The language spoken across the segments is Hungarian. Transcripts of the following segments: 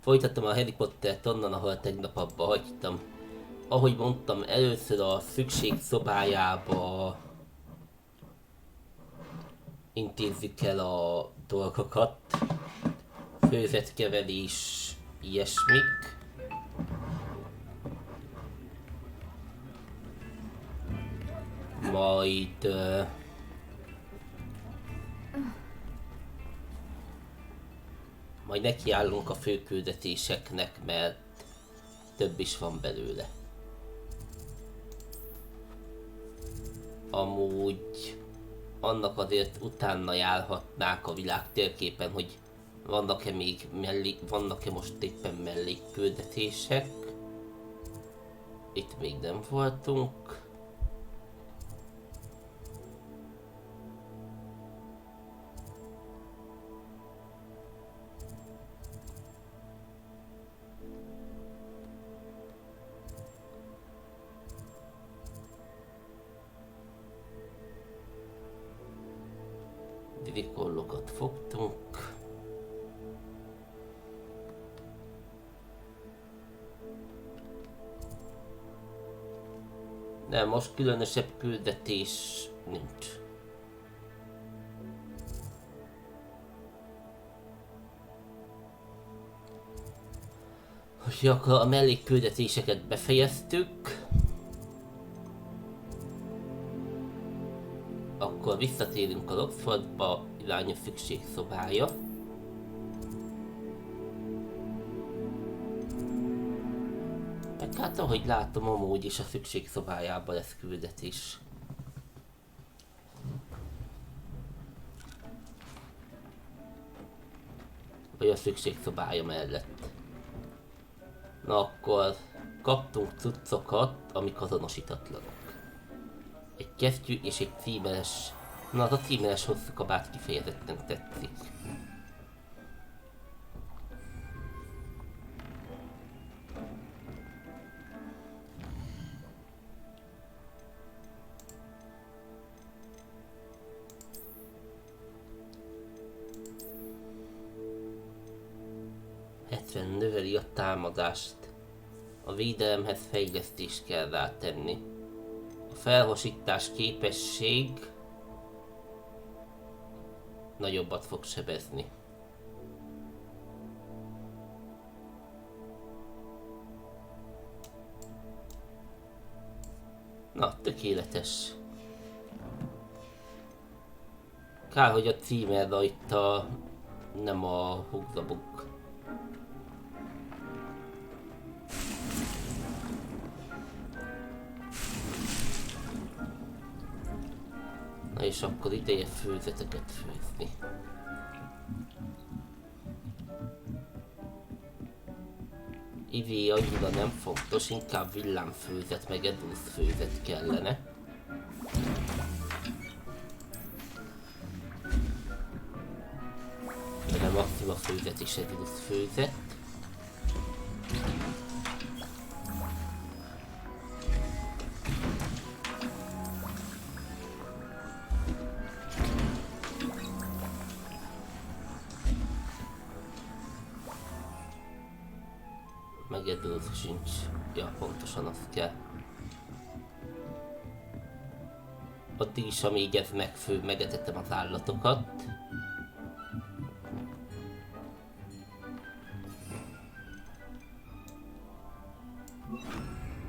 Folytattam a Harry Pottert onnan, ahol tegnap abba hagytam. Ahogy mondtam, először a szükség szobájába intézzük el a dolgokat. Főzetkeverés, ilyesmik. Majd... majd nekiállunk a főküldetéseknek, mert több is van belőle. Amúgy annak azért utána járhatnák a világ térképen, hogy vannak-e most éppen mellékküldetések. Itt még nem voltunk. Divikollokat fogtunk. De most különösebb küldetés nincs. Hogy akkor a mellékküldetéseket befejeztük. Akkor visszatérünk a Rockfordba, irány a szükségszobája. Meg hát ahogy látom, amúgy is a szükségszobájában lesz küldetés. Vagy a szükségszobája mellett. Na akkor kaptunk cuccokat, amik azonosítatlanok. Egy kesztyű és egy címeres... Na, az a címeres hosszú kabát kifejezetten tetszik. Növeli a támadást. A védelemhez fejlesztést kell rátenni. A felhasítás képesség nagyobbat fog sebezni. Na, tökéletes. Kár, hogy a címer rajta nem a hugzabuk. Na és akkor ideje főzeteket főzni. Ivé annyira nem fontos, inkább villámfőzet meg edúszfőzet kellene. De nem aktív a főzet és edúszfőzet. Megedőz sincs. Ja, pontosan azt kell. Addig is, amíg ez megfő, megetetem az állatokat.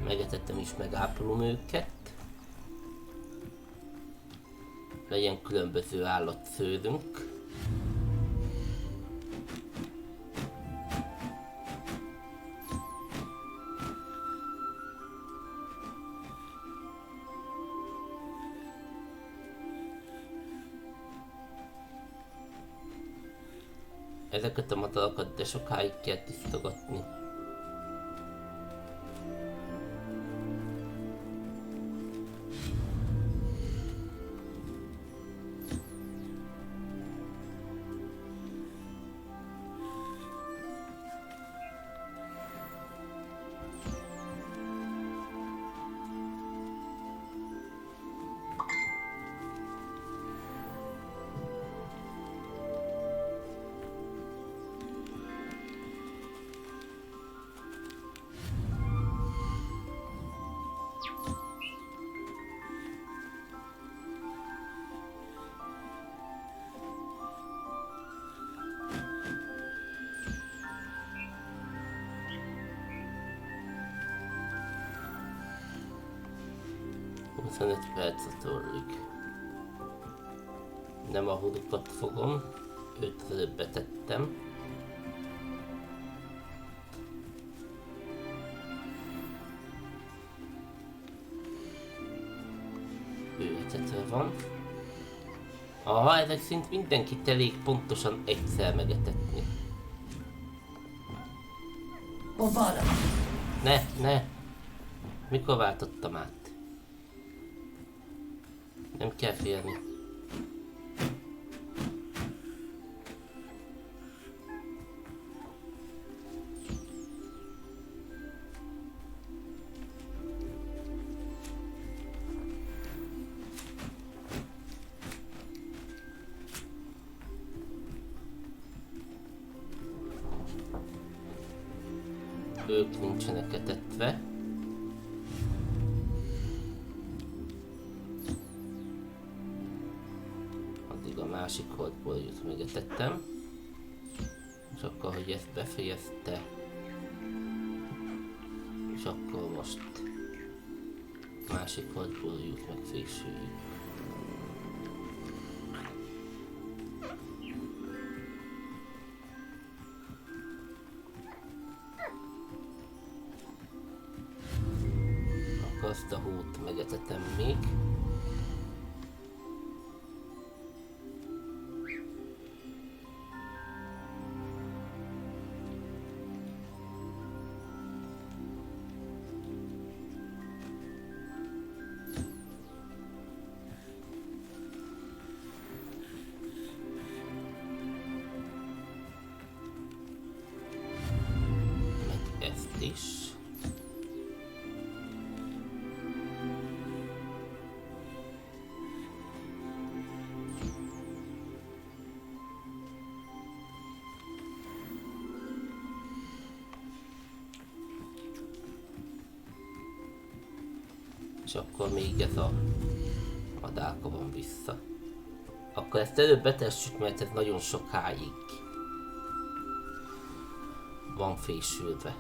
Megetettem is, megápolom őket. Legyen különböző állatszőrünk. Ezeket a madarakat de sokáig kell tisztogatni. 25 percet orrig. Nem a hudukat fogom, őt előbb betettem. Bővítetve van. Aha, ezek szerint mindenkit elég pontosan egyszer megetetni. Balra. Ne! Mikor váltottam át? Nem kell félni. Ők nincsenek etetve. Addig a másik holdból jut még etettem. És akkor, hogy ezt befejezte. És akkor most másik holdból jut meg frissüljük. Azt a hót megetetem még. Meg ezt is. És akkor még ez a madárka van vissza. Akkor ezt előbb betessük, mert ez nagyon sokáig van fésülve.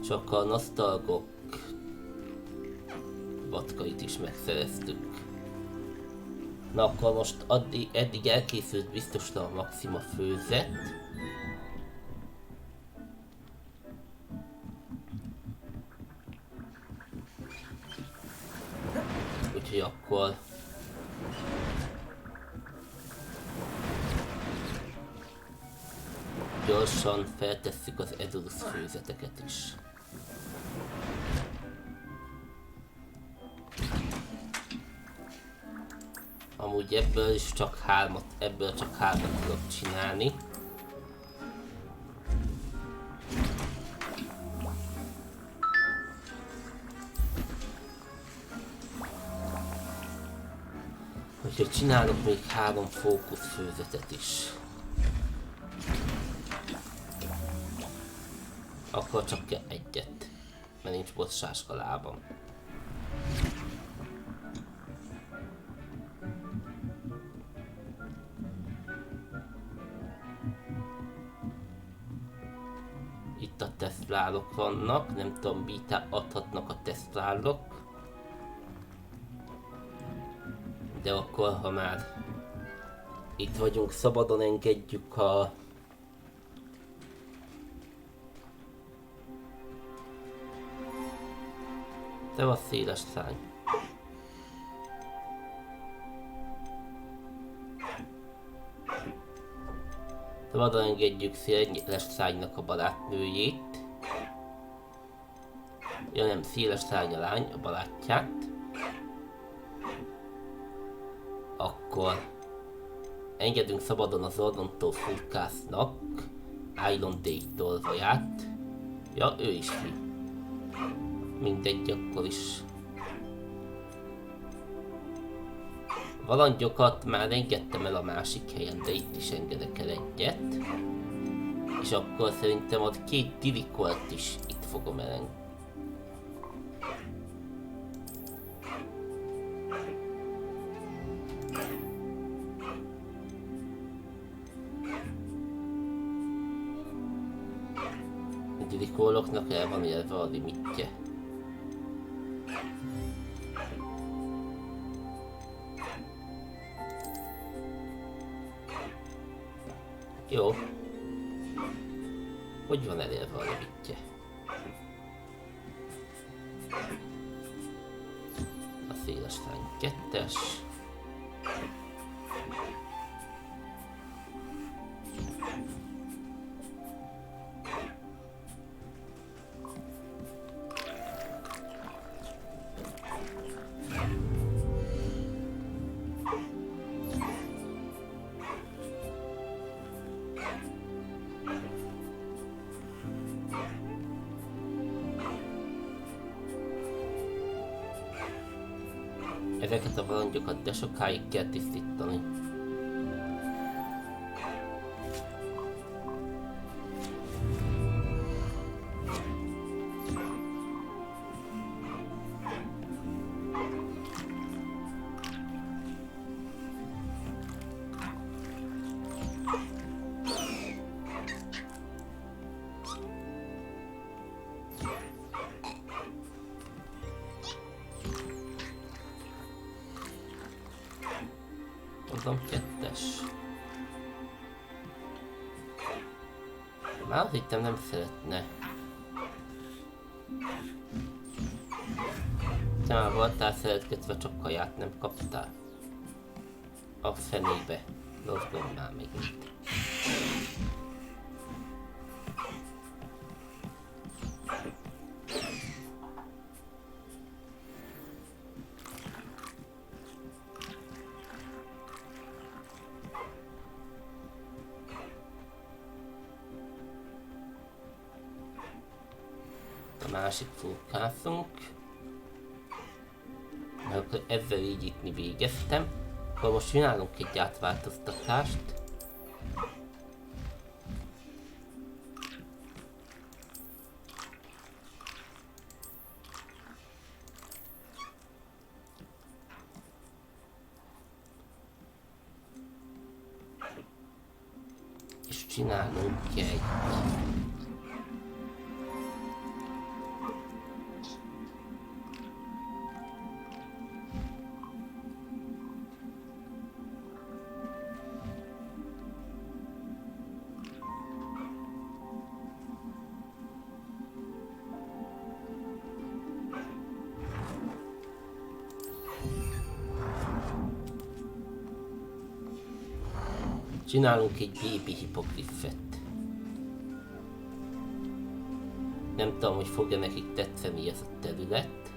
És akkor a nosztalgok vatkait is megszereztük. Na akkor most eddig elkészült biztosan a Maxima főzet. Úgyhogy akkor gyorsan feltesszük az Edurus főzeteket is. Amúgy ebből csak hármat tudok csinálni. Úgyhogy csinálok még 3 fókuszfőzetet is. Akkor csak kell egyet, mert nincs bocsáska lábam. Itt a tesztlálok vannak, nem tudom, mit adhatnak a tesztlálok. De akkor, ha már itt vagyunk, szabadon engedjük a te vagy széles szány. Szabadon engedjük széles szánynak a barátnőjét. Ja nem, széles szány a lány, a barátját. Akkor engedünk szabadon az Ordontól Furkásznak Island Day tolvaját. Ja, ő is ki. Mindegy, akkor is. Valandgyokat már engedtem el a másik helyen, de itt is engedek el egyet. És akkor szerintem a 2 dirikolt is itt fogom elengedni. Dirikóloknak el van élve a limitje. Jó. Hogy van elérve a limitje? A széles lány 2-es. Ezeket a valangyokat de sokáig kell tisztítani. Mondom 2-es. Már azt hittem nem szeretne. Te már voltál szeretgetve, csak kaját nem kaptál. A fenébe. Lozgom már megint. A másik furkászunk. Mert akkor ezzel így itt végeztem. Akkor most csinálunk egy átváltoztatást. És csinálunk egy... Csinálunk egy baby hipoglifet. Nem tudom, hogy fogja nekik tetszeni ez a terület.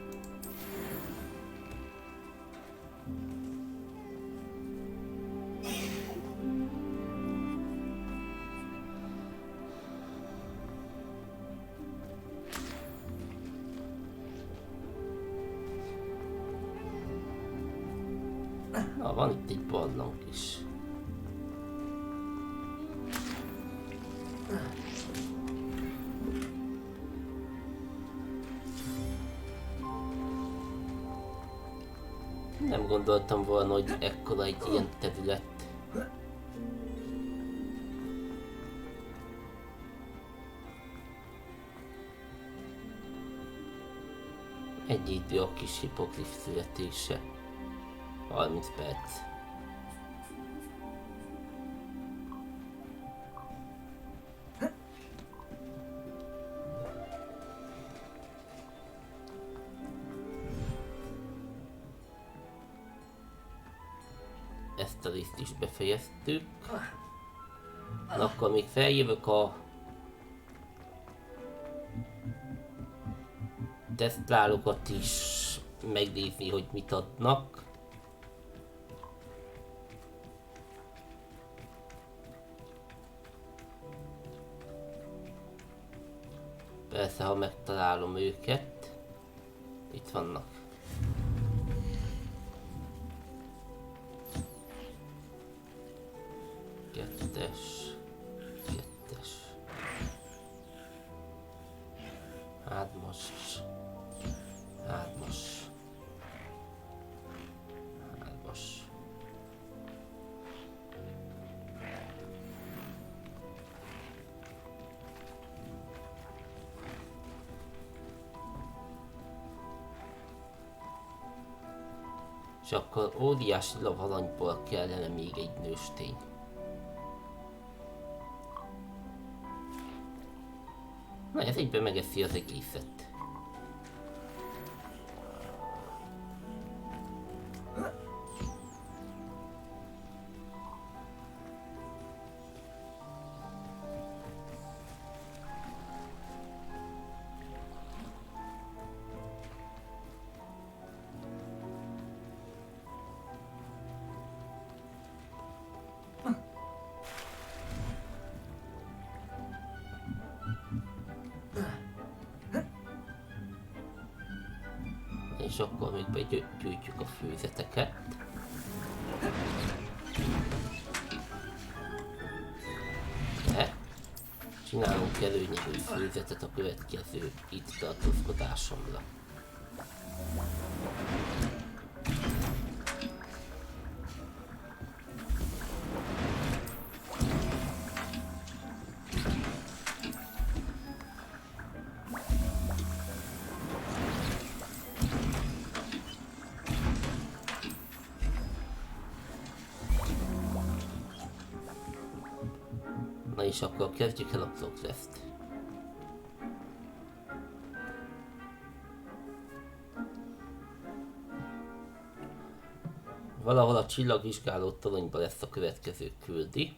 Na, van itt egy barlang is. Nem gondoltam volna, hogy ekkora egy ilyen terület. Egy idő a kis hipoglif születése. 30 perc. Ezt a részt is befejeztük. Na, akkor még feljövök a tesztlálókat is megnézni, hogy mit adnak. Persze, ha megtalálom őket. Itt vannak. Kettes. Hármas. És akkor óriási lavaranyból kellene még egy nőstény. Na, ez egyben megeszi az egészet. És akkor még begyűjtjük a főzeteket. De csinálunk előnyerű főzetet a következő itt tartózkodásomra. Na és akkor kezdjük el a progresszt. Valahol a csillagvizsgáló toronyban lesz a következő küldi.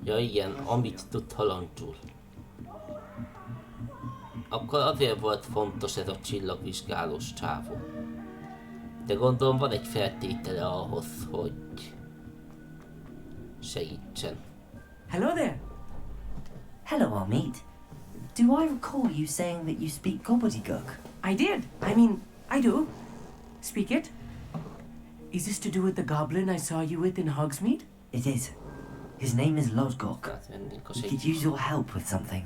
Ja igen, amit tud halandzsul. Akkor azért volt fontos ez a csillagvizsgálós csávó. De gondolom van egy feltétele ahhoz, hogy segítsen. Hello there. Hello, Amit. Do I recall you saying that you speak gobbledygook? I did. I do. Speak it. Is this to do with the goblin I saw you with in Hogsmeade? It is. His name is Lodgok. Átvennénk a We could use your help with something.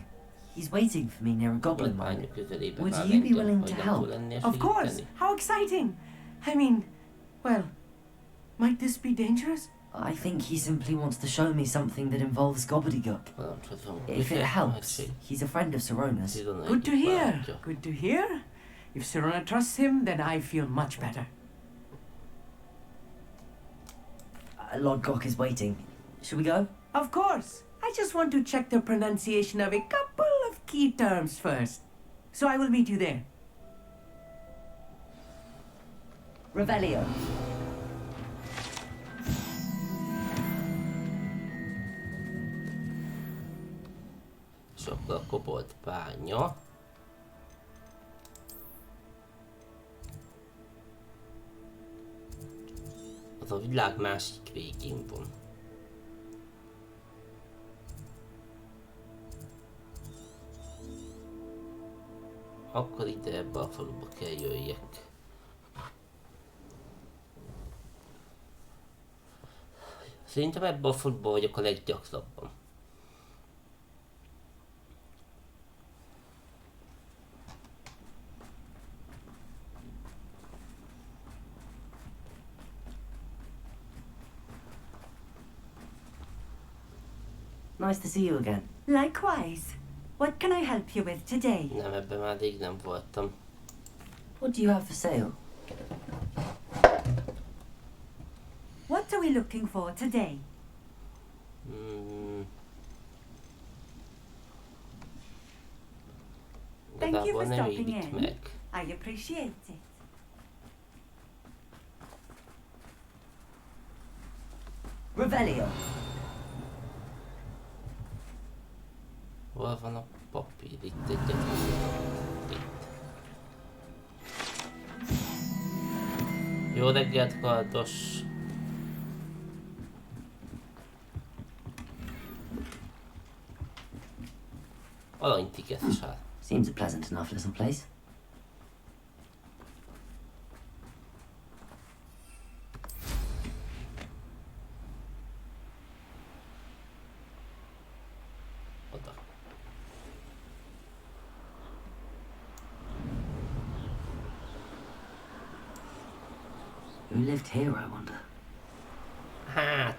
He's waiting for me near a goblin mine. Bányok közelében Would vár you be engem, willing to hajlandó help? lennél Of course. segíteni? How exciting. Well, might this be dangerous? I think he simply wants to show me something that involves gobbledygook. Parancsolom, If it helps, segítség. he's a friend of Sirona's. Szirona Good to egyik hear. barátja. Good to hear. If Sirona trusts him, then I feel much better. Lodgok is waiting. Should we go? Of course. I just want to check the pronunciation of a couple of key terms first. So I will meet you there. Revelio. És akkor a kobold bánya. Az a világ másik végén van. Akkor ide ebbe a faluba kell jöjjek. Szerintem ebbe a faluba vagyok a leggyakrabban. Nice to see you again. Likewise. What can I help you with today? Nem, ebben már rég nem voltam. What do you have for sale? What are we looking for today? Thank you Igazából for nem stopping érik in. meg. I appreciate it. Revelio. Hol van a papír? Itt egyet húzom. Itt. Jó reggelt, kardos! Aranytiketesár. Seems a pleasant enough little place. Who lived here, I wonder? Hát...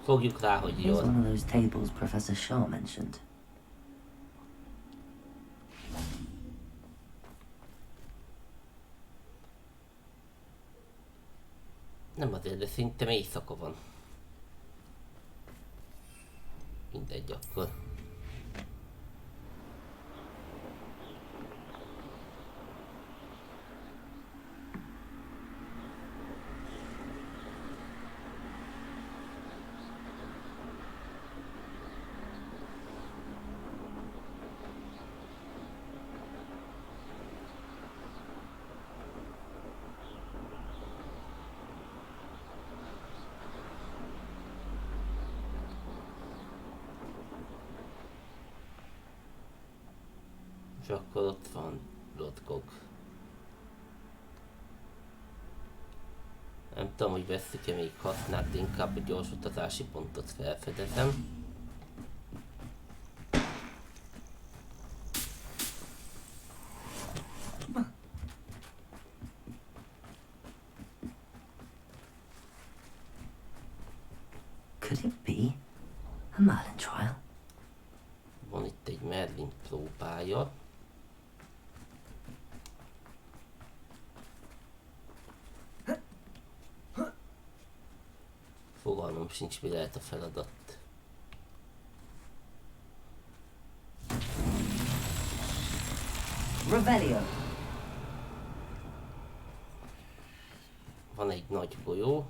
Fogjuk rá, hogy Here's jól. one of those tables Professor Shaw mentioned. Nem azért, de szinte éjszaka van. Mindegy akkor. És akkor ott van Lodgog. Nem tudom, hogy veszük-e még használt, de inkább a gyors utazási pontot felfedezem. Could it be a Merlin trial? Van itt egy Merlin próbája. Fogalmam sincs, mi lehet a feladat. Revelio. Van egy nagy golyó.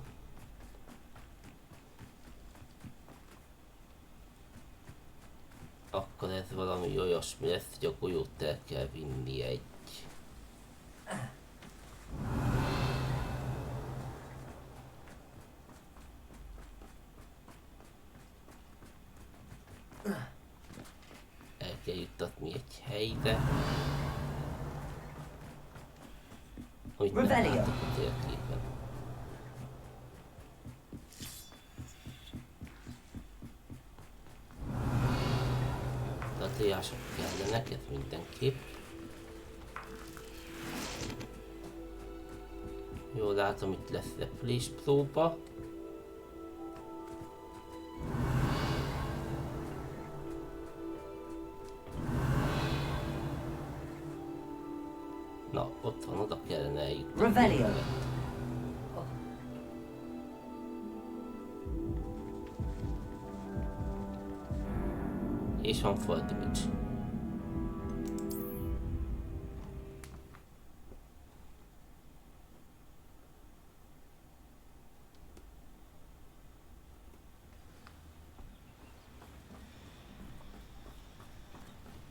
Akkor ez valami olyasmi lesz, hogy a golyót el kell vinni egy... El kell juttatni egy helyre. Hogy nem látok a térképen. A tojások kellenek, ez mindenképp. Jól látom, itt lesz repülés próba. Na, ott van, oda kellene eljutni. Revelio. És van fall damage.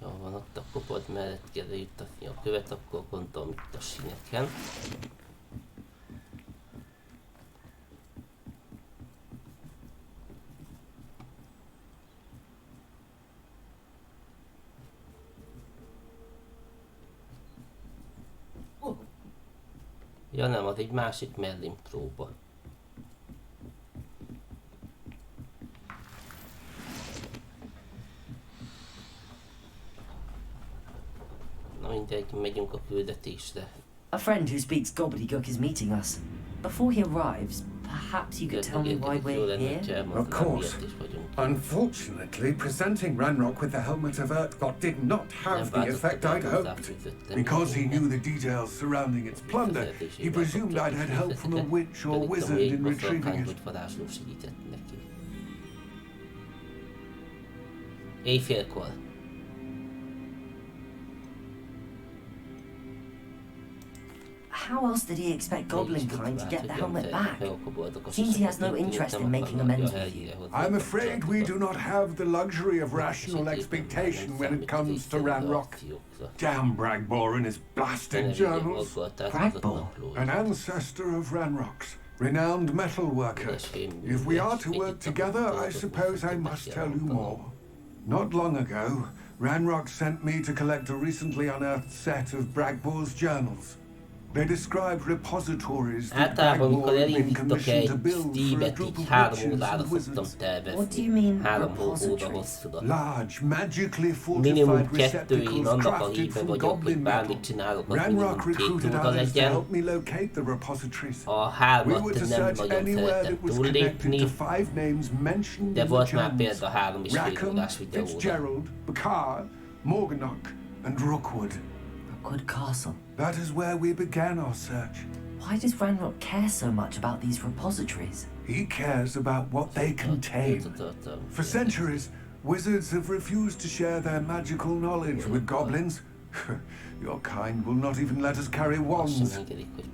Jó van, ott a kopod mellett kell juttatni a követ, akkor gondolom itt a síneken. Ja nem, az egy másik Merlin próba. Na mindegy, megyünk a küldetésre. A friend who speaks gobbledygook is meeting us. Before he arrives, perhaps you could tell me why we're here? Of course. Unfortunately, presenting Ranrock with the Helmet of Urtkot did not have the effect I'd hoped. Because he knew the details surrounding its plunder, he presumed I'd had help from a witch or wizard in retrieving it. Éjfélkor. How else did he expect Goblinkind to get the helmet back? Seems he has no interest in making amends with you. I'm afraid we do not have the luxury of rational expectation when it comes to Ranrock. Damn Bragbor and his blasted journals. Bragbor? An ancestor of Ranrock's, renowned metal worker. If we are to work together, I suppose I must tell you more. Not long ago, Ranrock sent me to collect a recently unearthed set of Bragbor's journals. They describe repositories that Általában, amikor Bagmore had been elindítok commissioned to egy build for a Steam-et, group így of 3 witches órára and szoktam wizards. tervezni. What do you mean, 3 óra repositories? hosszúra. Large, magically Minimum fortified 2 én receptacles annak a crafted híve from vagyok, hogy goblin bármit metal. csinálok, az minimum Ranrock 2 recruited óra others to legyen. help me locate the repositories. A We were hármat to nem search nagyon anywhere szeretem that was connected túllépni, to 5 names mentioned de in volt the már gems. példa 3,5 Rackham, órás videóra. Fitzgerald, Bakar, Morganach, and Rookwood. Rookwood Castle. That is where we began our search. Why does Ranrock care so much about these repositories? He cares about what they contain. For centuries, wizards have refused to share their magical knowledge with goblins. Your kind will not even let us carry wands.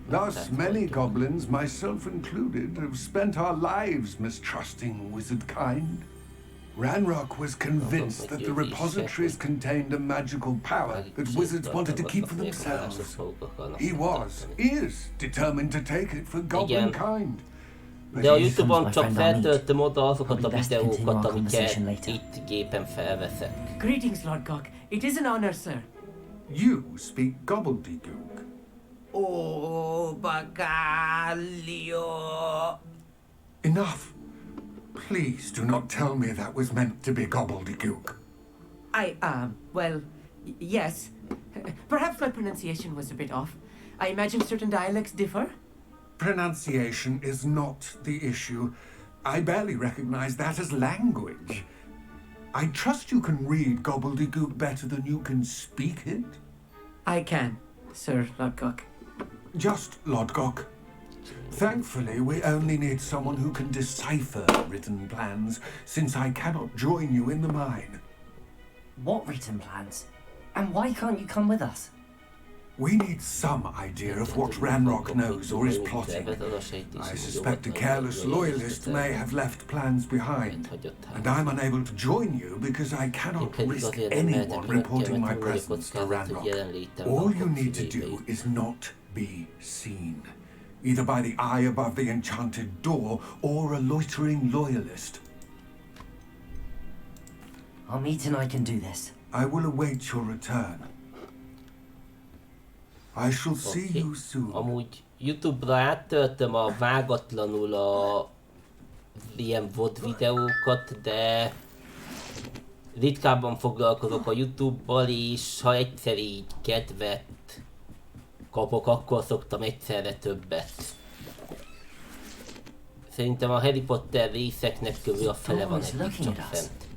Thus, many goblins, myself included, have spent our lives mistrusting wizard kind. Ranrock was convinced that the repositories contained a magical power that wizards wanted to keep for themselves. He is determined to take it for goblin kind. De a YouTube-on csak feltöltöm oda azokat a videókat, amiket itt gépen felveszek. Greetings, Lord Gok. It is an honor, sir. You speak gobbledygook. Oh, Bagalio. Enough. Please do not tell me that was meant to be gobbledygook. Well, yes. Perhaps my pronunciation was a bit off. I imagine certain dialects differ. Pronunciation is not the issue. I barely recognize that as language. I trust you can read gobbledygook better than you can speak it? I can, Sir Lodgok. Just Lodgok. Thankfully, we only need someone who can decipher written plans, since I cannot join you in the mine. What written plans? And why can't you come with us? We need some idea of what Ranrock knows or is plotting. I suspect a careless loyalist may have left plans behind, and I'm unable to join you because I cannot risk anyone reporting my presence to Ranrock. All you need to do is not be seen, either by the eye above the enchanted door or a loitering loyalist. Our meeting I can do this. I will await your return. I shall see you soon. Amúgy YouTube-ra áttöltöm a vágatlanul a ilyen VOD videókat, de ritkábban foglalkozok a YouTube-bal, és ha egyszer így kedvet kapok, akkor szoktam egyszerre többet. Szerintem a Harry Potter részeknek körül a fele van eddig csak fent.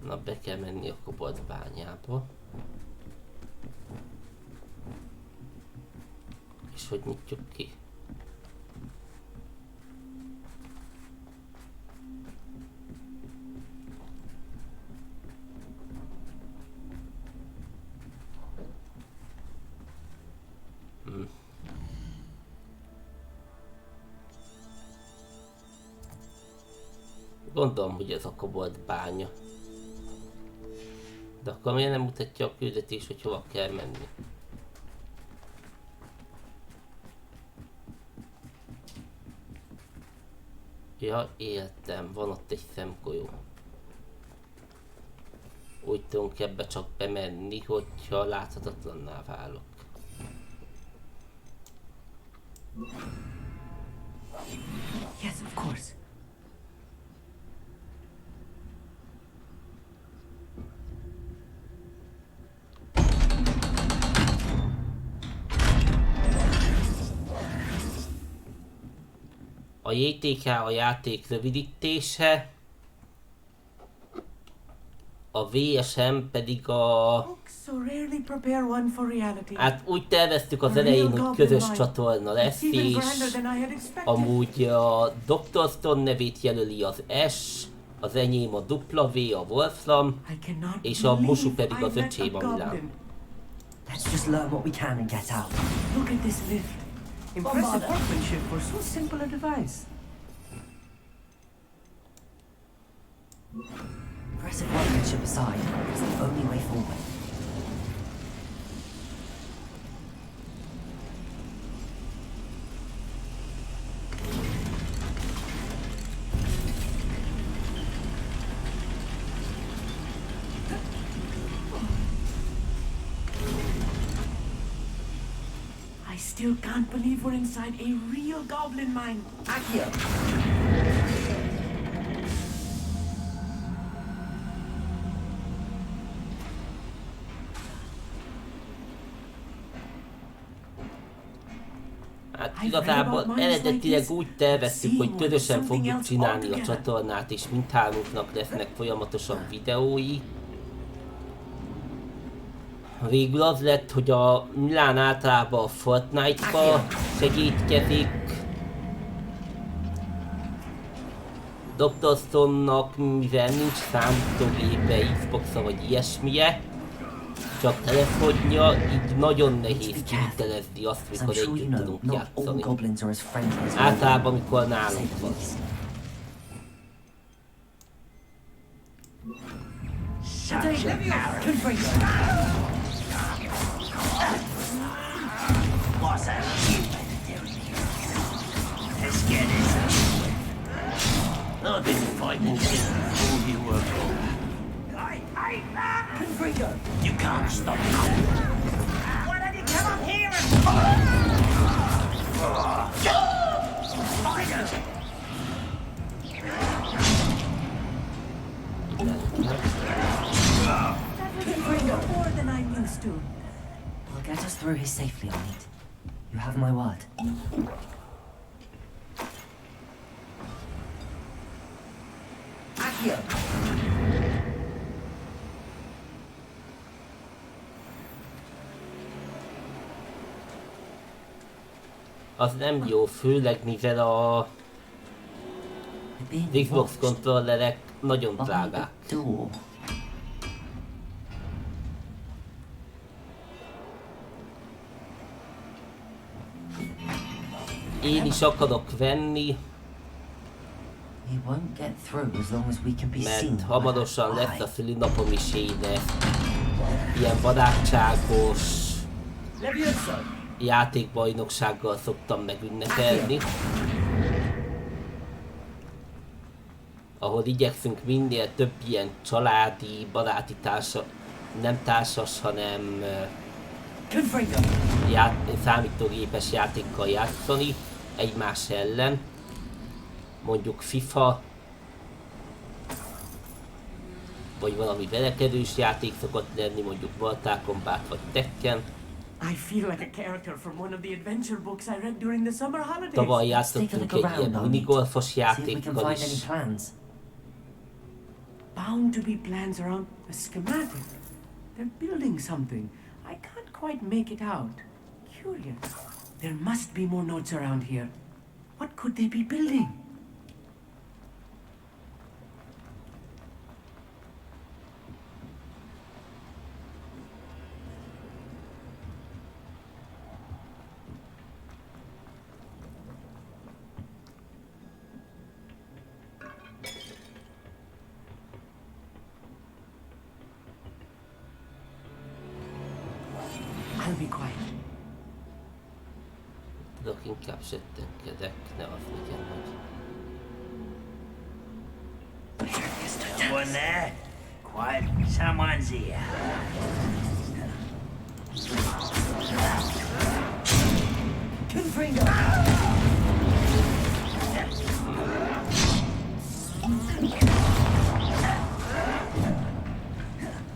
Na, be kell menni a kobold bányába. És hogy nyitjuk ki? Gondolom, hogy ez a kobold bánya. De akkor miért nem mutatja a küldetés, hogy hova kell menni? Ja, értem, van ott egy szemgolyó. Úgy tudunk ebbe csak bemenni, hogyha láthatatlanná válok. Yes, of course. A JTK a játék rövidítése, a VSM pedig a... Hát úgy terveztük az elején, hogy közös csatorna lesz, és amúgy a Dr. Stone nevét jelöli az S, az enyém a W, a Wolfram, és a Musu pedig az öcsém, a Milán. Let's just learn what we can and get out. Look at this lift. Impressive workmanship for so simple a device. Impressive workmanship aside, it's the only way forward. still can't believe we're inside a real goblin mine. Accio! Hát igazából eredetileg úgy terveztük, hogy közösen fogjuk csinálni a csatornát, és mindhármunknak lesznek folyamatosan videói. Végül az lett, hogy a Milán általában a Fortnite-ba segítkezik. Dr. Stone-nak, mivel nincs számítógépe, Xbox-a vagy ilyesmije, csak telefonja, így nagyon nehéz kivitelezni azt, mikor együtt tudunk játszani. Általában, amikor nálunk van. I've been fighting since before you were born. You can't stop me. Why don't you come up here and... More than I'm used to. I'll get us through here safely, Onit. You have my word. Accio! Az nem jó, főleg mivel a Xbox kontrollerek nagyon drágák. Én is akarok venni, mert hamarosan lesz a szülinapom is ilyen barátságos játékbajnoksággal szoktam megünnepelni, ahol igyekszünk minél több ilyen családi, baráti nem társas, hanem számítógépes játékkal játszani egymás ellen. Mondjuk FIFA, vagy valami verekedős játék szokott lenni, mondjuk Mortal Kombat vagy Tekken. I feel like a character from one of the adventure books I read during the summer holidays. Tavaly játszottunk egy ilyen minigolfos játékkal is. Bound to be plans around a schematic. They're building something. I can't quite make it out. Curious. There must be more notes around here. What could they be building? I'll be quiet. Tudok, inkább settenkedek, ne az legyen, hogy... Someone there? Quiet, someone's here. Confringo!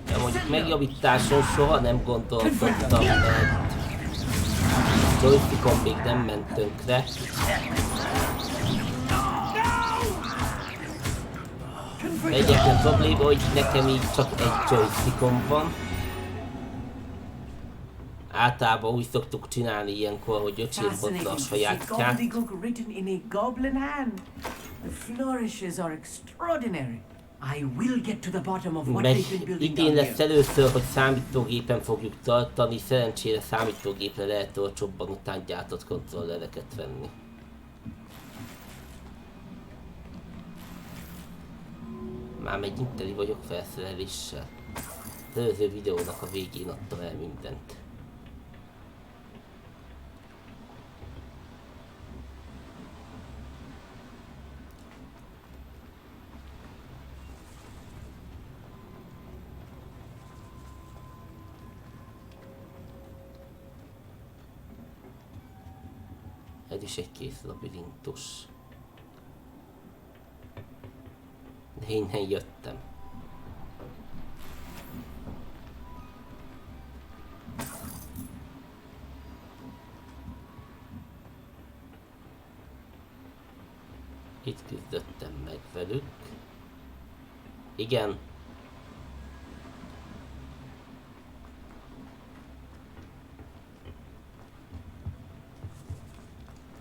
Ja, mondjuk megjavításon soha nem gondolkodtam, mert joystickon még nem ment tönkre. Egyetlen probléma, hogy nekem így csak egy joystickom van. Általában úgy szoktuk csinálni ilyenkor, hogy öcsém hozza a sajátját. Meg idén lesz először, hogy számítógépen fogjuk tartani, szerencsére számítógépre lehet olcsóbban után gyártott kontrollereket venni. Már megint teli vagyok felszereléssel. Az előző videónak a végén adtam el mindent. Ez is egy kész labirintus. De innen jöttem. Itt küzdöttem meg velük. Igen.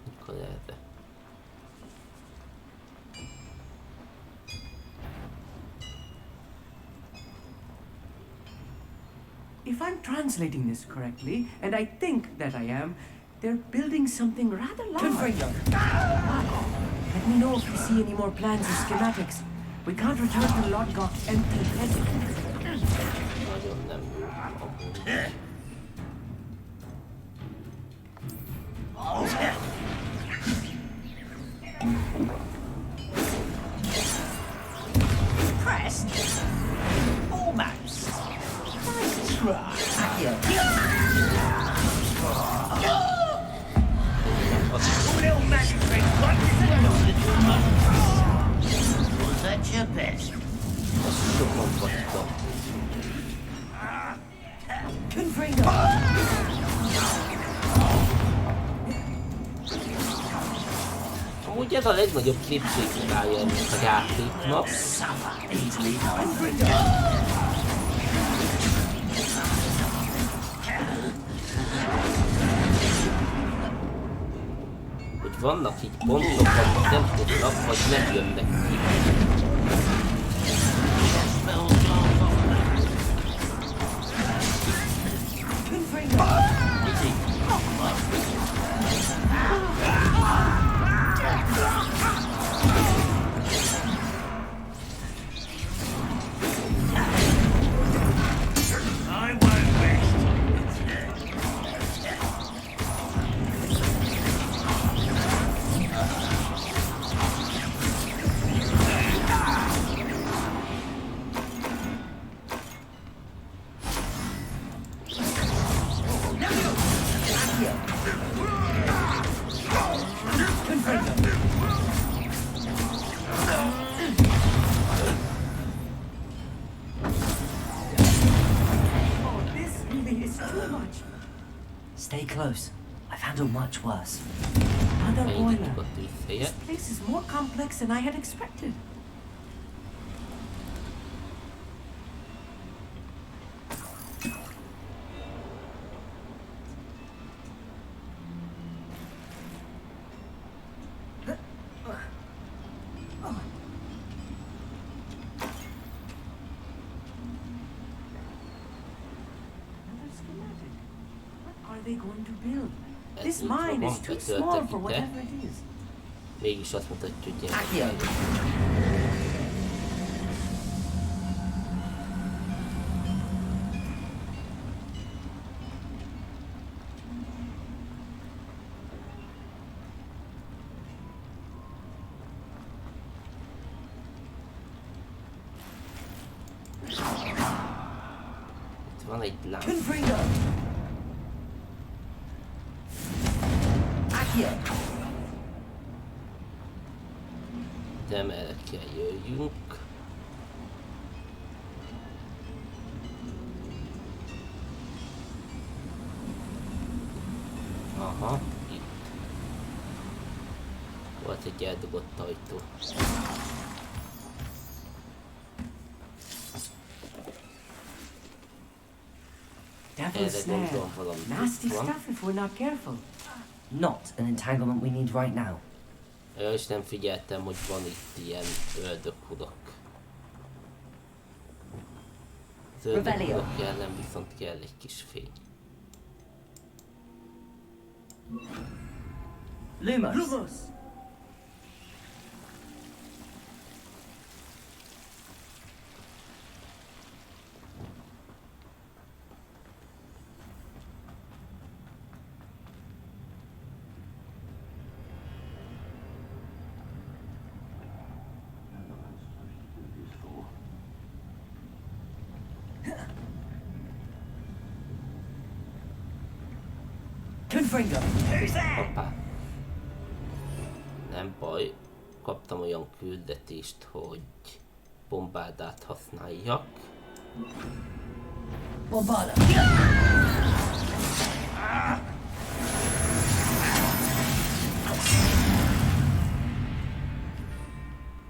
Mikor erre? If I'm translating this correctly, and I think that I am, they're building something rather large. Confringo! Let me know if you see any more plans or schematics. We can't return to Lodgok empty-headed. Nagyon nem jó amúgy. Pressed. Almost. Nice try. Little magic trick. What is it? Was that your best? Azt sokan vagytam. Confringo! Amúgy ez a legnagyobb képzéstája ennek a játéknak. Hogy vannak így pontok, amik nem tudnak, vagy nem jönnek ki. Stay close. I've handled much worse. Another boiler. Elindítjuk a tűzhelyet. This place is more complex than I had expected. They going to build? This mine is too small for whatever it is. Mégis azt mutatja, hogy Accio! Itt van egy láng. Confringo! De merre kell jöjjünk. Aha, itt. Volt egy eldugott ajtó. Devil's snare. Nasty stuff if we're not careful. Not an entanglement we need right now. És nem figyeltem, hogy van itt ilyen ördöghudak. Az ördöghudak ellen viszont kell egy kis fény. Lumos! Lumos! Confringo! Who's there? Hoppá! Nem baj, kaptam olyan küldetést, hogy bombádát használjak. Bombáda!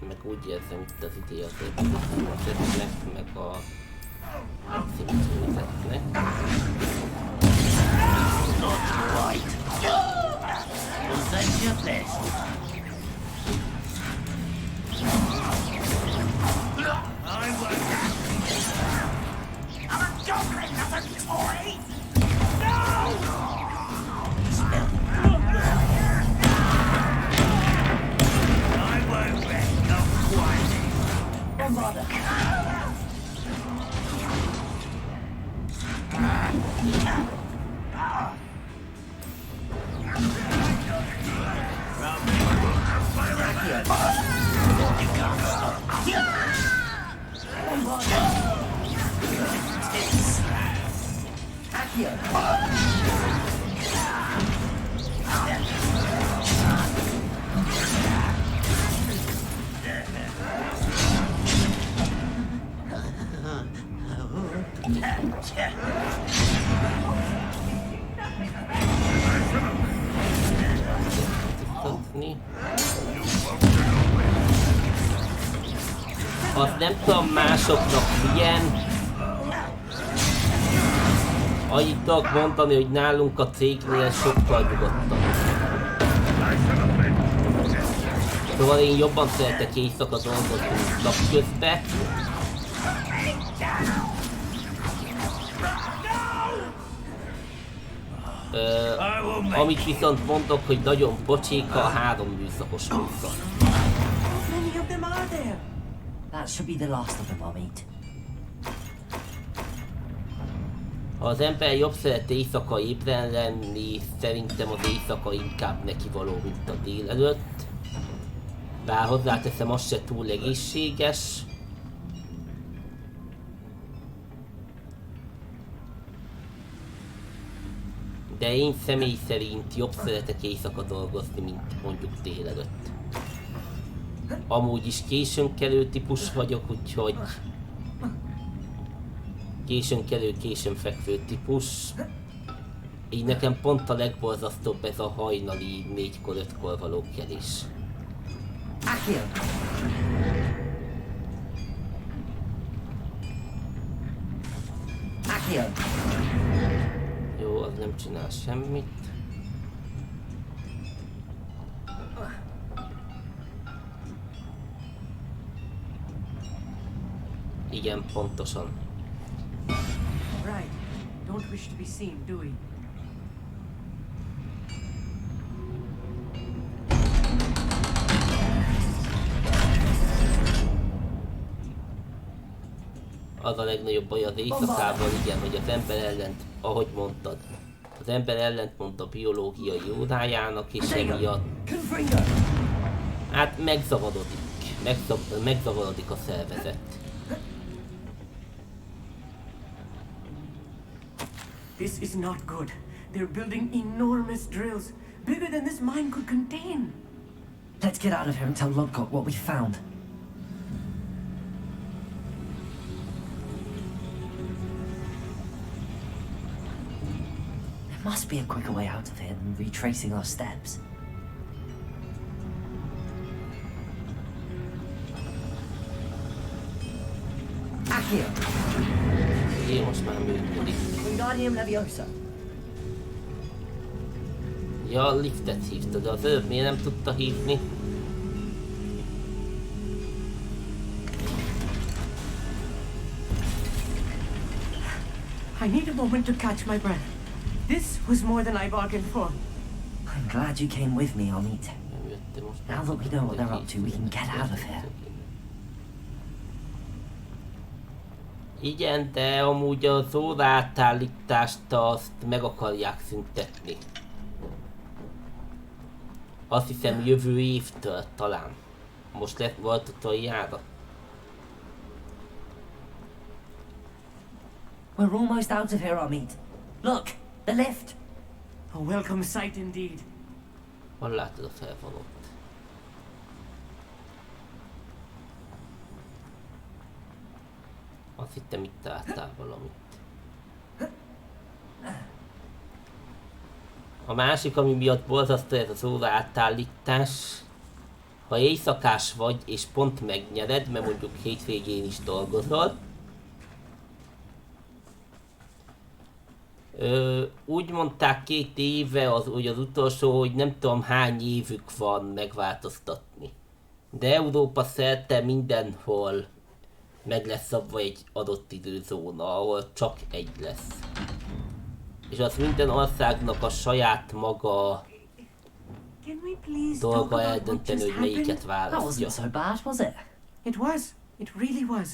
Meg úgy érzem itt az ideje az egyszerűzetnek, meg a szimcsőzetnek. Not quite. Present your best. I won't. I'm a goblin, not a toy. No! I won't let no quite. Bombada! Azt nem tudom másoknak milyen. Annyit tudok mondani, hogy nálunk a cégnél sokkal nyugodtabb. Szóval én jobban szeretek éjszaka dolgozni, mint napközben. Amit viszont mondok, hogy nagyon pocséka a 3 műszakos műszak. That should be the last of them, I'll meet. Ha az ember jobb szeret éjszaka ébren lenni, szerintem az éjszaka inkább nekivaló, mint a délelőtt. Bár hozzáteszem, az se túl egészséges. De én személy szerint jobb szeretek éjszaka dolgozni, mint mondjuk délelőtt. Amúgy is későn kelő típus vagyok, úgyhogy későn kelő, későn fekvő típus. Így nekem pont a legborzasztóbb ez a hajnali 4-kor, 5-kor való kelés. Jó, az nem csinál semmit. Igen, pontosan. Right. Don't wish to be seen, do we? Az a legnagyobb baj az éjszakával, igen, hogy az ember ellent, ahogy mondtad, az ember ellentmond a biológiai órájának, és emiatt hát megzavarodik a szervezet. This is not good. They're building enormous drills, bigger than this mine could contain. Let's get out of here and tell Lodgott what we found. There must be a quicker way out of here than retracing our steps. Accio! Jé, most már működik. Wingardium Leviosa. Ja, a liftet hívta, de az előbb miért nem tudta hívni? I need a moment to catch my breath. This was more than I bargained for. I'm glad you came with me, Amit. Now that we know what they're up to, we can get out of here. Igen, de amúgy az óraátállítást azt meg akarják szüntetni. Azt hiszem jövő évtől talán. Most volt utoljára. We're almost out of here, Amit. Look, the lift. A welcome sight indeed. Hol látod a felvonót? Azt hittem, itt találtál valamit. A másik, ami miatt borzasztó ez az óra átállítás, ha éjszakás vagy és pont megnyered, mert mondjuk hétvégén is dolgozol, úgy mondták 2 éve az utolsó, hogy nem tudom hány évük van megváltoztatni. De Európa szerte mindenhol meg lesz szabva egy adott időzóna, ahol csak egy lesz. És az minden országnak a saját maga dolga eldönteni, hogy melyiket választja. That wasn't so bad, was it? It was. It really was.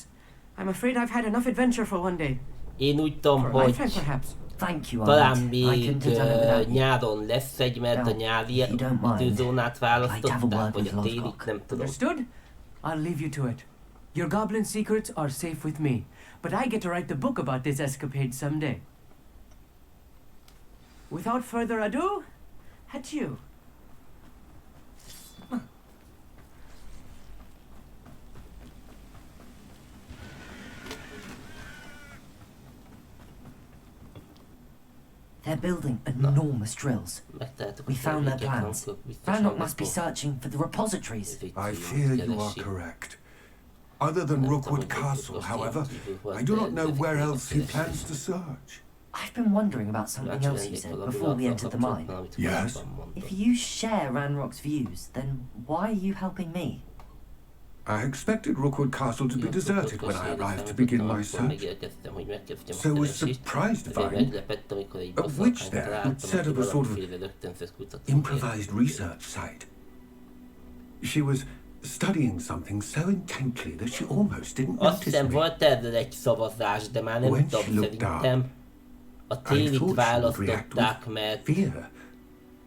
I'm afraid I've had enough adventure for one day. Én úgy tudom, For a hogy lifetime, perhaps. Thank you, talán Ahmed. I még couldn't have done it without you. nyáron lesz egy, mert a nyári időzónát választották, vagy a télit, nem tudom. Understood? I'll leave you to it. Your goblin secrets are safe with me, but I get to write the book about this escapade someday. Without further ado, adieu. They're building enormous drills. We found their plans. Ranrock must be searching for the repositories. I fear you are correct. Other than Rookwood Castle, however, I do not know where else he plans to search. I've been wondering about something else you said before we entered the mine. Yes? If you share Ranrock's views, then why are you helping me? I expected Rookwood Castle to be deserted when I arrived to begin my search. So was surprised to find a witch there who'd set up a sort of improvised research site. She was studying something so intently that she almost didn't Azt notice hiszem me. volt erről egy szavazás, de már nem tudom, szerintem a télit választották, mert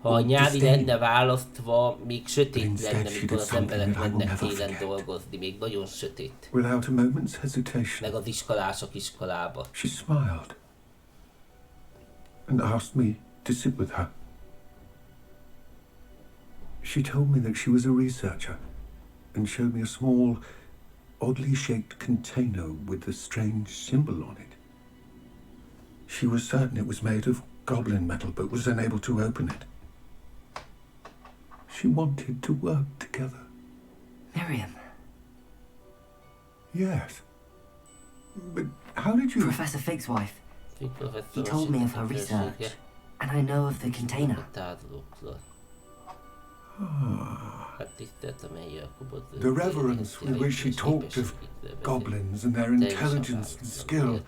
ha a nyári lenne választva, még sötét lenne, mikor az emberek mennek télen dolgozni, még nagyon sötét. Without a moment's hesitation, meg az iskolások iskolába. She smiled and asked me to sit with her. She told me that she was a researcher and showed me a small, oddly shaped container with a strange symbol on it. She was certain it was made of goblin metal, but was unable to open it. She wanted to work together. Miriam. Yes. But how did you... Professor Fig's wife. He told me of her research, and I know of the container. The reverence with which she talked of goblins and their intelligence and skill,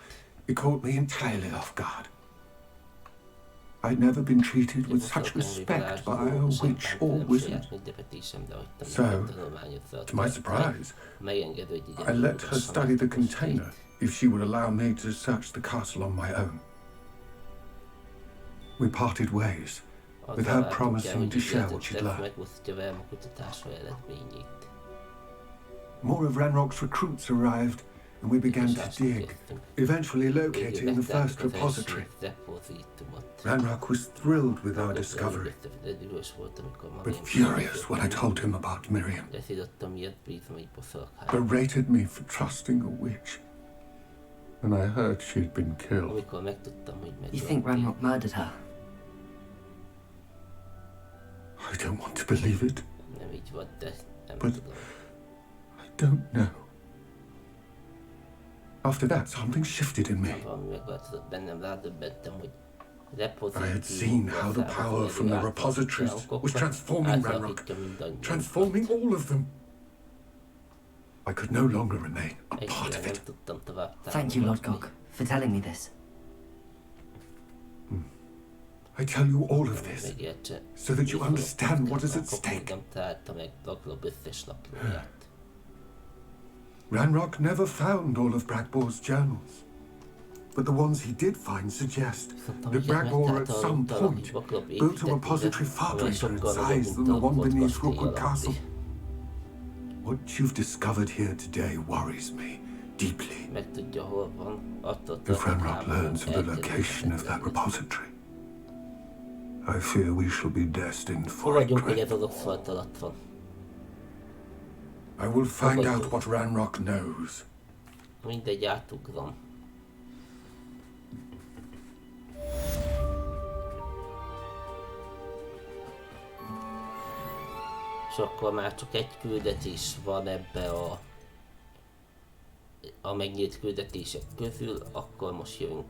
it caught me entirely off guard. I'd never been treated with such respect by a witch or wizard. So, to my surprise, I let her study the container if she would allow me to search the castle on my own. We parted ways, with her promising to share what she'd learned. More of Ranrock's recruits arrived, and we began to dig, eventually locating the first repository. Ranrock was thrilled with our discovery, but furious when I told him about Miriam. Berated me for trusting a witch, and I heard she'd been killed. You think Ranrock murdered her? I don't want to believe it, but I don't know. After that, something shifted in me. I had seen how the power from the repositories was transforming Ranrock, transforming all of them. I could no longer remain a part of it. Thank you, Lord Gog, for telling me this. I tell you all of this, so that you understand what is at stake. Ranrock never found all of Bragbor's journals, but the ones he did find suggest that Bragbor at some point built a repository far greater in size than the one beneath Rookwood Castle. What you've discovered here today worries me deeply. If Ranrock learns of the location of that repository, I fear we shall be destined for a great war. I will find out what Ranrock knows, Mindegy, átugrom. És akkor már csak egy küldetés van ebbe a megnyílt küldetések közül, akkor most jövünk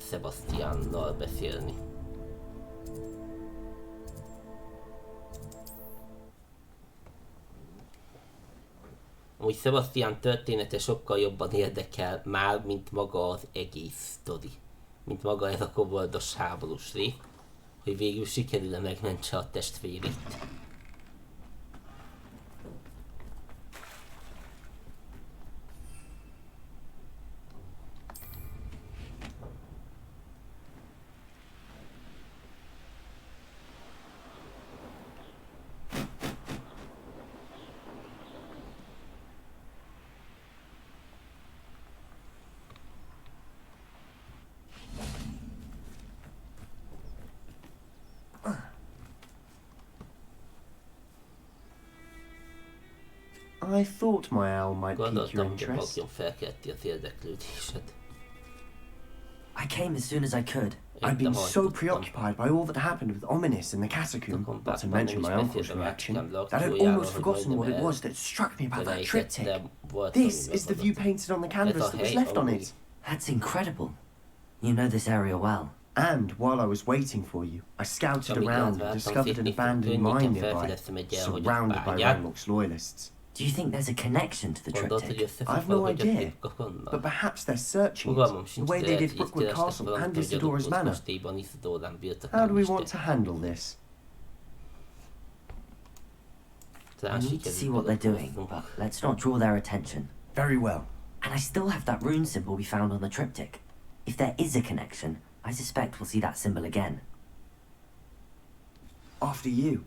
Sebastiannal beszélni. Úgy Sebastian története sokkal jobban érdekel már, mint maga az egész sztori. Mint maga ez a koboldos háborús ré, hogy végül sikerül-e megmentse a testvérét. I thought my owl might pique your Gondoltam, hogy a interest. magjon felkelti az érdeklődésed. I came as soon as I could. I'd been so preoccupied by all that happened with Ominous in the catacomb, not to mention my uncle's reaction, that I'd almost forgotten what it was that struck me about that triptych. This is the view painted on the canvas that was left on it. That's incredible. You know this area well. And while I was waiting for you, I scouted around and discovered an abandoned mine nearby, surrounded by Ranrock's loyalists. Do you think there's a connection to the triptych? I've no idea, but perhaps they're searching it, the way they did Brookwood Castle and Isidora's Manor. How do we want to handle this? I need to see what they're doing, but let's not draw their attention. Very well. And I still have that rune symbol we found on the triptych. If there is a connection, I suspect we'll see that symbol again. After you.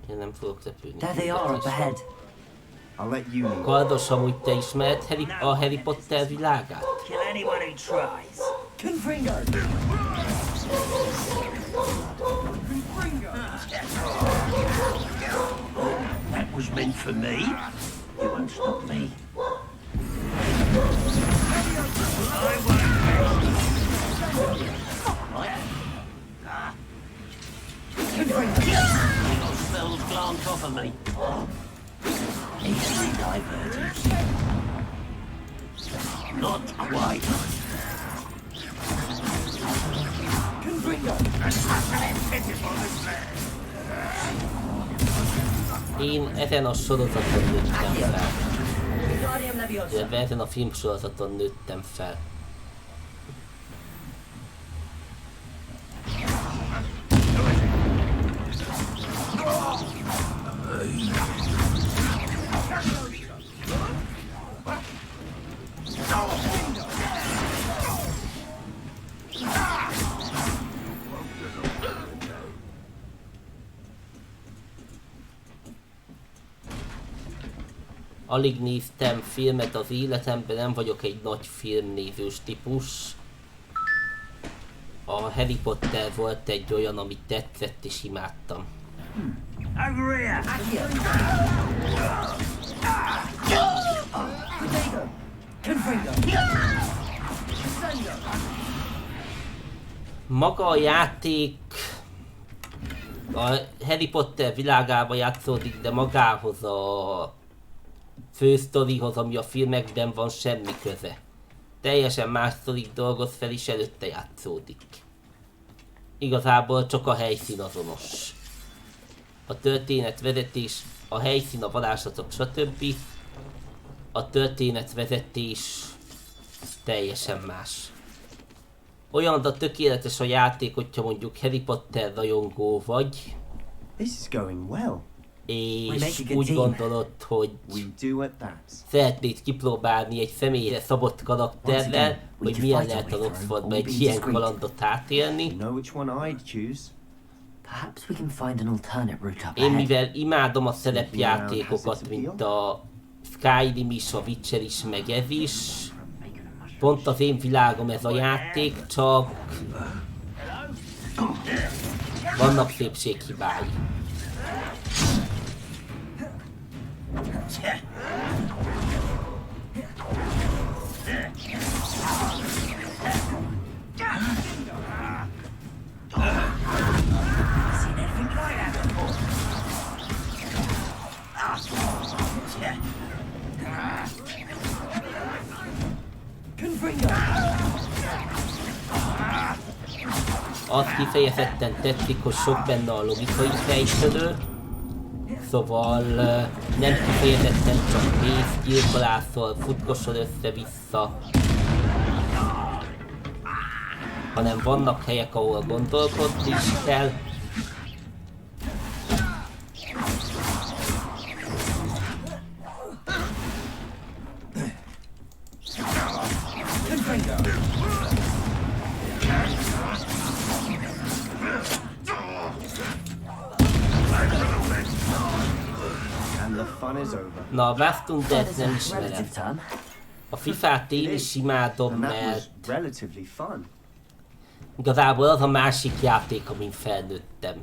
Én nem fogok repülni. There they are up ahead. I'll let you know. Kardos, amúgy te ismered a Harry Potter világát? Kill anyone who tries. Confringo! That was meant for me. You won't stop me. I won't. Your spells glance off of me. Easily diverted. Not quite. Én ezen a sorozaton nőttem fel. Illetve ezen a filmsorozaton nőttem fel. Alig néztem filmet az életemben, nem vagyok egy nagy filmnézős típus. A Harry Potter volt egy olyan, amit tetszett és imádtam. Over here. Maga a játék a Harry Potter világába játszódik, de magához a fősztorihoz, ami a filmekben van, semmi köze. Teljesen más sztorit dolgoz fel, és előtte játszódik. Igazából csak a helyszín azonos. A történetvezetés, a helyszín, a varázslatok, stb. A történetvezetés teljesen más. Olyan a tökéletes a játék, hogyha mondjuk Harry Potter rajongó vagy, This is going well. és úgy gondolod, hogy We do at that. szeretnéd kipróbálni egy személyre szabott karakterrel, hogy milyen lehet a Oxfordba egy ilyen kalandot átélni. You know which one I'd choose? Perhaps we can find an alternate route up Én ahead. mivel imádom a szerepjátékokat, mint a Skyrim is, a Witcher is, meg ez is, pont az én világom ez a játék, csak Vannak szépséghibái. Azt kifejezetten tetszik, hogy sok benne a logikai fejtörő, szóval nem kifejezetten csak mész, gyilkolászol, futkosol össze-vissza, hanem vannak helyek, ahol gondolkodni is kell. Na, a Vastundert nem ismerem. A FIFA-t én is imádom, mert igazából az a másik játék, amin felnőttem.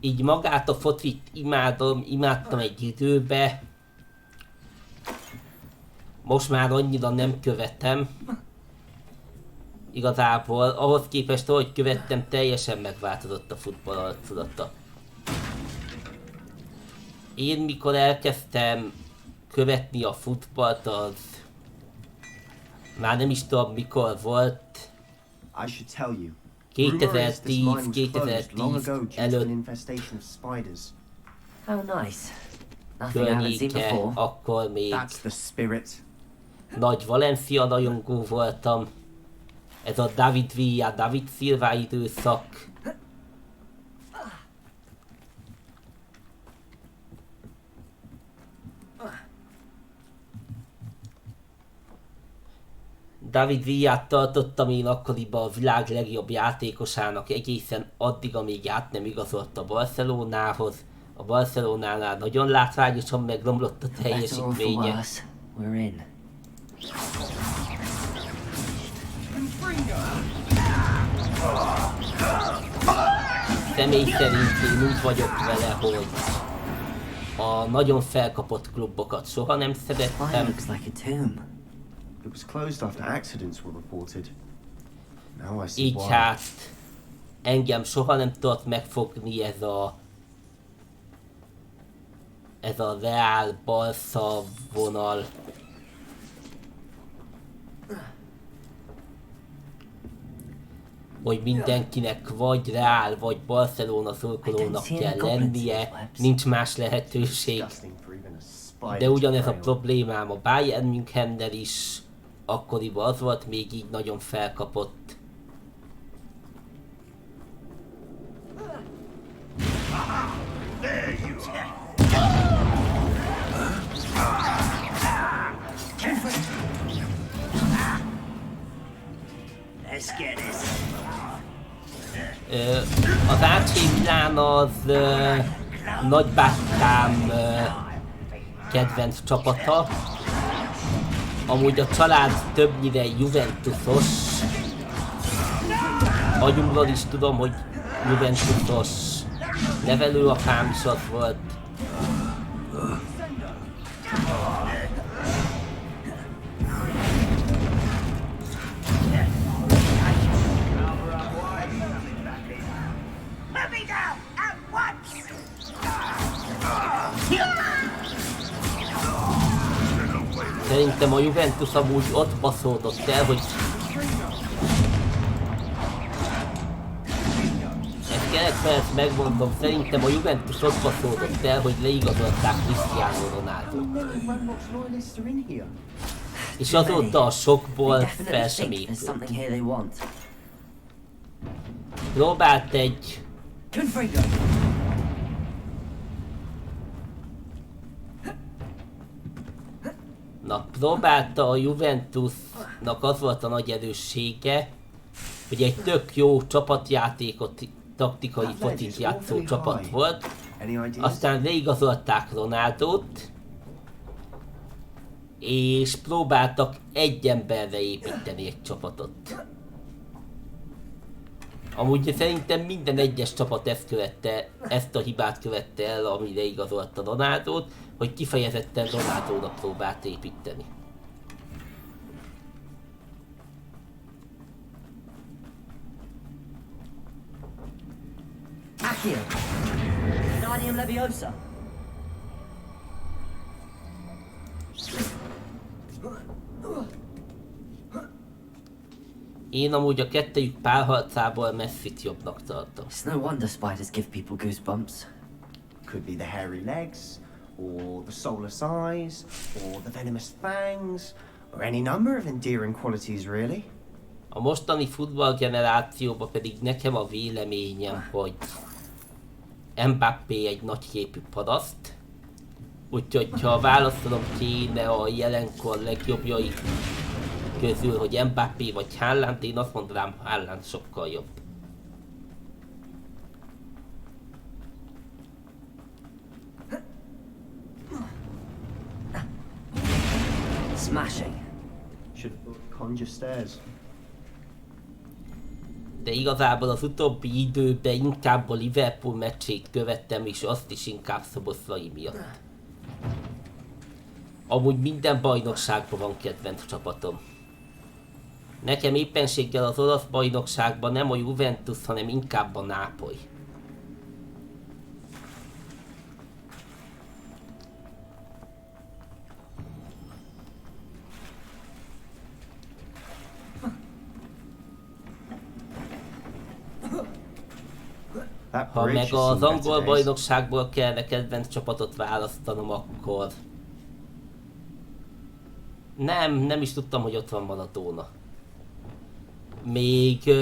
Így magát a focit imádtam egy időbe. Most már annyira nem követem. Igazából ahhoz képest, ahogy követtem, teljesen megváltozott a futball arculata. Én mikor elkezdtem követni a futballt, az már nem is tudom mikor volt. 2010 előtt környéke, akkor még nagy Valencia rajongó voltam. Ez a David Villa, David Silva időszak. David Villát tartottam én akkoriban a világ legjobb játékosának egészen addig, amíg át nem igazolt a Barcelonához. A Barcelonánál nagyon látványosan megromlott a teljesítménye. Személy szerint én úgy vagyok vele, hogy a nagyon felkapott klubokat soha nem szerettem. Így hát engem soha nem tudott megfogni ez a Real Barca vonal. Hogy mindenkinek vagy Real vagy Barcelona szurkolónak kell lennie, nincs más lehetőség. De ugyanez a problémám a Bayern Münchennel is, akkoriban az volt még így nagyon felkapott. Az AC Milan az nagybátyám kedvenc csapata. Amúgy a család többnyire Juventusos. Agyumról is tudom, hogy Juventusos. Nevelőapám is az volt. Szerintem a Juventus amúgy ott baszódott el, hogy ezt kerekperc megmondom, szerintem a Juventus ott baszódott el, hogy leigazolták Cristiano Ronaldot. És azóta a sokból fel sem épült. Próbált egy... Na, próbálta a Juventusnak, az volt a nagy erőssége, hogy egy tök jó csapatjátékot, taktikai focit játszó csapat volt, aztán leigazolták Ronaldot, és próbáltak egy emberre építeni egy csapatot. Amúgy szerintem minden egyes csapat ezt a hibát követte el, amire igazolta Ronaldót, hogy kifejezetten Ronaldónak próbált építeni. Accio. Wingardium Leviosa. Én amúgy a kettejük párharcából Messit jobbnak tartom. It's no wonder spiders give people goosebumps. Could be the hairy legs, or the soulless eyes, or the venomous fangs, or any number of endearing qualities, really. A mostani futball generációban pedig nekem a véleményem, hogy Mbappé egy nagyképű paraszt, úgyhogy ha választanom kéne a jelenkor legjobbjai közül, hogy Mbappé vagy Haaland, én azt mondanám, Haaland sokkal jobb. Smashing. Should conjure stairs. De igazából az utóbbi időben inkább a Liverpool meccsét követtem, és azt is inkább Szoboszlai miatt. Amúgy minden bajnokságban van kedvenc csapatom. Nekem éppenséggel az olasz bajnokságban nem a Juventus, hanem inkább a Nápoly. Ha meg az angol bajnokságból kellene kedvenc csapatot választanom, akkor... Nem is tudtam, hogy ott van Maradona. Még...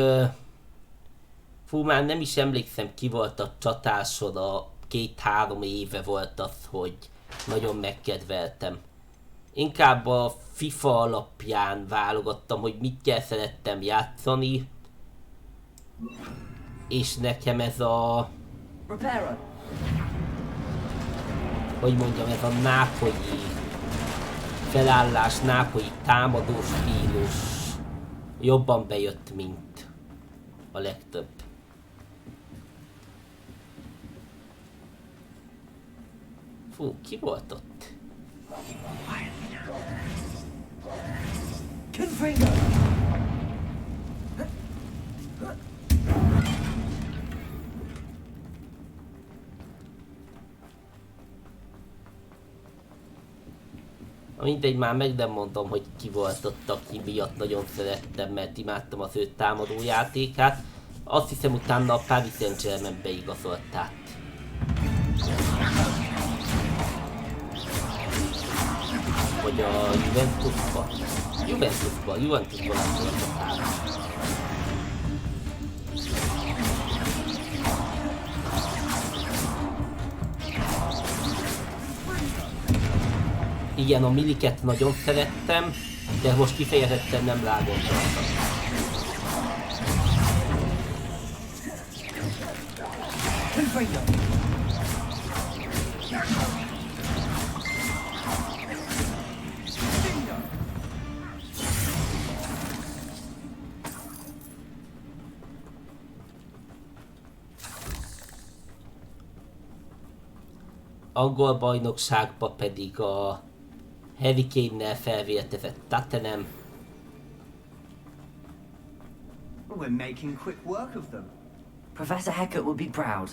már nem is emlékszem, ki volt a csatásod, a 2-3 éve volt az, hogy nagyon megkedveltem. Inkább a FIFA alapján válogattam, hogy mit kell szerettem játszani. És nekem ez a... hogy mondjam, ez a nápolyi felállás, nápolyi támadó stílus jobban bejött, mint a legtöbb. Fú, ki volt ott? Mindegy, már meg nem mondom, hogy ki volt ott, aki miatt nagyon szerettem, mert imádtam az ő támadó játékát. Azt hiszem, utána a Paris Saint-Germainbe igazolták. Vagy a Juventusba. Juventusba nem tudották. Igen, a Miliket nagyon szerettem, de most kifejezetten nem rágoltam. Angol bajnokságba pedig a Harry Kane-nel felvértezett Tottenham. We're making quick work of them. Professor Hecat would be proud.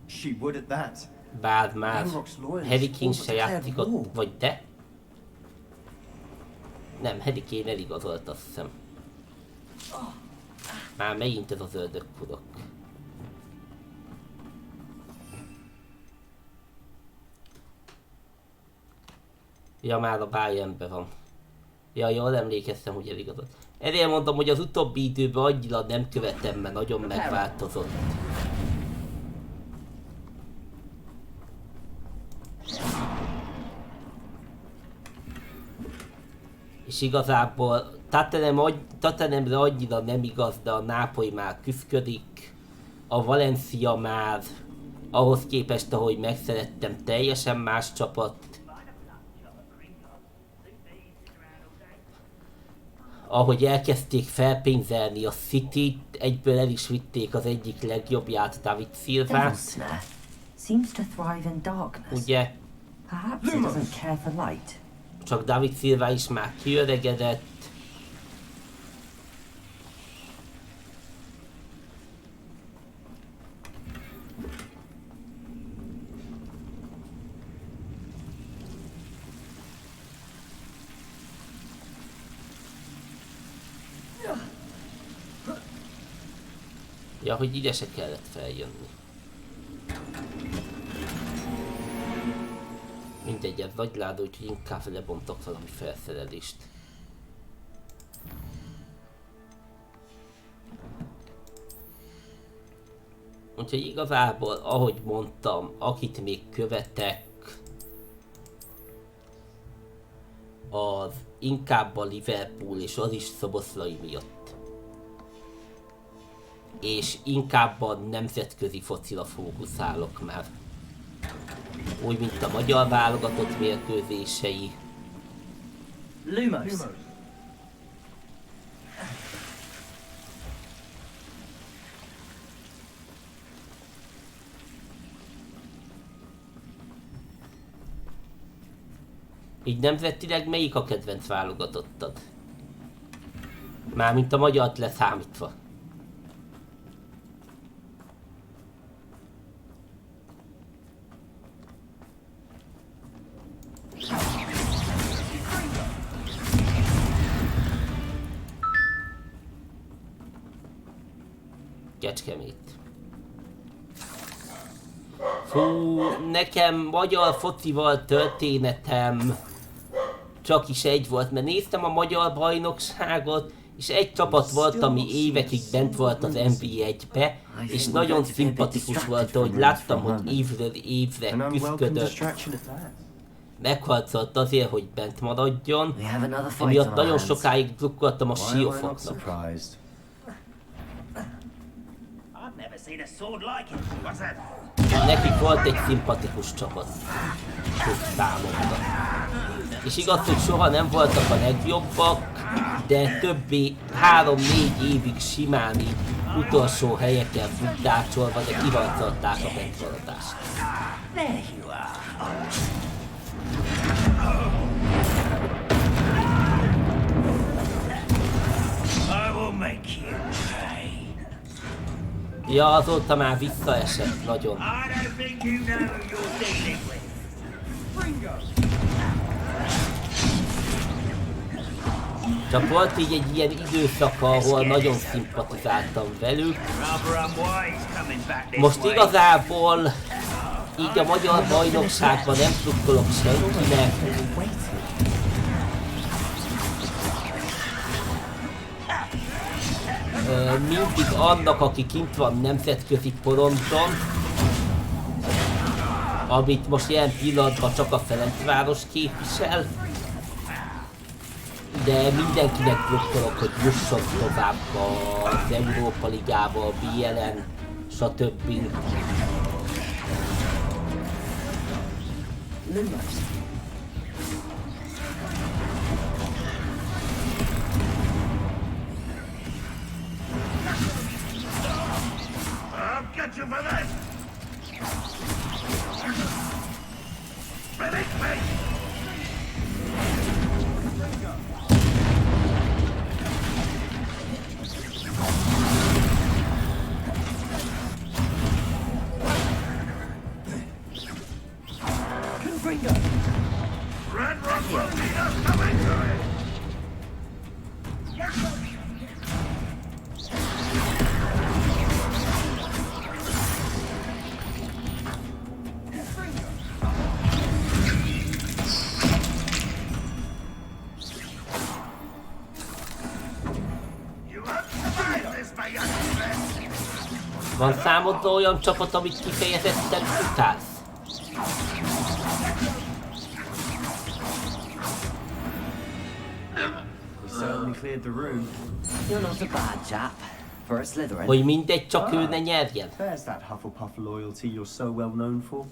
She would at that. Bár már Harry Kane se játszik ott, vagy de? Nem, Harry Kane eligazolt, azt hiszem. Már megint ez az ördögfurok. Ja, már a Bayernben van. Ja, jól emlékeztem, hogy eligazolt. Ezért mondom, hogy az utóbbi időben annyira nem követem, mert nagyon megváltozott. És igazából Tottenhamre annyira nem igaz, de a Nápoly már küszködik. A Valencia már ahhoz képest, ahogy megszerettem, teljesen más csapat. ahogy elkezdték felpénzelni a City-t, egyből el is vitték az egyik legjobbját, David Silvát. Seems to thrive in darkness. Ugye? Perhaps it doesn't care for light. Csak David Silva is már kiöregedett. Ja, hogy ide se kellett feljönni. Mindegy, ez nagy láda, úgyhogy inkább lebontok valami felszerelést. Úgyhogy igazából, ahogy mondtam, akit még követek, az inkább a Liverpool és az is Szoboszlai miatt. És inkább a nemzetközi focira fókuszálok már. Úgy, mint a magyar válogatott mérkőzései. Lumos. Így nemzetileg melyik a kedvenc válogatottad? Mármint a magyart leszámítva. Kecskemét. Fú, nekem magyar focival történetem csak is egy volt, mert néztem a magyar bajnokságot, és egy csapat volt, ami évekig bent volt az NB1-be, és nagyon szimpatikus volt, hogy láttam, hogy évről évre küzdködött. Megharcolt azért, hogy bent maradjon, emiatt nagyon sokáig drukkoltam a Siófoknak. Nekik volt egy szimpatikus csapat számomra. És igaz, hogy soha nem voltak a legjobbak, de többi 3-4 évig simán így utolsó helyeken futdácsolva, de kiharcolták a bentvaradást. Ja, azóta már visszaesett nagyon. Csak volt így egy ilyen időszak, ahol nagyon szimpatizáltam velük. Most igazából így a magyar bajnokságban nem trukkolok senkinek. Mindig annak, aki kint van nemzetközi porondon, amit most ilyen pillanatban csak a Ferencváros képvisel, de mindenkinek drukkolok, hogy jusson tovább az Európa Ligába, a BL-en, stb. Van számodra olyan csapat, amit kifejezetten utálsz? Hogy mindegy, csak ő ne nyerjen. There's that Hufflepuff loyalty you're so well known for.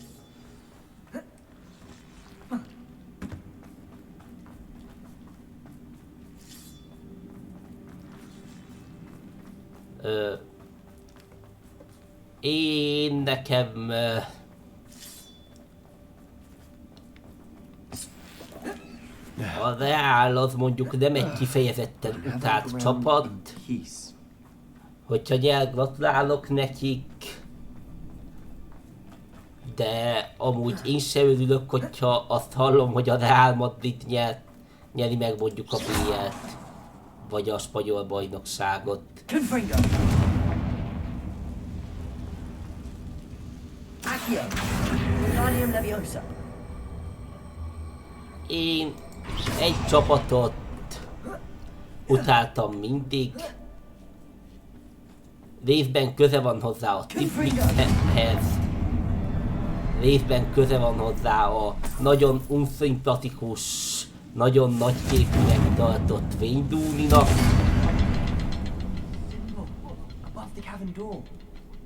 Én nekem... A Real az mondjuk nem egy kifejezetten utált csapat. Hogyha nyer, gratulálok nekik. De amúgy én sem örülök, hogyha azt hallom, hogy a Real Madrid nyeri meg mondjuk a BL-t. Vagy a spanyol bajnokságot. Én egy csapatot utáltam mindig. Részben köze van hozzá a tipmixhez. Részben köze van hozzá a nagyon unszimpatikus, nagyon nagyképűnek tartott Wayne Rooney-nak.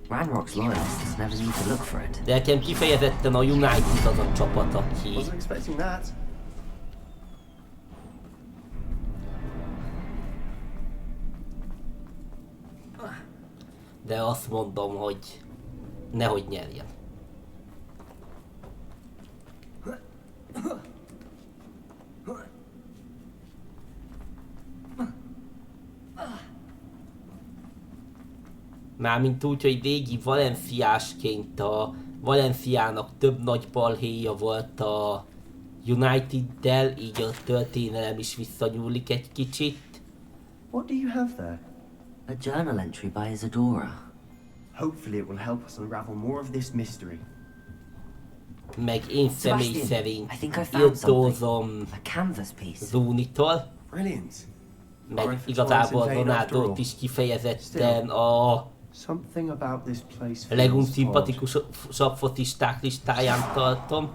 Ranrock's loyalists never need to look for it. De nekem kifejezetten a United az a csapat, aki... De azt mondom, hogy nehogy nyerjen. Mármint úgy, hogy régi valenciásként a Valenciának több nagy balhéja volt a United-del, így a történelem is visszanyúlik egy kicsit. What do you have there? A journal entry by Isadora. Hopefully it will help us unravel more of this mystery. Meg én személy szerint I think I found írtózom a canvas piece. Rooney-tól. Brilliant. Meg igazából Ronaldót is kifejezetten a legunszimpatikusabb focisták listáján tartom.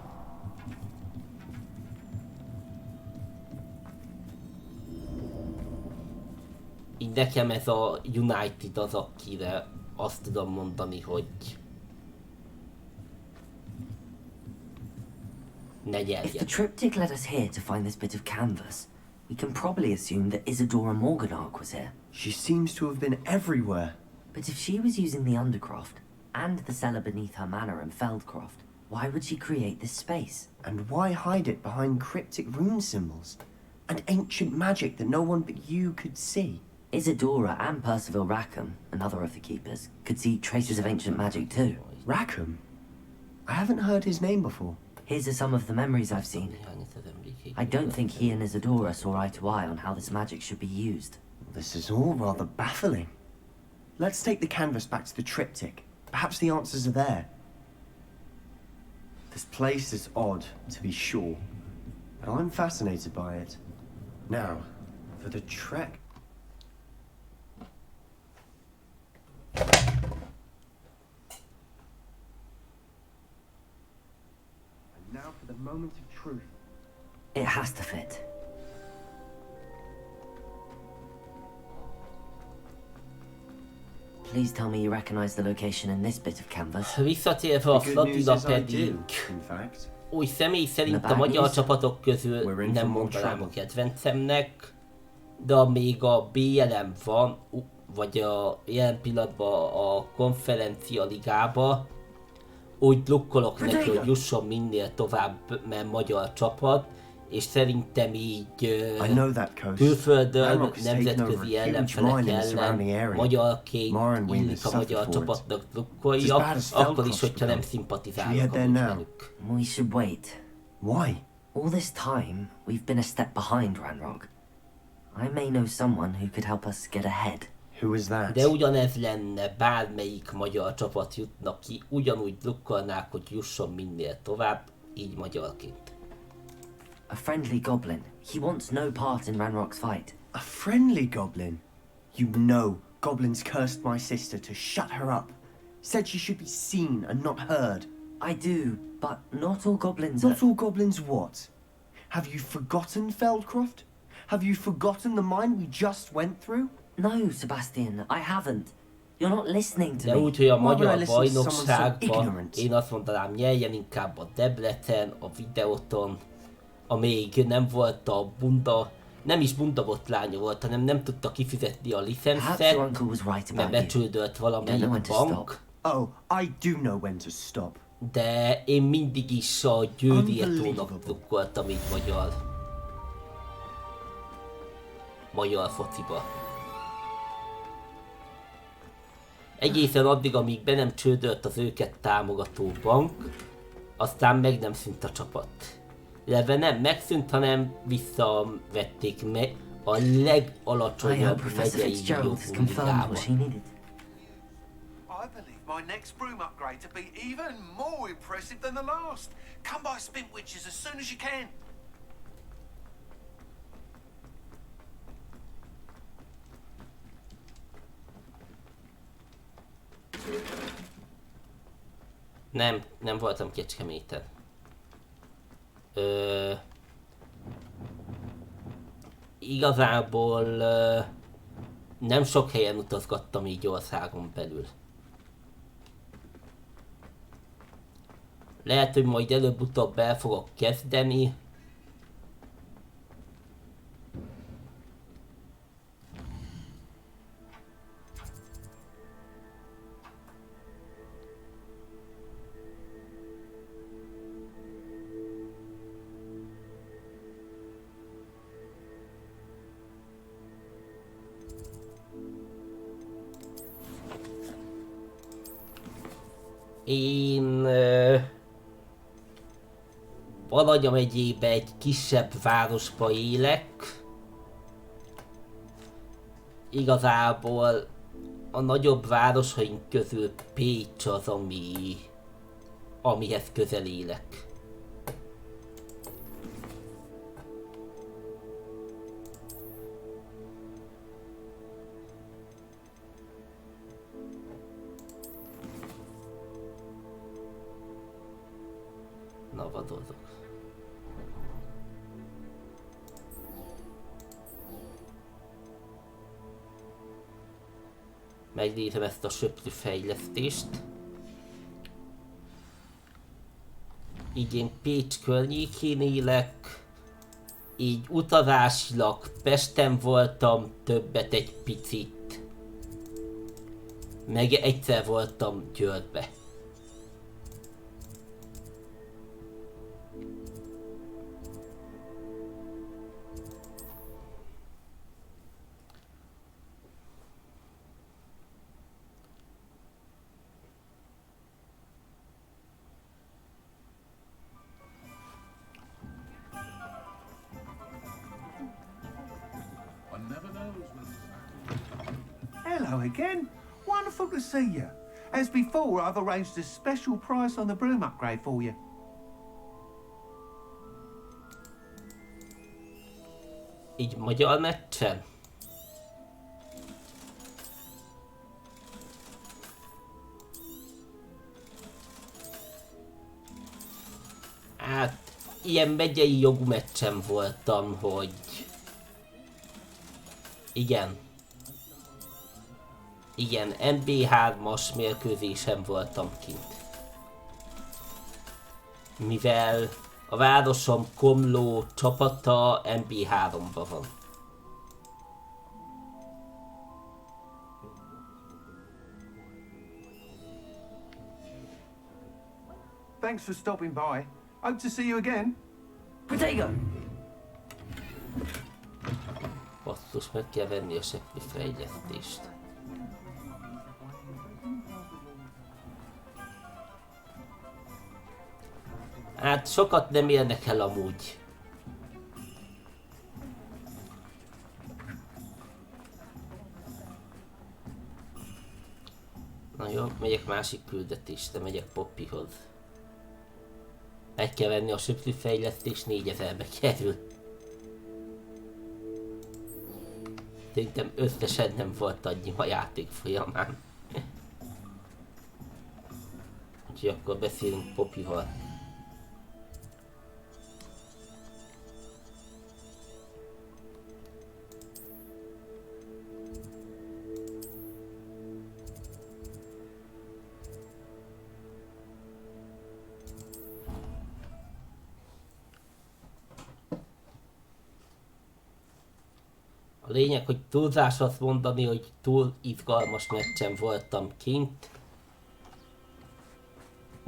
Így nekem ez a United az, akire azt tudom mondani, hogy ne nyerjen. If the triptych led us here to find this bit of canvas, we can probably assume that Isadora Morganach was here. She seems to have been everywhere. But if she was using the Undercroft and the cellar beneath her manor in Feldcroft, why would she create this space? And why hide it behind cryptic rune symbols and ancient magic that no one but you could see? Isadora and Percival Rackham, another of the keepers, could see traces of ancient magic too. Rackham? I haven't heard his name before. His are some of the memories I've seen. I don't think he and Isadora saw eye to eye on how this magic should be used. This is all rather baffling. Let's take the canvas back to the triptych. Perhaps the answers are there. This place is odd, to be sure, but I'm fascinated by it. Now, for the trek. And now for the moment of truth. It has to fit. Please tell me you recognize the location in this bit of canvas. Visszatérve a Flatila pedig, úgy személy szerint a magyar csapatok közül nem mondanám a kedvencemnek, de amíg a BL-en van, vagy a jelen pillanatban a konferencia ligába, úgy drukkolok neki, hogy jusson minél tovább, mert magyar csapat, és szerintem így külföldön, nemzetközi ellenfelek ellen magyarként illik a magyar csapatnak drukkoljak, akkor is, hogyha nem szimpatizálok amúgy velük. We should wait. Why? All this time, we've been a step behind Ranrock. I may know someone who could help us get ahead. Who is that? De ugyanez lenne, bármelyik magyar csapat jutna ki, ugyanúgy drukkolnák, hogy jusson minél tovább, így magyarként. A friendly goblin. He wants no part in Ranrock's fight. A friendly goblin? You know, goblins cursed my sister to shut her up. Said she should be seen and not heard. I do, but not all goblins Not all goblins what? Have you forgotten Feldcroft? Have you forgotten the mine we just went through? No, Sebastian, I haven't. You're not listening to me. De úgy, hogy a magyar bajnokságban én azt mondanám, nyerjen inkább a Debrecen, a Videoton, amíg nem volt a bunda nem is bundabott lánya volt, hanem nem tudta kifizetni a licenszet, mert becsődölt valamelyik bank. Oh, I do know when to stop. De én mindig is a győriatónak drukkoltam így magyar fociba. Egészen addig, amíg be nem csődölt az őket támogató bank, aztán meg nem szűnt a csapat. Illetve nem megszűnt, hanem visszavették a legalacsonyabb megyei jogúligába. I believe my next broom upgrade to be even more impressive than the last. Come by Spintwitches as soon as you can. Nem voltam Kecskeméten. Igazából nem sok helyen utazgattam így országon belül. Lehet, hogy majd előbb-utóbb el fogok kezdeni. Én Valagya megyébe egy kisebb városba élek. Igazából a nagyobb városaink közül Pécs az, amihez közel élek. Na, vadozok. Megnézem ezt a söprű fejlesztést. Így én Pécs környékén élek. Így utazásilag Pesten voltam többet egy picit. Meg egyszer voltam Győrbe. Hello again. Wonderful to see you. As before, I've arranged a special price on the broom upgrade for you. Így magyar meccsen? Hát, ilyen megyei jogú meccsen voltam, hogy... Igen, MB3-as mérkőzésen voltam kint. Mivel a városom Komló csapata MB3-ban van. Thanks for stopping by. Hope to see you again. Potato! Basszus, meg kell venni a seppli fejlesztést. Hát sokat nem érnek el amúgy. Na jó, megyek másik küldetésre, megyek Poppyhoz. Meg kell venni a söprű fejlesztés, 4000-be kerül. Szerintem összesen nem volt annyi a játék folyamán. Úgyhogy akkor beszélünk Poppyval. lényeg, hogy túlzás azt mondani, hogy túl izgalmas meccsen voltam kint.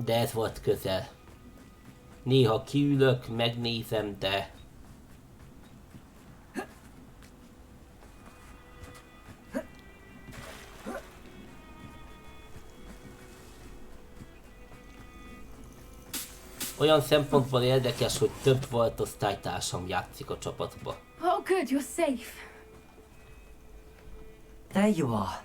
De ez volt közel. Néha kiülök, megnézem, de... Olyan szempontból érdekes, hogy több volt osztálytársam játszik a csapatba. Oh good, you're safe. There you are.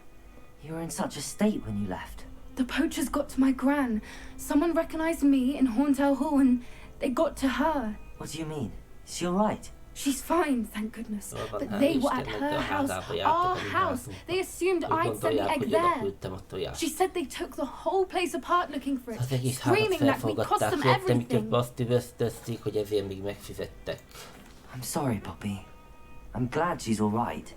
You were in such a state when you left. The poachers got to my gran. Someone recognized me in Horntail Hall and they got to her. What do you mean? Is she alright? She's fine, thank goodness. But they were at her house, our house. They assumed I'd sent the egg there. She said they took the whole place apart looking for it, screaming that we cost them everything. I'm sorry, Poppy. I'm glad she's alright.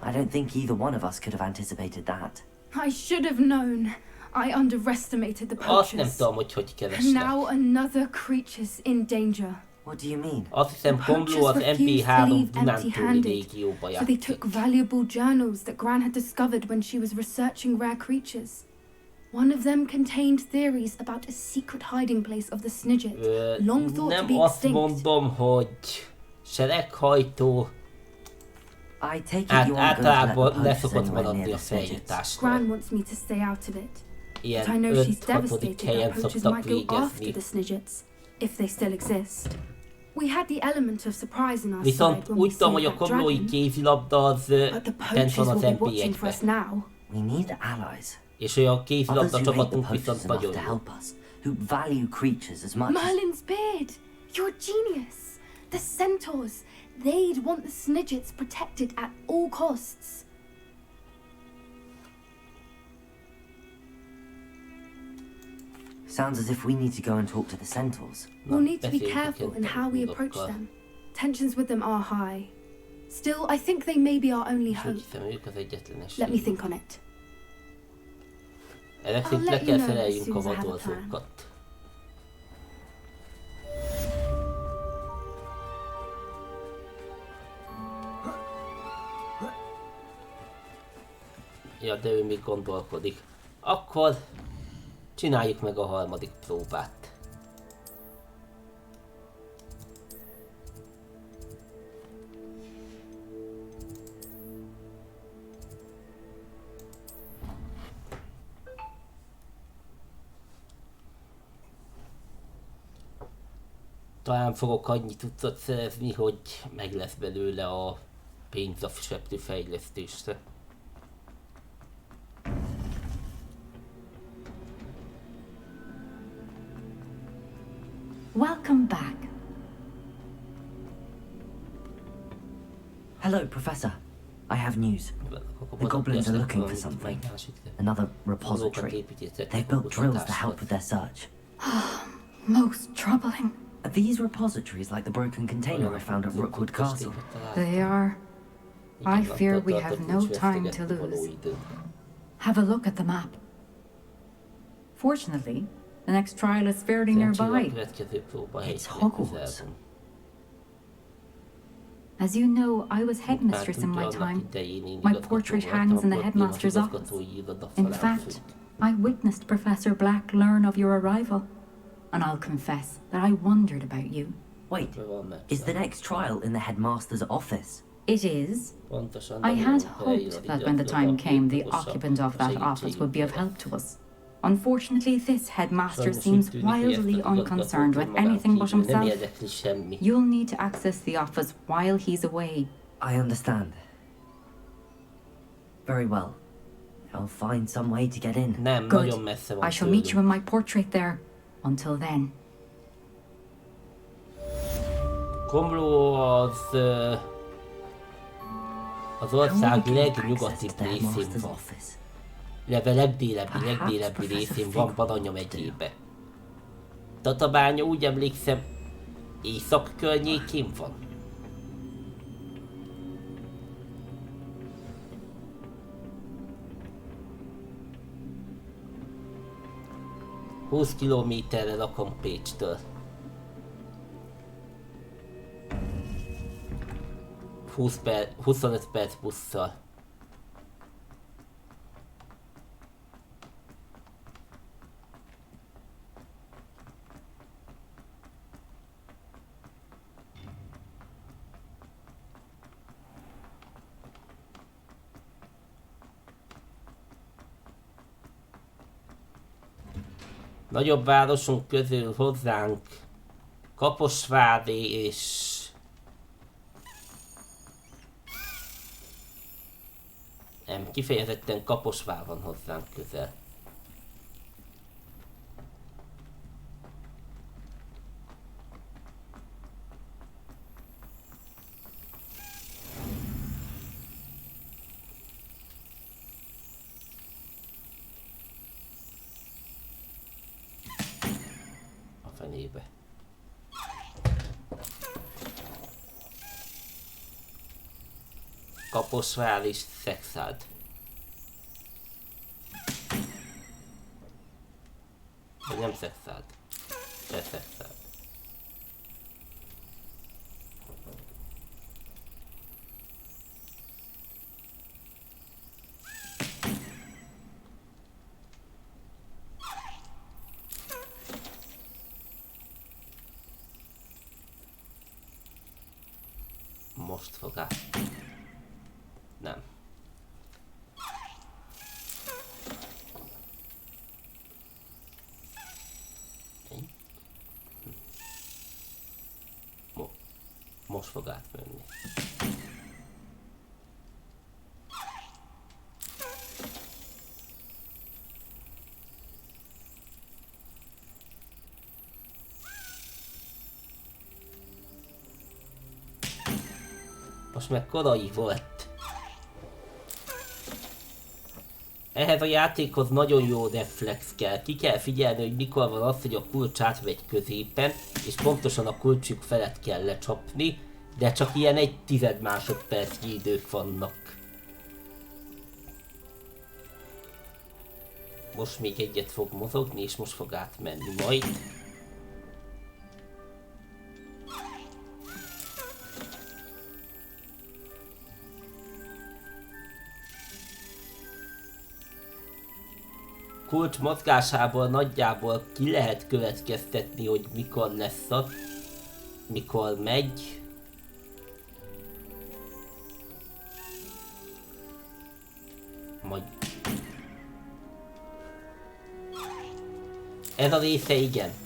I don't think either one of us could have anticipated that. I should have known. I underestimated the poachers. And now another creature's in danger. What do you mean? Azt hiszem Komló az MP3 Dunántúli légióba So they took valuable journals that Gran had discovered when she was researching rare creatures. One of them contained theories about a secret hiding place of the Snidget, long thought to be nem azt extinct. mondom, hogy sereghajtó. I take it you aren't Általában going to let the leszokott poachers maradni a anywhere near the feljutásról. Gran wants me to stay out of it. Ilyen But I know she's 5-6. devastated helyen that poachers szoktak might go after végezni. the Snidgets, if they still exist. We had the element of surprise on our Viszont side when we úgy tudom, hogy saved a that komlói dragon. kézilabda az But the bent van poachers az will be watching for us NB1-ben. now. We need allies. És olyan Others kézilabda who hate the csapatunk poachers viszont enough nagyon to jó. help us, who value creatures as much as... Merlin's beard! You're a genius! The centaurs! They'd want the Snidgets protected at all costs. Sounds as if we need to go and talk to the centaurs. We'll need to be beszéljünk a careful in how we approach kentaurolokkal. them. Tensions with them are high. Still, I think they may be our only És úgy hope. hiszem, ők az egyetlen esély. Let me think on it. Ezek I'll szerint le let you kell know as szereljünk soon a as I have a plan. vadolzókat. Ja, de ő még gondolkodik. Akkor csináljuk meg a harmadik próbát. Talán fogok annyi tudtot szerezni, hogy meg lesz belőle a pénz a septő fejlesztésre. Welcome back. Hello, Professor. I have news. The goblins are looking for something. Another repository. They've built drills to help with their search. Most troubling. Are these repositories like the broken container I found at Rookwood Castle? They are. I fear we have no time to lose. Have a look at the map. Fortunately, the next trial is fairly nearby. It's Hogwarts. As you know, I was headmistress in my time. My portrait hangs in the headmaster's office. In fact, I witnessed Professor Black learn of your arrival. And I'll confess that I wondered about you. Wait, is the next trial in the headmaster's office? It is. I had hoped that when the time came, the occupant of that office would be of help to us. Unfortunately, this headmaster seems wildly unconcerned with anything but himself. You'll need to access the office while he's away. I understand. Very well. I'll find some way to get in. Good. I shall meet you in my portrait there. Until then. Komló az ország legnyugatibb részén van. Illetve legdélebbi részén van Baranya megyébe. Tatabánya, úgy emlékszem, észak környékén van. Húsz kilométerre lakom Pécstől. 25 perc busszal. Nagyobb városunk közül hozzánk Kaposvári és nem, kifejezetten Kaposvár van hozzánk közel. A fenébe. Kaposvár és Szexárd. Vagy nem Szexárd. De Szexárd. Most fog át. Nem. Most fog átmenni. Most meg korai volt. Ehhez a játékhoz nagyon jó reflex kell. Ki kell figyelni, hogy mikor van az, hogy a kulcs átvegy középen, és pontosan a kulcsuk felett kell lecsapni, de csak ilyen 1/10 másodpercnyi idők vannak. Most még egyet fog mozogni, és most fog átmenni majd. Kulcs mozgásából nagyjából ki lehet következtetni, hogy mikor lesz az, mikor megy. Majd. Ez a része igen.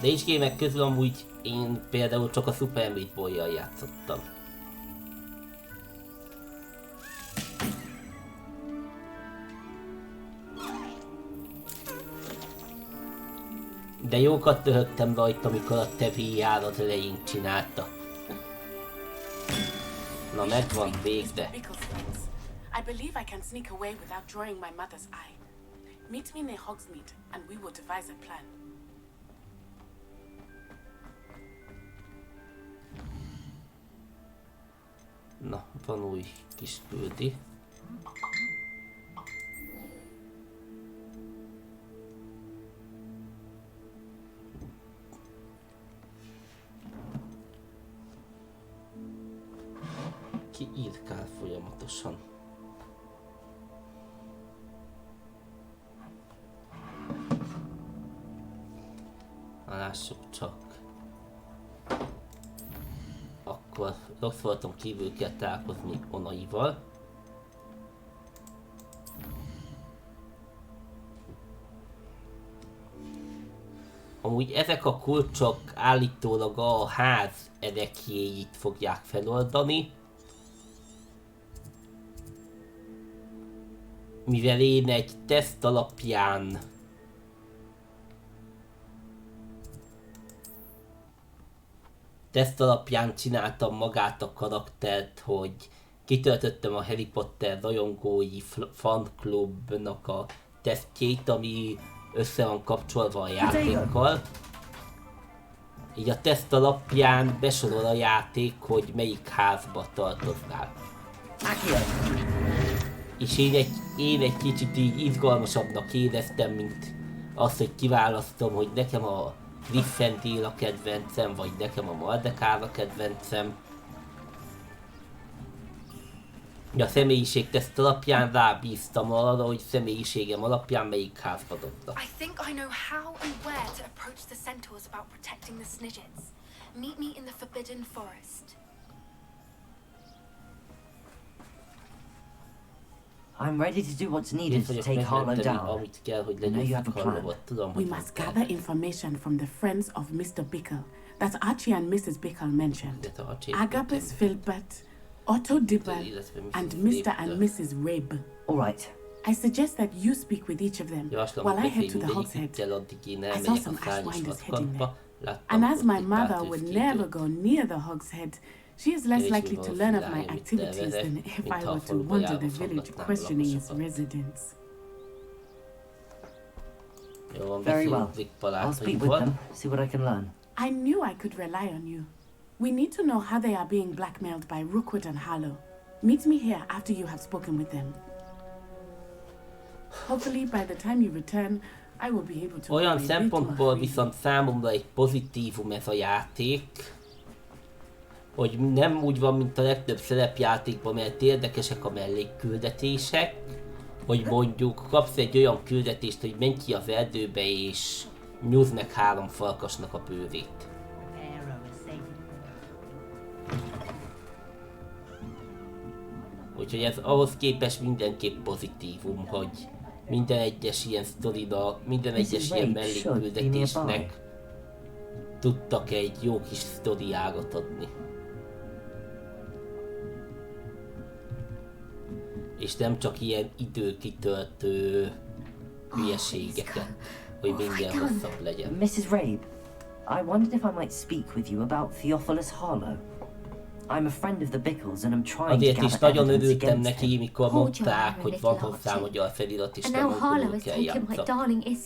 De is gémek közül amúgy én például csak a Super Meat Boy-jal játszottam. De jókat röhögtem rajta, amikor a tevéjár az elején csinálta. Na megvan végre. I believe I can sneak away without drawing my mother's eye. Meet me near Hogsmeade and we will devise a plan. Na, van új kis küldi. Ki írkál folyamatosan. Lássuk csak. Akkor Roxforton kívül kell találkozni Onaival. Amúgy ezek a kulcsok állítólag a ház ereklyéit fogják feloldani. Mivel én egy teszt alapján csináltam magát a karaktert, hogy kitöltöttem a Harry Potter rajongói fanklubnak a tesztjét, ami össze van kapcsolva a játékkal. így a teszt alapján besorol a játék, hogy melyik házba tartoznál. És én egy kicsit így izgalmasabbnak éreztem, mint az, hogy kiválasztom, hogy nekem a Gryffindor a kedvencem, vagy nekem a Maldekár a kedvencem. A személyiségteszt alapján rábíztam arra, hogy személyiségem alapján melyik házba dobnak. I think I know how and where to approach the centaurs about protecting the Snidgets. Meet me in the Forbidden Forest. I'm ready to do what's needed to take Harlow down. I know you have a plan. We must gather information from the friends of Mr. Bickle that Archie and Mrs. Bickle mentioned. Agapes Philbert, Otto Dibble, and Mr. and Mrs. Rabe. All right. I suggest that you speak with each of them while I head to the Hogshead. I saw some Ashwinders heading there. And as my mother would never go near the Hogshead, she is less likely to learn of my activities than if I were to wander the village questioning its residents. Very well. I'll speak with them, see what I can learn. I knew I could rely on you. We need to know how they are being blackmailed by Rookwood and Harlow. Meet me here after you have spoken with them. Hopefully by the time you return, I will be able to... Olyan szempontból viszont számomra egy pozitívum ez a játék, hogy nem úgy van, mint a legtöbb szerepjátékban, mert érdekesek a mellékküldetések, hogy mondjuk kapsz egy olyan küldetést, hogy menj ki az erdőbe és nyúzd meg 3 farkasnak a bőrét. Úgyhogy ez ahhoz képest mindenképp pozitívum, hogy minden egyes ilyen sztorida, minden egyes ilyen mellékküldetésnek tudtak egy jó kis sztoriágot adni. És nem csak ilyen időkitöltő hülyeségeket, hogy minden hosszabb legyen. Mrs. Rabe, I wondered if I might speak with you about Theophilus Harlow. I'm a friend of the Bickles and I'm trying Azért to is nagyon örültem neki, mikor mondták, hogy van hozzá magyar felirat, és nem angolul kell játszani.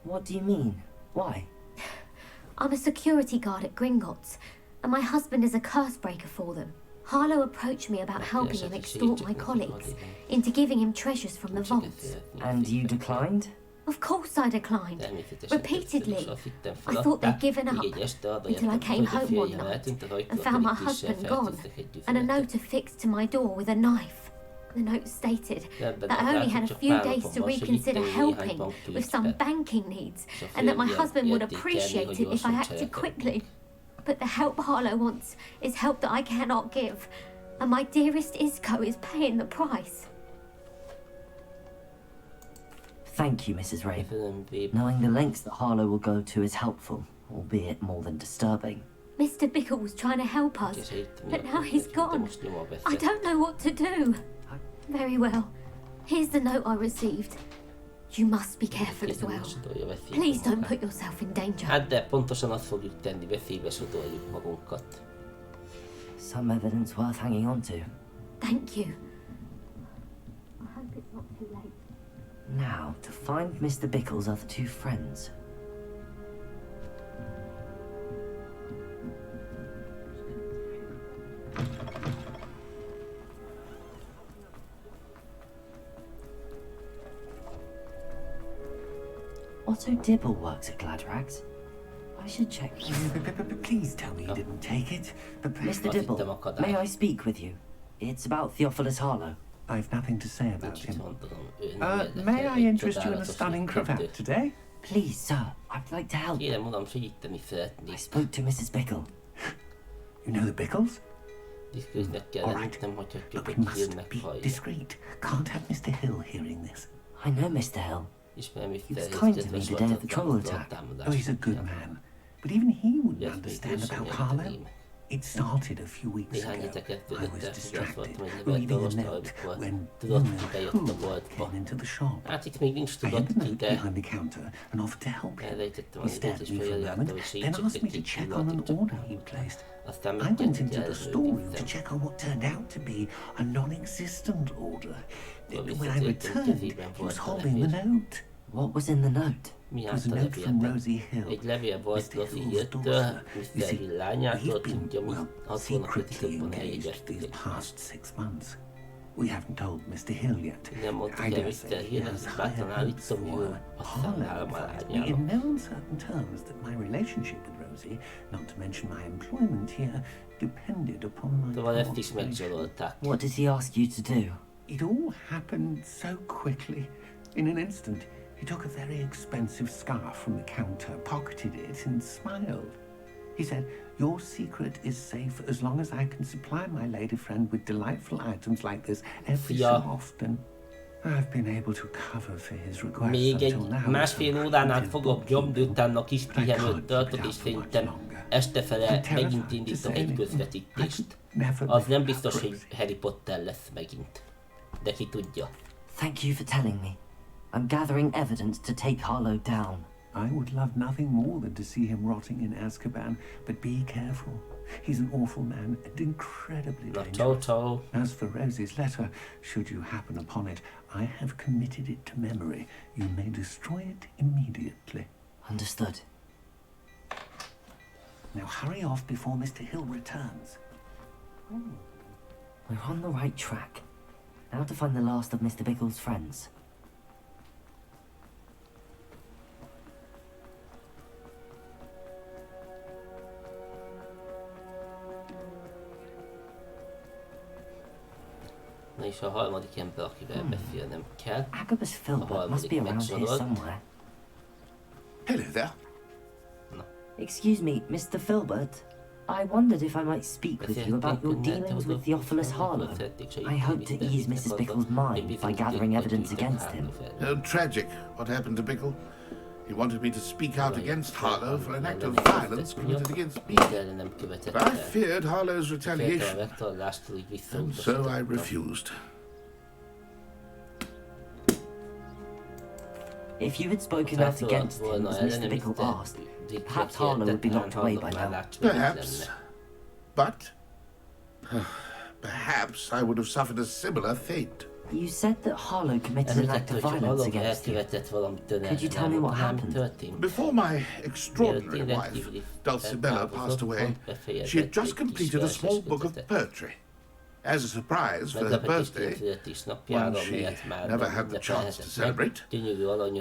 What do you mean? Why? I'm a security guard at Gringotts, and my husband is a curse breaker for them. Harlow approached me about helping him extort my colleagues into giving him treasures from the vaults. And you declined? Of course I declined. Repeatedly. I thought they'd given up until I came home one night and found my husband gone and a note affixed to my door with a knife. The note stated that I only had a few days to reconsider helping with some banking needs and that my husband would appreciate it if I acted quickly. But the help Harlow wants is help that I cannot give, and my dearest Isco is paying the price. Thank you, Mrs. Rabe. Knowing the lengths that Harlow will go to is helpful, albeit more than disturbing. Mr. Bickle was trying to help us, but now he's gone. I don't know what to do. Very well. Here's the note I received. You must be careful as well. Please don't put yourself in danger. Hát de pontosan azt fogjuk tenni, veszélybe sodorjuk magunkat. Some evidence worth hanging on to. Thank you. I hope it's not too late. Now, to find Mr. Bickle's other 2 friends. Otto Dibble works at Gladrags. I should check. Please tell me you didn't take it. Mr. Dibble, may I speak with you? It's about Theophilus Harlow. I've nothing to say about him. May I interest you in a stunning cravat today? Please, sir. I'd like to help. I spoke to Mrs. Bickle. You know the Bickles? All right. Look, we must be discreet. Can't have Mr. Hill hearing this. I know Mr. Hill. He was kind to me the day of the troll attack. Oh, he's a good man. But even he wouldn't understand about Harlow. It started a few weeks ago. I was distracted, reading a note when who came into the shop. I had the note behind the counter and offered to help him. He stared at me for a moment, then asked me to check on an order he'd placed. I went into the storeroom to check on what turned out to be a non-existent order. When I returned, he was holding the note. What was in the note? Mi It was állt a a note from levélben? Rosie Hill, Egy levél volt Mr. Rosie Hill's Hill-től, daughter. You Mr. see, Hill lányától, we've been, tudja, mi well, 60 napot secretly titokban engaged eljegyeztük these egymást. past 6 months. We haven't told Mr. Hill yet. Nem mondtuk I el dare Mr. say he Hillnek, has hogy higher bátran hopes állítom, for jó, aztán Harlow nálam a advised me lányának. in no uncertain terms that my relationship with Rosie, not to mention my employment here, depended upon my Szóval ezt is cooperation. megzsarolták. What did he ask you to do? It all happened so quickly. In an instant, he took a very expensive scarf from the counter, pocketed it, and smiled. He said, "Your secret is safe as long as I can supply my lady friend with delightful items like this every so often." I've been able to cover for his requests Még until egy now. másfél órán át fogok nyomni, utána kis pihenőt tartok, és szerintem estefele megint indítom egy közvetítést. Az nem biztos, hogy Harry Potter lesz megint. De ki tudja. Thank you for telling me. I'm gathering evidence to take Harlow down. I would love nothing more than to see him rotting in Azkaban, but be careful. He's an awful man and incredibly dangerous. As for Rosie's letter, should you happen upon it, I have committed it to memory. You may destroy it immediately. Understood. Now hurry off before Mr. Hill returns. We're on the right track. Now to find the last of Mr. Biggle's friends. Na és a harmadik ember, akivel beszélnem kell. Agabus Filbert must be around here somewhere. Hello there. Excuse me, Mr. Filbert. I wondered if I might speak with you about your dealings with Theophilus Harlow. I hope to ease Mrs. Bickle's mind by gathering evidence against him. Oh, tragic what happened to Bickle. He wanted me to speak out against Harlow for an act of violence committed against me. But I feared Harlow's retaliation, and so I refused. If you had spoken out against him as Mr. Bickle asked, perhaps Harlow would be locked away by now. Perhaps. But perhaps I would have suffered a similar fate. You said that Harlow committed an act of violence against you. Could you tell me what happened? Before my extraordinary wife, Dulcibella, passed away, she had just completed a small book of poetry. As a surprise for her birthday, one she never had the chance to celebrate,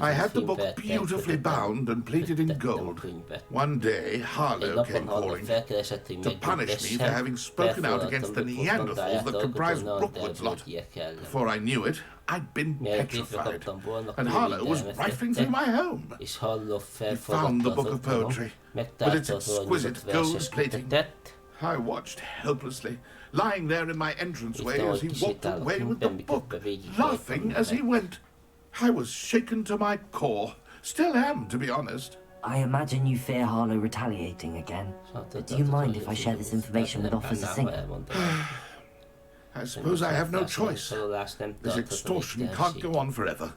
I had the book beautifully bound and plated in gold. One day, Harlow came calling to punish me for having spoken out against the Neanderthals that comprised Rookwood's lot. Before I knew it, I'd been petrified, and Harlow was rifling through my home. He found the book of poetry, with its exquisite gold plating. I watched helplessly, lying there in my entranceway as he walked away with the book, laughing as he went. I was shaken to my core. Still am, to be honest. I imagine you fear Harlow retaliating again. But do you mind if I share this information with Officer Singer? I suppose I have no choice. This extortion can't go on forever.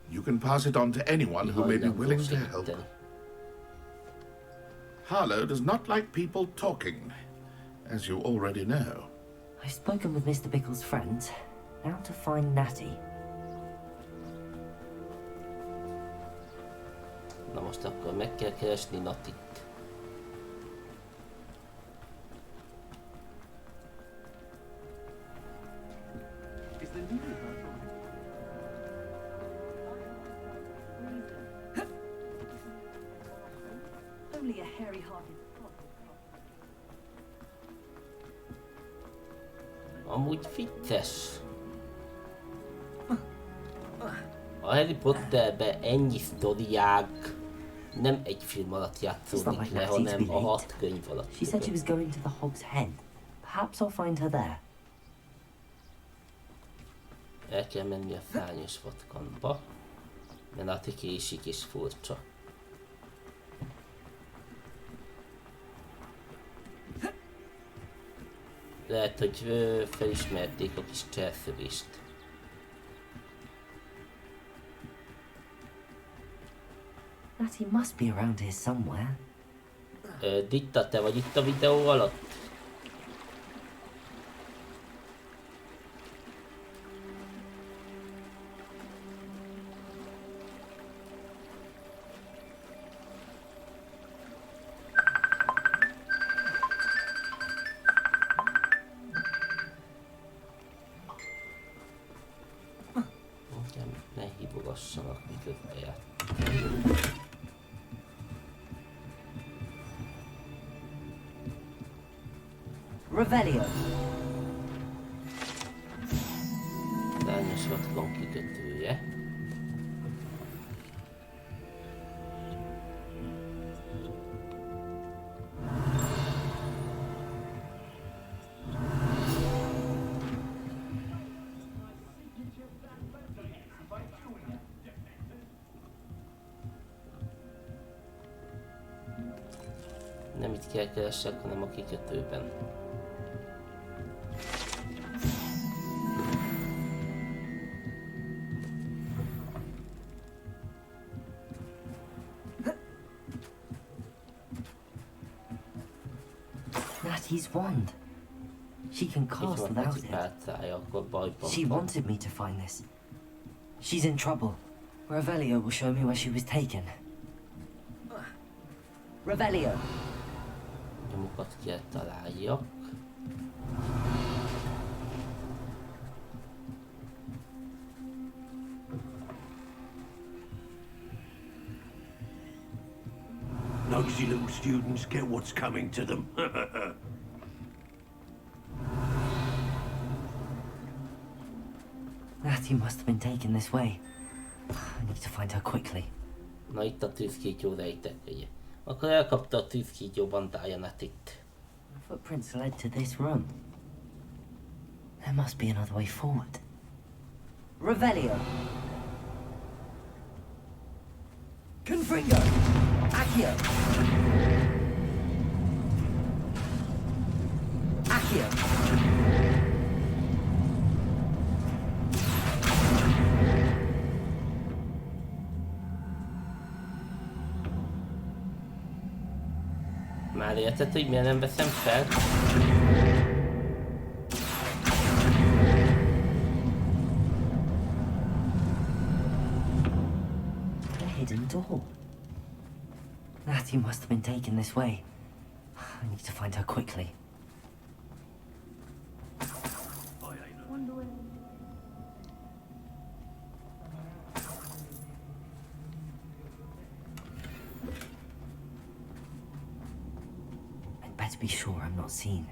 You can pass it on to anyone who may be willing to help. Harlow does not like people talking, as you already know. I've spoken with Mr. Bickle's friends. Now to find Natty. Na most akkor meg kell keresni Natit. Only a hairy-hearted. Amúgy vicces. A Harry Potterbe ennyi sztoriák nem egy film alatt játszódik le, hanem a 6 könyv alatt. She said she was going to the Hog's Head. Perhaps I'll find her there. El kell menni a szárnyas vatkanba, mert Nati késik és furcsa. Lehet, hogy felismerték a kis cselszövést. Natty must be around here somewhere. Ditta, te vagy itt a videó alatt? hallgassanak, miközben jár. Revelio. Lányos otthon kikötője. Nem itt kell keressek, hanem a kikötőben. Natty's wand. She can cast without it. She wanted me to find this. She's in trouble. Revelio will show me where she was taken. Revelio. Nyomokat kell találjak. Nosy little students get what's coming to them. Natty must have been taken this way. I need to find her quickly. Na itt a tűzkígyó rejtekhelye. Akkor elkapta a tűzkígyó bandája Natit. Footprints led to this room. There must be another way forward. Revelio. Confringo. Accio. Accio. Már érted, hogy miért nem veszem fel? A hidden door. Natty must have been taken this way. I need to find her quickly. I'd better be sure I'm not seen.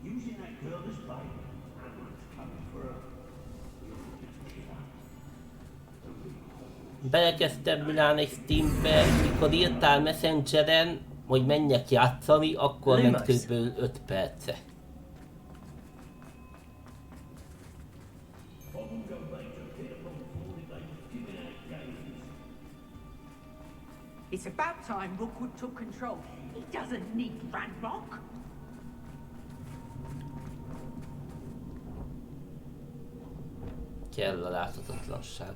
Using that girl as bait, everyone's coming for her. Belekezdtem Milán egy Steambe, mikor írtál Messengeren, hogy menjek játszani, akkor ment körülbelül 5 perce. It's about time Rookwood took control. He doesn't need Ranrock. Kell a láthatatlanság.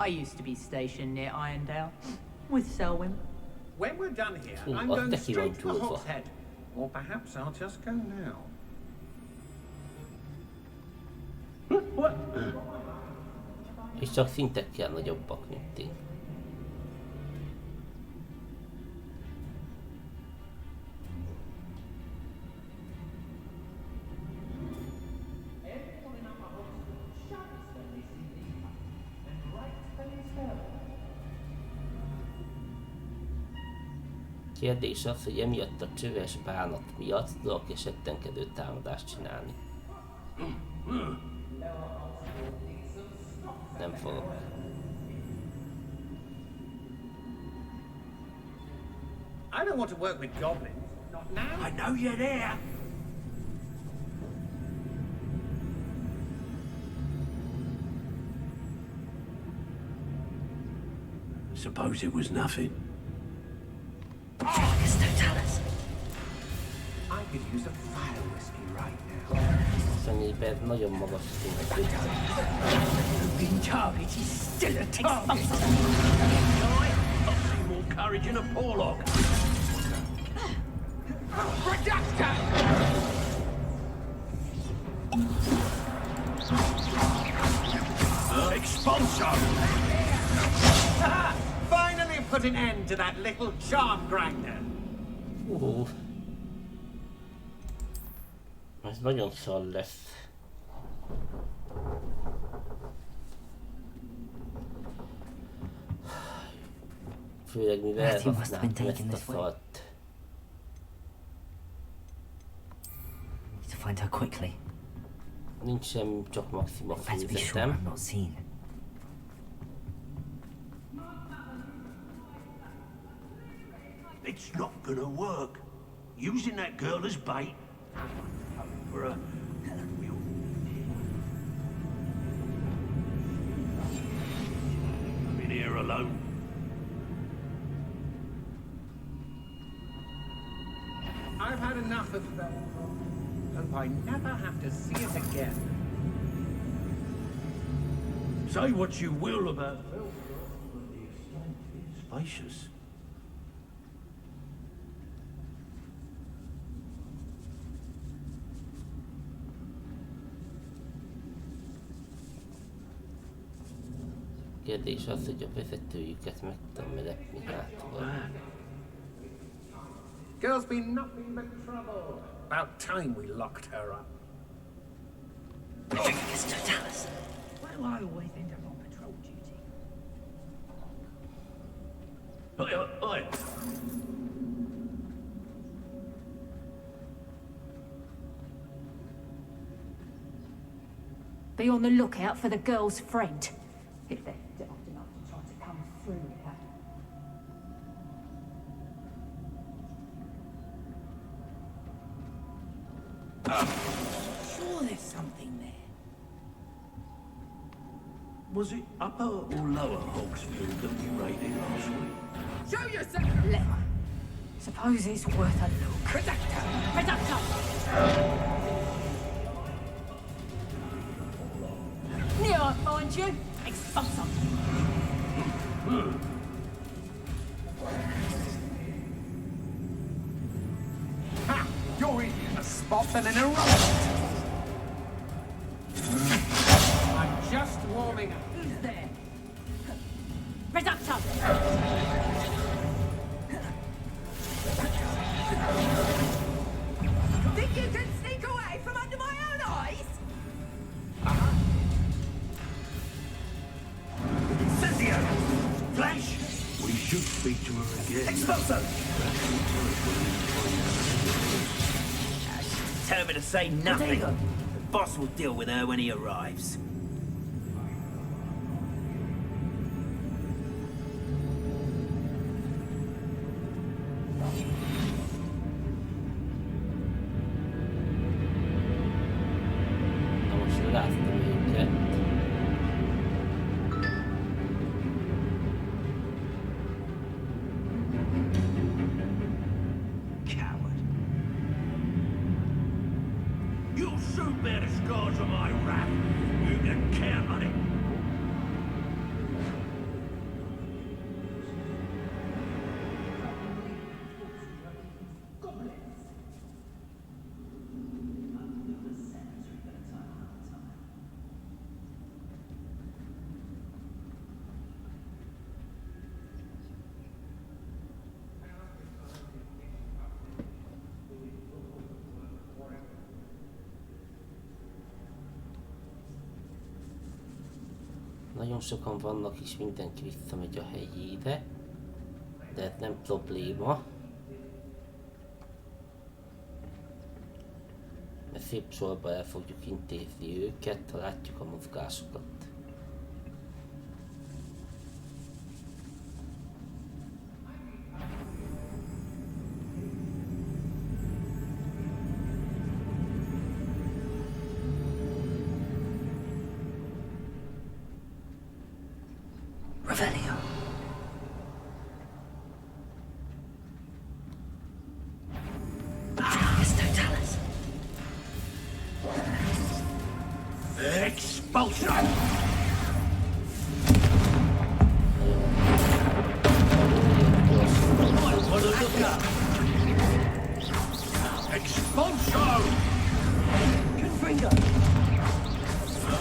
I used to be stationed near Irondale with Selwyn. When we're done here, I'm going straight to the Hog's Head. Or perhaps I'll just go now. What? És csak szintekkel nagyobbak, mint én. Kérdés az, hogy emiatt a csöves bánat miatt tudok esettenkedő támadást csinálni. Nem fogok. I don't want to work with goblins. Not now. I know you're there. Suppose it was nothing. It's Totalis. I could use a fire whiskey right now. Személyben nagyon magas szintű. Being target is still a target. I'll see more courage in a Porlock. Reductor! put an end to that little charm grinder. Ez nagyon szar lesz. Főleg mivel elhasználtam ezt a szart. To find her quickly. Nincs semmi, csak maximum főzetem. It's not gonna work. Using that girl as bait. For a... I'm in here alone. I've had enough of that. Hope I never have to see it again. Say what you will about Hogwarts, but the estate is spacious. Kérdés az, hogy a vezetőjüket meg tudom lepni hátul. Girl's been nothing but trouble. About time we locked her up. Mr. Dallas. Why do I always end up on patrol duty? Oi. Be on the lookout for the girl's friend. If they're daft enough to try to come through here. Sure there's something there. Was it upper or lower Hogsfield that we raided last week? Show yourself! Lever. Suppose it's worth a look. Reductor! Reductor! Near I find you. Expulsor. Ha! You're in a spot and an eruption. I'm just warming up. Who's there? Reductor. Think you can sneak away from under my own eyes? Cynthia! Flash! We should speak to her again. Expulso! Tell her to say nothing. The boss will deal with her when he arrives. You'll soon bear the scars of my wrath. You can count on it. Nagyon sokan vannak és mindenki visszamegy a helyére, de ez nem probléma. Mert szép sorba el fogjuk intézni őket, ha látjuk a mozgásukat. Revelio. Mr. Dallas. Expulsion! What a look up! Expulsion! Confringo.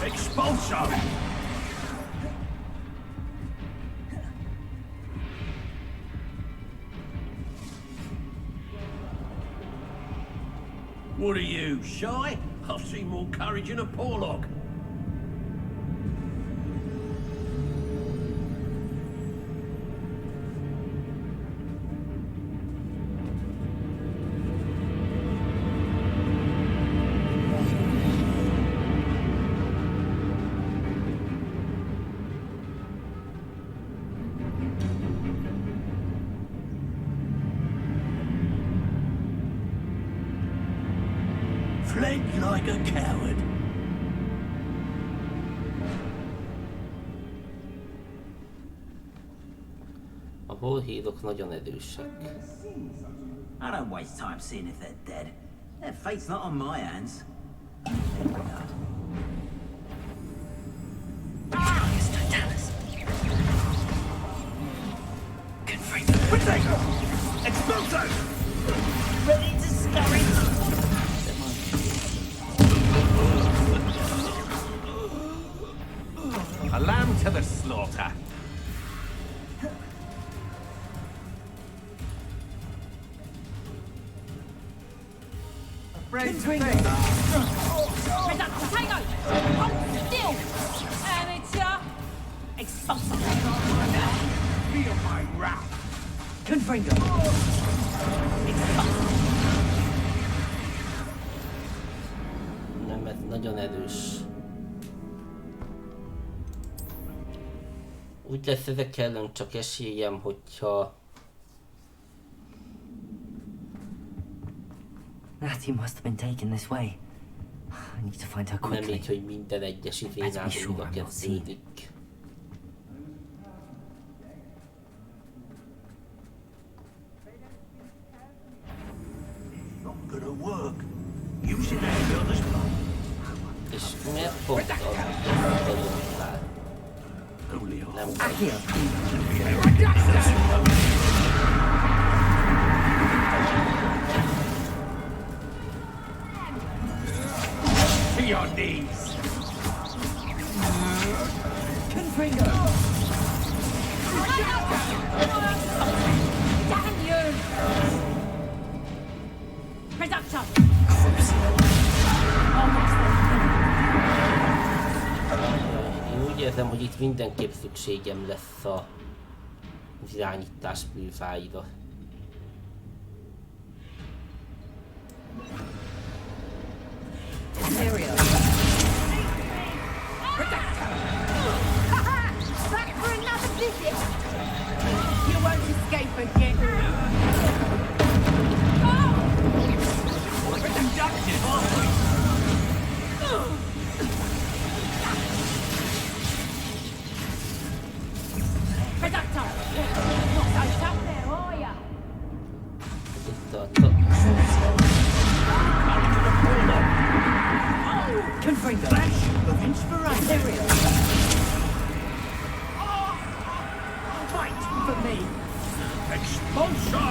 Expulsion! What are you, shy? I've seen more courage in a Porlock. Fled like a coward. A bolhídok nagyon erősek. I don't waste time seeing if they're dead. Their fate's not on my hands. Expulso! Ready to scurry! A lamb to the slaughter. Afraid to face. Potato! Hold still! Amateur! Expulso! Feel my wrath. Confringo! Nem, ez nagyon erős. Úgy lesz ezek ellen csak esélyem, hogyha... Natty must have been taken this way. I need to find her quickly. Nem így, hogy minden egyes izénál újra kezdődik. Not gonna work. Using that builder's block. És miért pont az, hogy fel? Nem to your knees. Confringo! Damn you! Reductor! Én úgy érzem, hogy itt mindenképp szükségem lesz a irányítás műfáira. Back for another visit! You won't escape again! Reductor! Not so tough there, are ya? Confringo! Flash of inspiration! Fight for me! Expulso!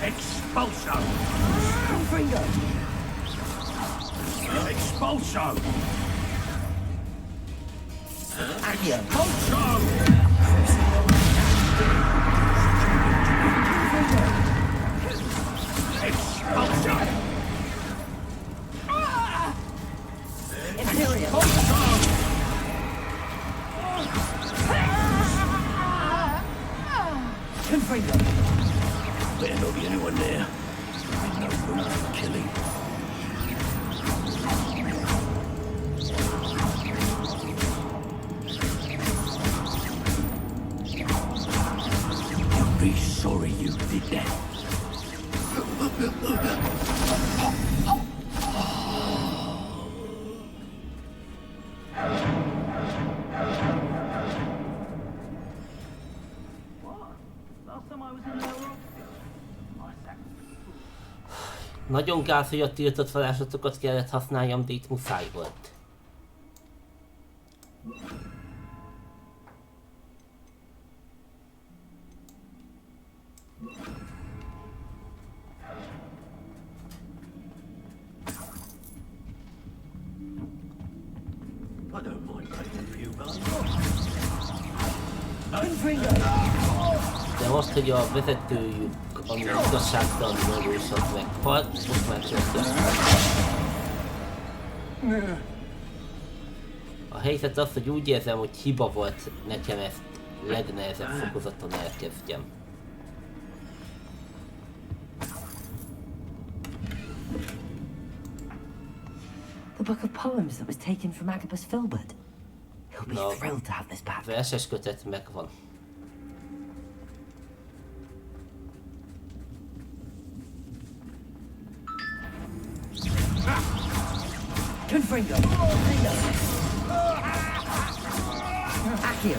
Expulso! Confringo! Expulso! Accio! Expulso! Expulso! Imperial! Confringo! Better not be anyone there. There's no room for killing. You'll be sorry you did that. Nagyon gáz, hogy a tiltott varázslatokat kellett használjam, de itt muszáj volt. I don't mind taking a few bucks. Confringo! De most, hogy a vezetőjük, ami igazságtalanul erősat meghalt, most már kezdjük. A helyzet az, hogy úgy érzem, hogy hiba volt nekem ezt legnehezebb fokozaton elkezdjem. The book of poems that was taken from Agabus Filbert. He'll be thrilled to have this back. Verses kötet megvan. Confringo! Accio!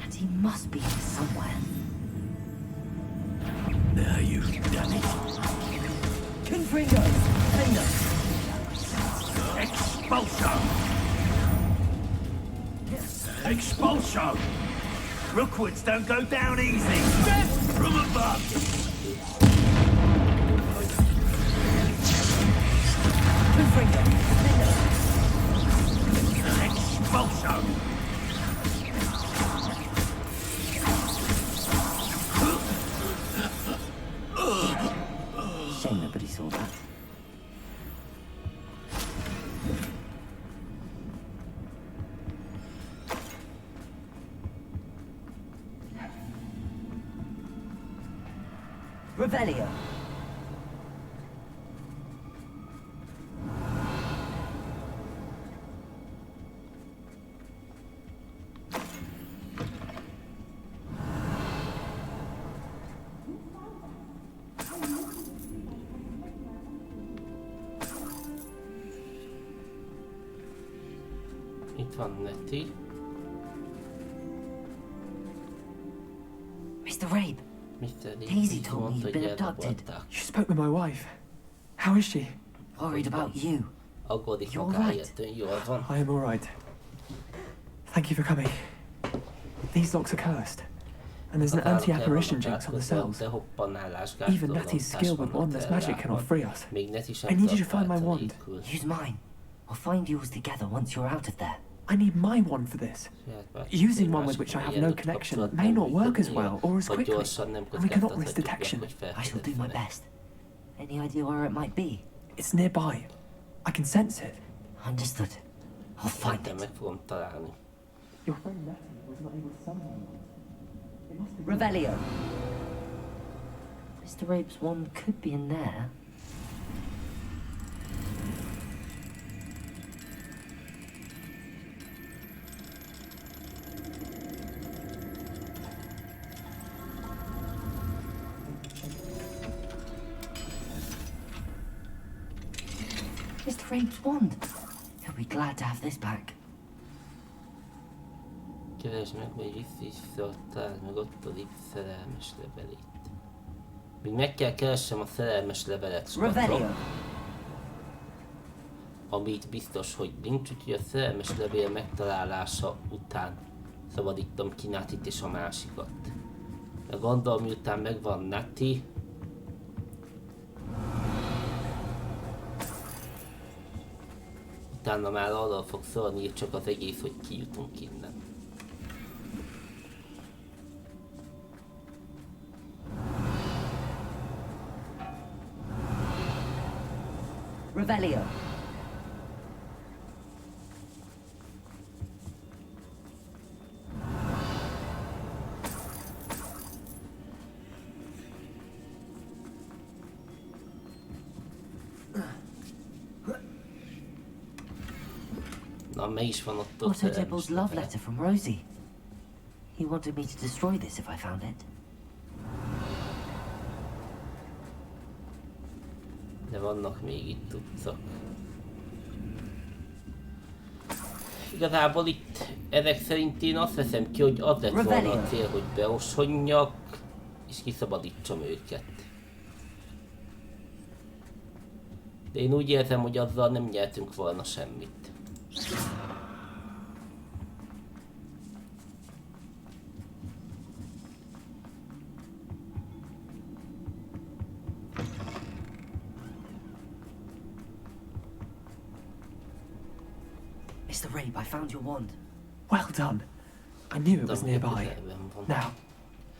And he must be here somewhere. Now you've done it. Confringo! Finger! Expulso! Expulso! Rookwoods don't go down easy! Death from above! Confringo! Finger! Expulso! Shame nobody saw that. Revelio. Itt van Nettie. Mr. Rabe. Daisy told me you'd been abducted. You spoke with my wife. How is she? Worried about you. You're right. I am all right. Thank you for coming. These locks are cursed, and there's an anti-apparition jinx on the cells. Even Natty's skill with wandless magic cannot free us. I need you to find my wand. Use mine. We'll find yours together once you're out of there. I need my wand for this. Using one with which I have no connection may not work as well or as quickly, and we cannot risk detection. I shall do my best. Any idea where it might be? It's nearby. I can sense it. Understood. I'll find it. Your friend Natty was not able to summon you. It must have Revelio. Mr. Rabe's wand could be in there. Mr. Rabe's wand. He'll be glad to have this back. Keresd meg, hogy visszaadtál meg ott a lip szerelmes levelét. Még meg kell keressem a szerelmes levelet sorra. Amit biztos, hogy nincs, úgyhogy a szerelmes levél megtalálása után szabadítom ki Natit és a másikat. De gondolom, miután megvan Nati, utána már arról fog szólni csak az egész, hogy kijutunk innen. Revelio. Na, meg is van ott a Otto Dibble's love letter from Rosie. He wanted me to destroy this if I found it. De vannak még itt tudszak. Igazából itt ezek szerint én azt veszem ki, hogy az lett volna a cél, hogy beosonjak és kiszabadítsam őket. De én úgy érzem, hogy azzal nem nyertünk volna semmit. Mr. Rabe, I found your wand. Well done. I knew it was nearby. Now,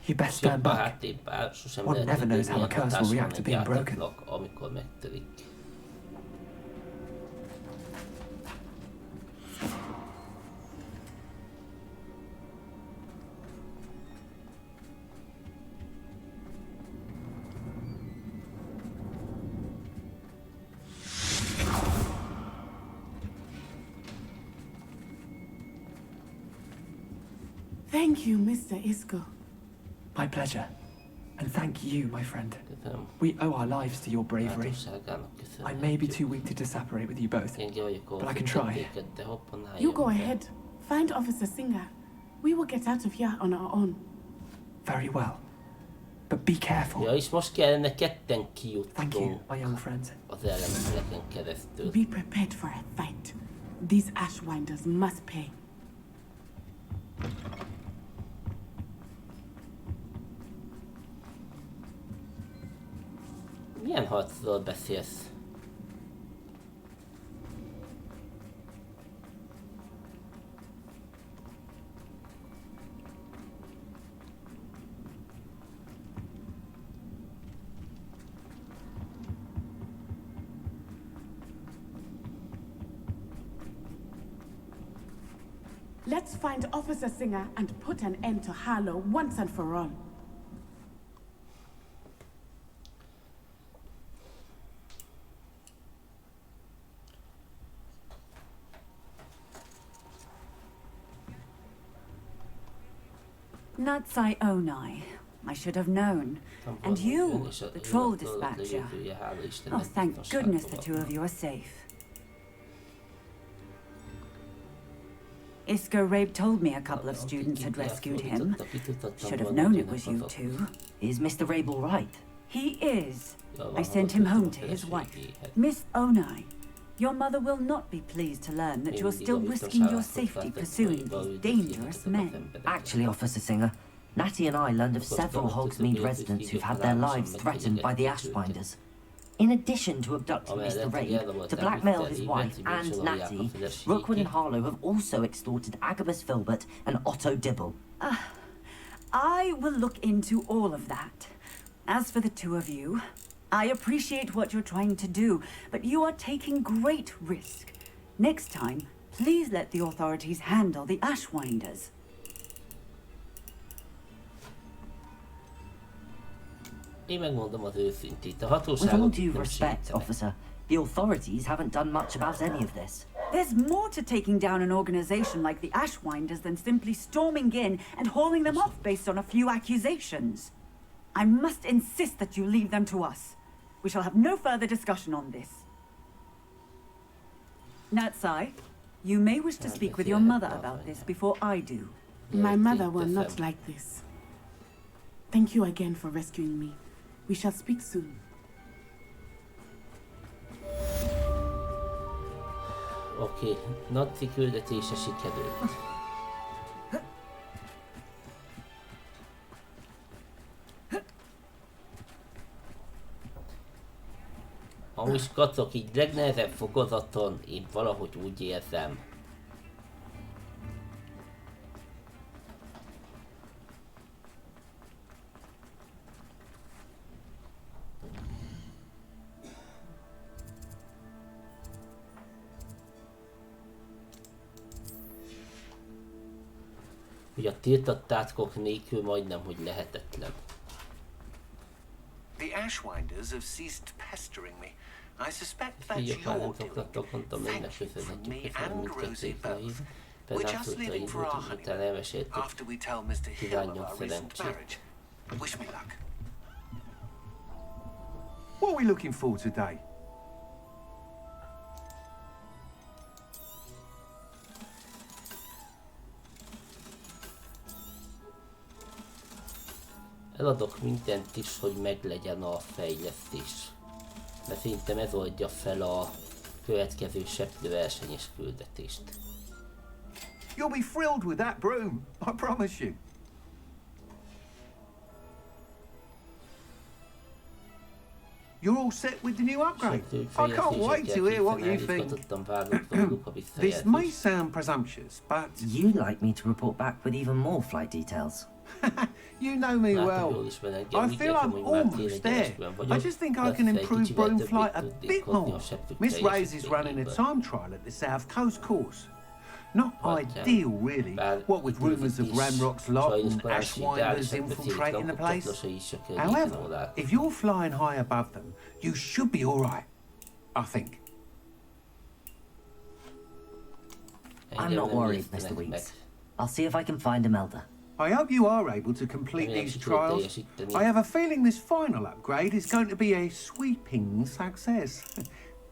you best stand back. One never knows how a curse will react to being broken. Thank you, Mr. Isco. My pleasure. And thank you, my friend. We owe our lives to your bravery. I may be too weak to disapparate with you both, but I can try. You go ahead. Find Officer Singer. We will get out of here on our own. Very well. But be careful. Ja, és most kellene ketten kijutnunk. Thank you, my young friend. Az ellenfeleken keresztül. Be prepared for a fight. These Ashwinders must pay. Milyen harcról beszélsz? Let's find Officer Singer and put an end to Harlow once and for all. Natsai Onai. I should have known. And you, the troll dispatcher. Oh, thank goodness the two of you are safe. Isco Rabe told me a couple of students had rescued him. Should have known it was you two. Is Mr. Rabe all right? He is. I sent him home to his wife. Miss Onai, your mother will not be pleased to learn that you're still risking your safety pursuing these dangerous men. Actually, Officer Singer, Natty and I learned of several Hogsmeade residents who've had their lives threatened by the Ashwinders. In addition to abducting Mr. Rabe to blackmail his wife and Natty, Rookwood and Harlow have also extorted Agabus Filbert and Otto Dibble. I will look into all of that. As for the two of you, I appreciate what you're trying to do, but you are taking great risk. Next time, please let the authorities handle the Ashwinders. Én megmondom az őszintét. A hatóságok With all due respect, officer, the authorities haven't done much about any of this. There's more to taking down an organization like the Ashwinders than simply storming in and hauling them off based on a few accusations. I must insist that you leave them to us. We shall have no further discussion on this. Natsai, you may wish to speak with your mother about this before I do. My mother will not like this. Thank you again for rescuing me. We shall speak soon. Oké, Nazi küldetése sikerült. Amúgy kacok, így legnehezebb fokozaton én valahogy úgy érzem. Hogy a tiltott táckok nélkül majdnem, hogy lehetetlen. The Ashwinders have ceased pestering me. I suspect that's your doing. Thank you from me and Rosie both. We're just leaving for our honeymoon after we tell Mr. Hill of our recent marriage. Wish me luck. What are we looking for today? Eladok mindent is, hogy meglegyen a fejlesztés. Mert szerintem ez oldja fel a következő seprőversenyes küldetést. You'll be thrilled with that broom, I promise you. You're all set with the new upgrade. I can't wait to hear what you think. This may sound presumptuous, but... You'd like me to report back with even more flight details. You know me well. I feel I'm almost there. I just think I can improve broom flight a bit more. Miss Reyes is running a time trial at the South Coast course. Not ideal, really, what with rumours of Ranrock's lot and Ashwinders infiltrating the place. However, if you're flying high above them, you should be all right, I think. I'm not worried, Mr. Weeks. I'll see if I can find Imelda. I hope you are able to complete these trials. I have a feeling this final upgrade is going to be a sweeping success.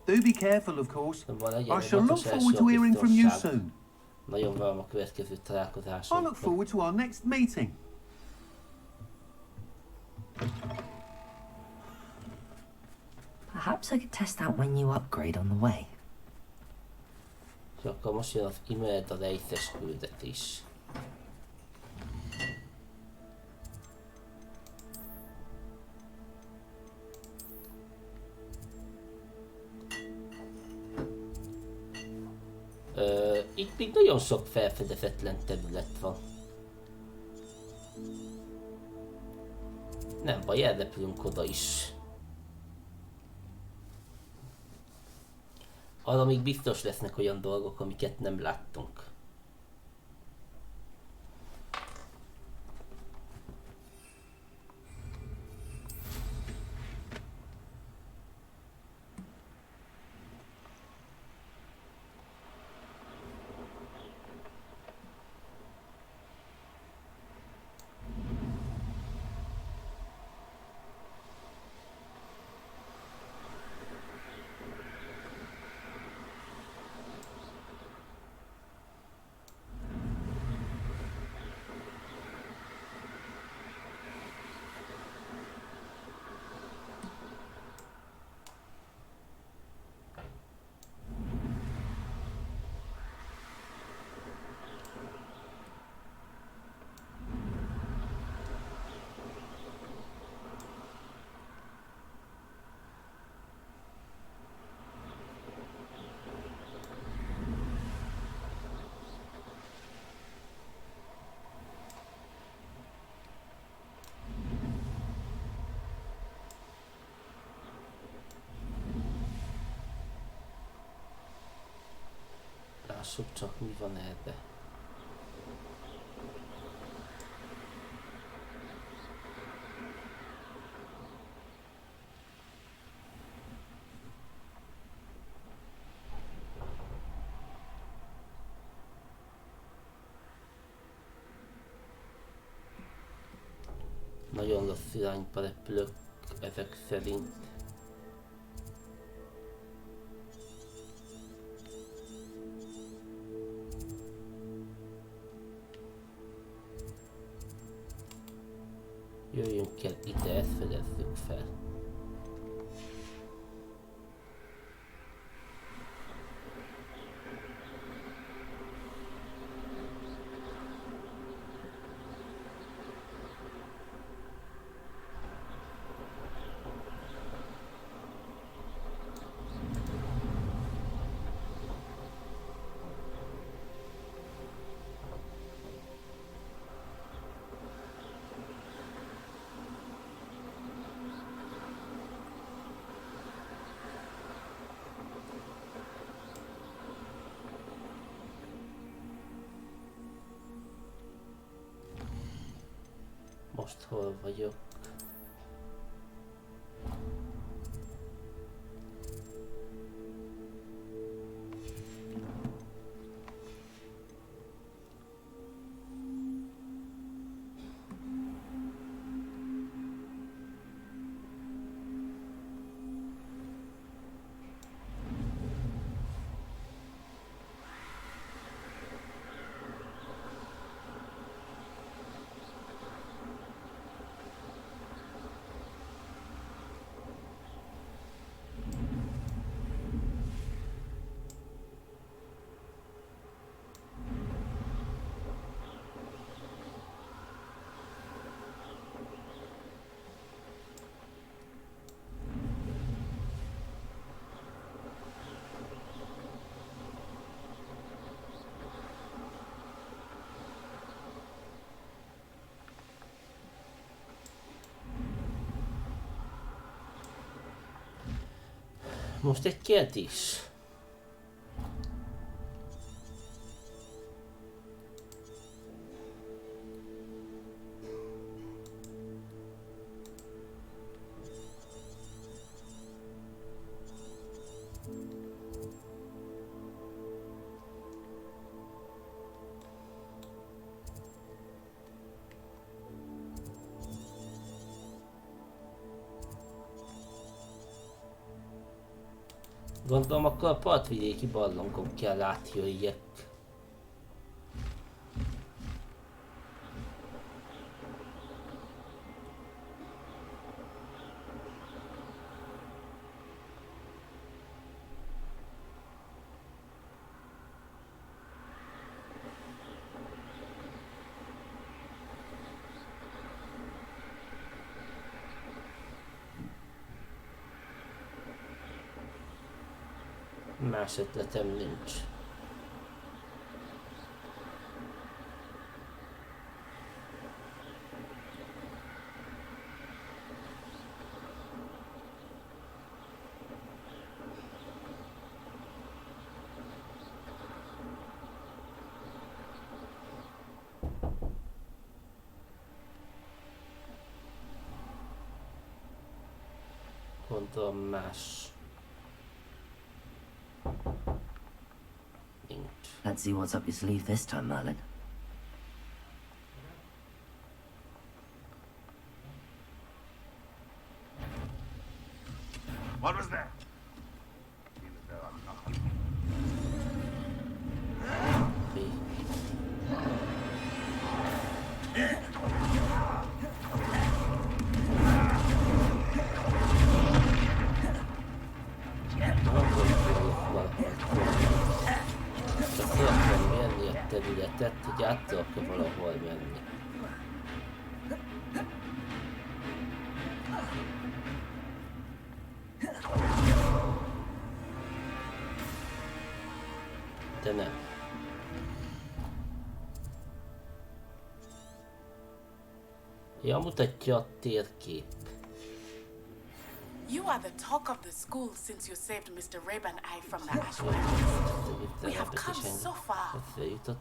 Do be careful, of course. I shall look forward to hearing from you soon. Nagyon várom a következő találkozásunkat. I look forward to our next meeting. Perhaps I could test out my new upgrade on the way. És akkor most jön az Imelda rejtes küldetés. Itt még nagyon sok felfedezetlen terület van. Nem baj, elrepülünk oda is. Arra még biztos lesznek olyan dolgok, amiket nem láttunk. Lássuk csak, mi van ebbe. Nagyon rossz irányba repülök ezek szerint. Jöjjünk el ide, ezt fedezzük fel. Most hol vagyok? Most egy kérdés. Gondolom, akkor a partvidéki barlangon kell átjöjjek. Más ötletem nincs. Gondolom más. Let's see what's up your sleeve this time, Merlin. What was that? Hogy át tudok valahol menni. De nem. Ja, mutatja a térkép. You are the talk of the school since you saved Mr. Rabe and I from the Ashway. We have come so far.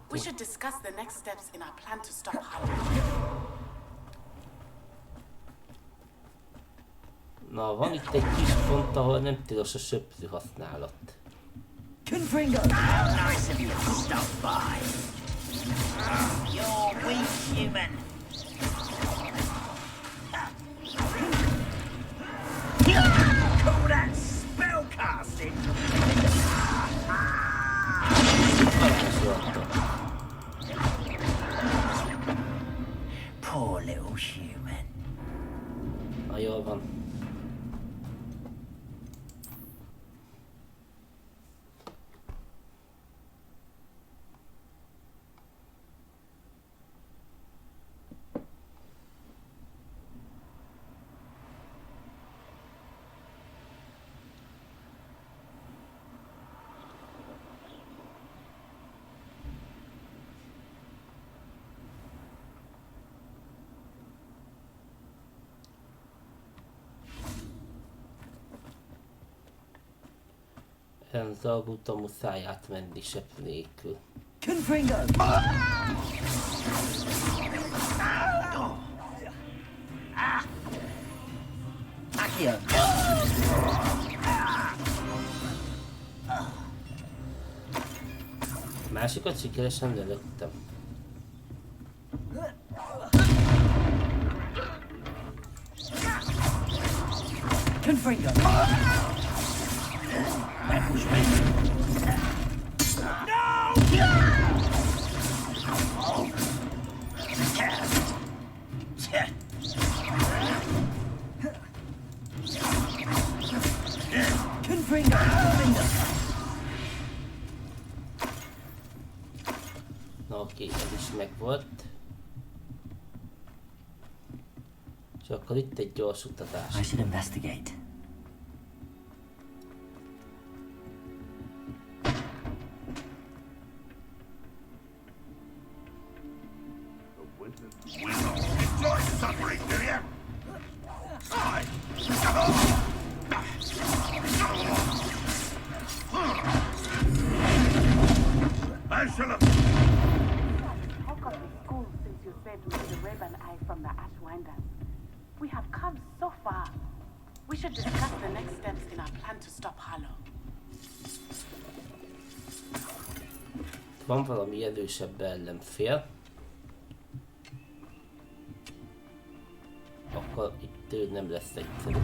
We should discuss the next steps in our plan to stop Halloween. Na, van itt egy kis pont, ahol nem tilos a söprű használat. Confringo! How nice of you to stop by. You're weak, human. Call that spellcasting? Poor little human. Na, jól van. Az albuta muszáj átmenni sepp nélkül. Confringo! Accio! Másikat sikeresen lelőttem. Confringo! Na oké, ez is megvolt. És akkor itt egy gyors utatás. I should investigate. Enjoy suffering, do you? find us. We have come so far. We should discuss the next steps in our plan to stop Harlow. Van valami erősebb ellenfél. Akkor itt ő nem lesz egyszerű.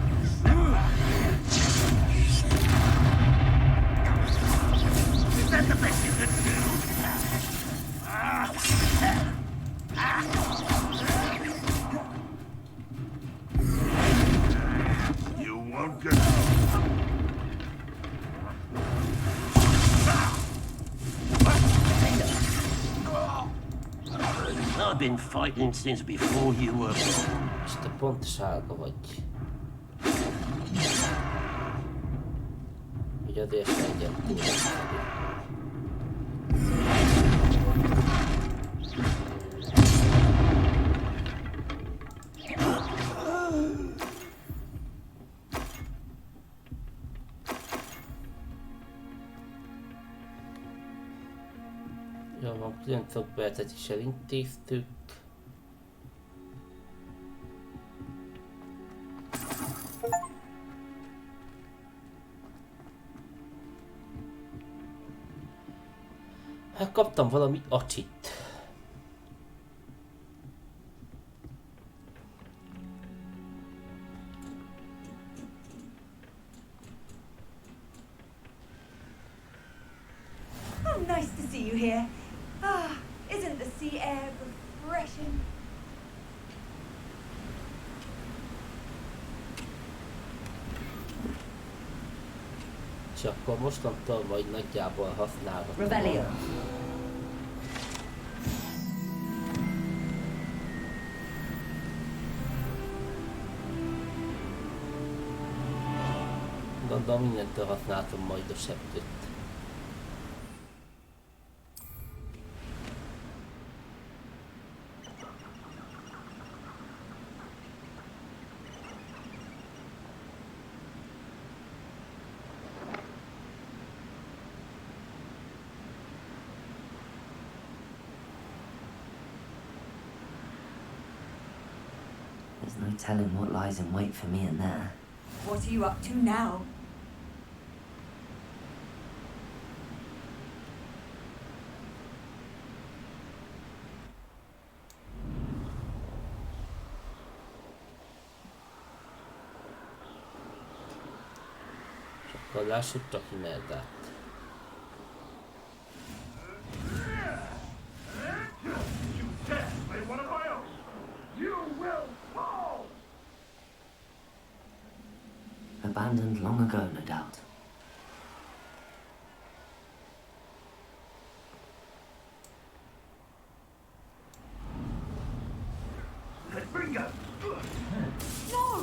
Is that the best you can do? You won't get out. I've been fighting since before you were born. És te pont sárga vagy. Hogy azért legyen túl egyszerű. Jó van, 9 percet is elintéztük. Hát kaptam valami acsit. Oh, nice to see you here. Ah, isn't the sea air refreshing? És akkor mostantól majd nagyjából használhatom. Revelio. Gondolom mindentől használtam majd a septőt. There's no telling what lies in wait for me in there. What are you up to now? Akkor lássuk csak Imeldát. Abandoned long ago, no doubt. Bingo! No!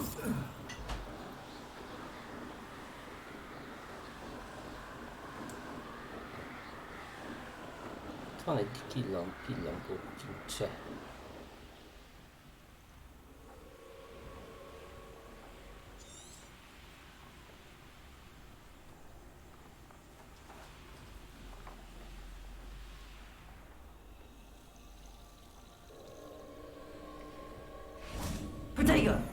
Itt van egy pillangó kincse. Potato!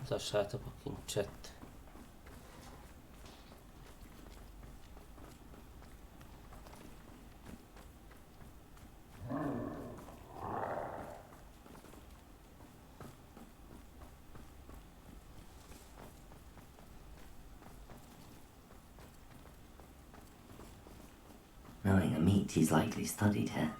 Mutassátok a kincset. Knowing a meat, he's likely studied here.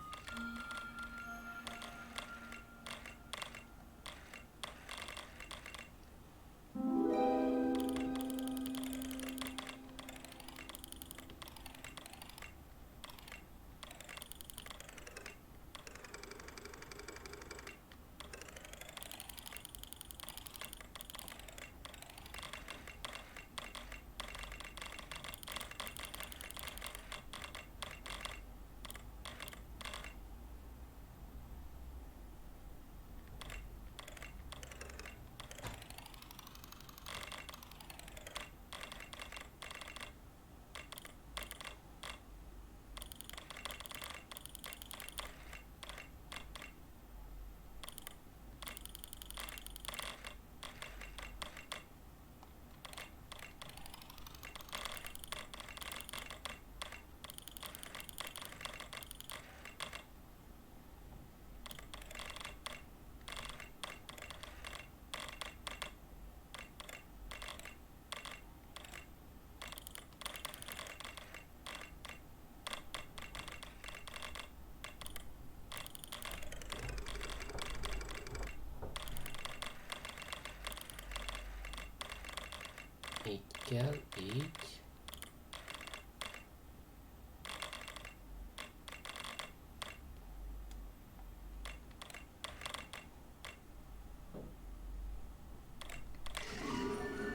kell, így.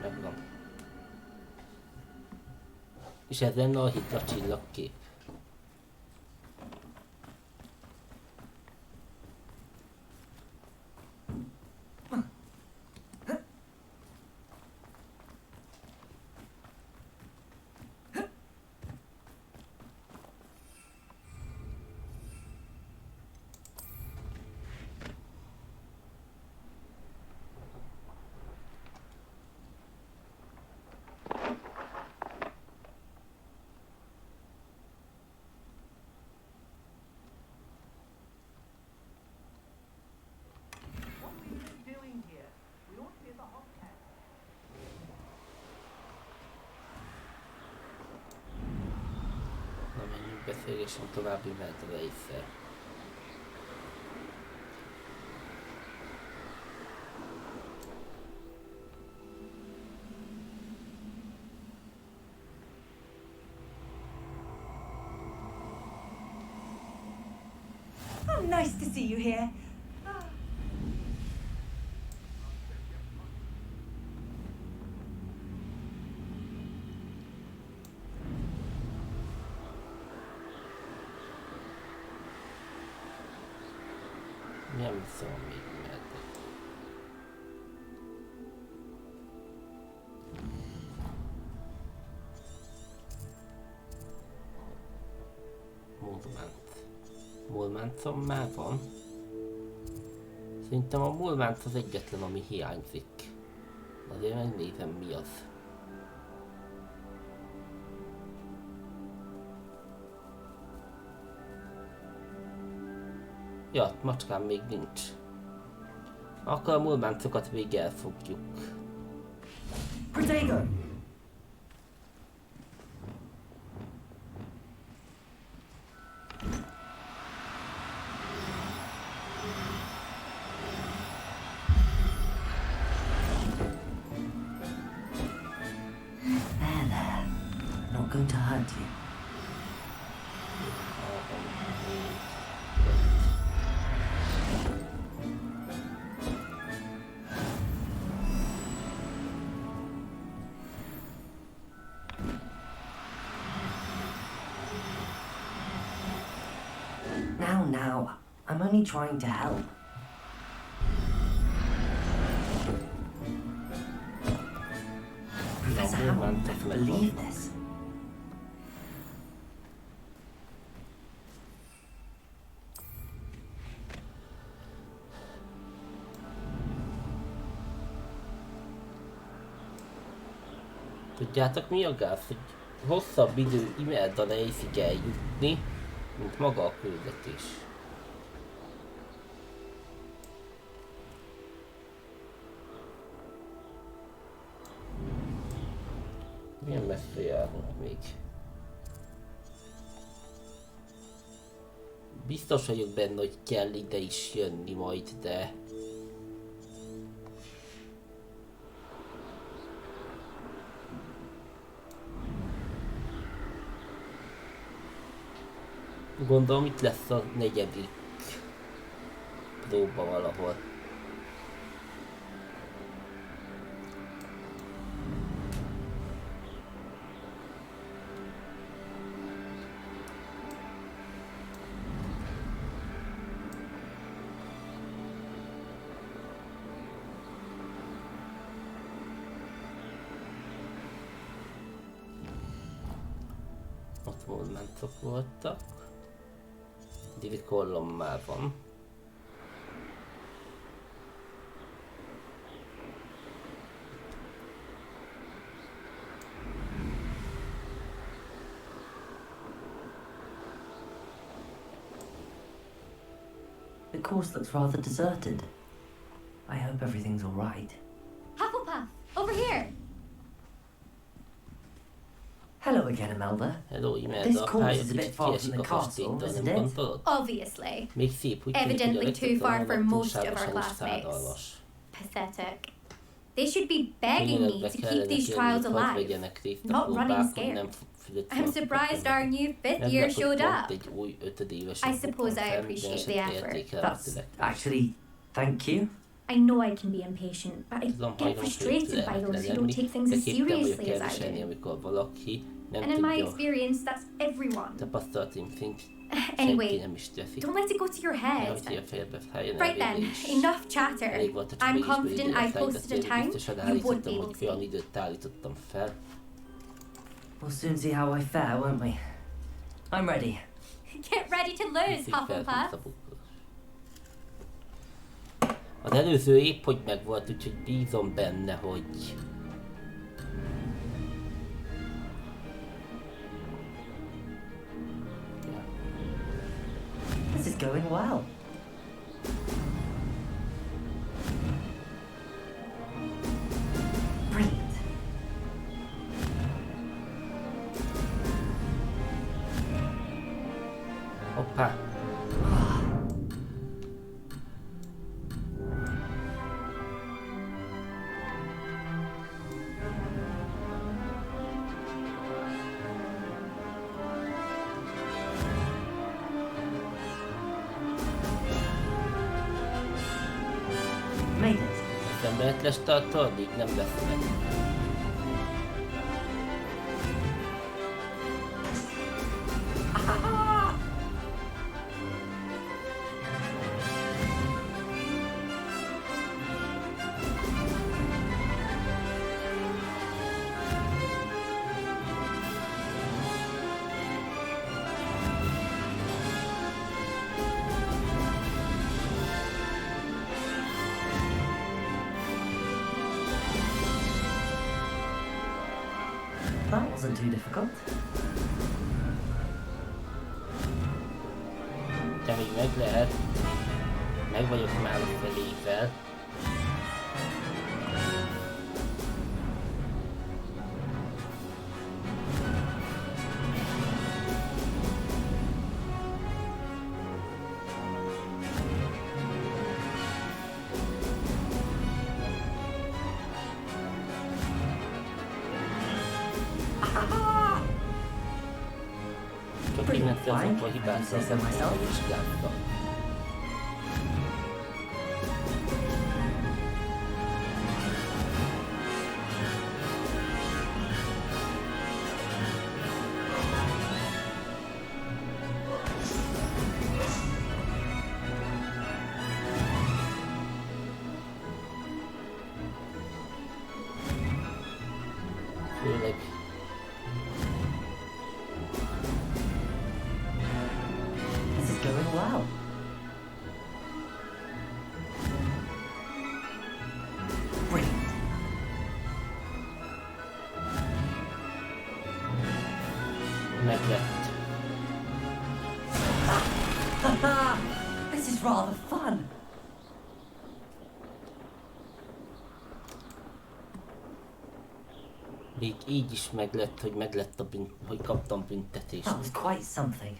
Megvan. És ez lenne a hidra csillagkép. Beszélgessünk további menteleisszel. Oh, nice to see you here. Nem szól még meddig. Mulmáncom már van. Szerintem a mulmánc az egyetlen, ami hiányzik. Azért megnézem, mi az. Ja, macskám még nincs. Akkor a mulmáncokat még elfogjuk. Protego! There. Not going to hurt you. Now, I'm only trying to help. Professor Hammond doesn't believe this. Tudjátok mi a gáz, hogy hosszabb idő Imelda nehézig eljutni, mint maga a küldetés. Milyen messze járunk még? Biztos vagyok benne, hogy kell ide is jönni majd, de... Gondolom itt lesz a negyedik próba valahol. Ott momentok voltak. Divi kollom már van. The course looks rather deserted. I hope everything's all right. Hufflepuff, over here! Hello again, Imelda. Hello, Imelda. This course is a bit far from the castle, isn't it? Obviously. Még szép, úgy Evidently too far for most of our classmates. Pathetic. They should be begging me to keep these trials alive, not running scared. I'm surprised our new 5th year showed up. I suppose I appreciate the effort. That's actually, thank you. I know I can be impatient, but I get frustrated by those who don't take things as seriously as I do. And in my experience, that's everyone. Anyway, don't let it go to your head. Right then, enough chatter. I'm confident I've posted a time you won't be able to. We'll soon see how I fare, won't we? I'm ready. Get ready to lose, Hufflepuff. Az előző épp hogy megvolt, úgyhogy bízom benne, hogy... This is going well. Brilliant. Hoppá. Nem lehet lestartolni, nem lesz meg. That wasn't too difficult. De még meg lehet. Meg vagyok már felével. Flying? I say so myself. This is rather fun. Még így is meglett, hogy kaptam büntetést. That was quite something.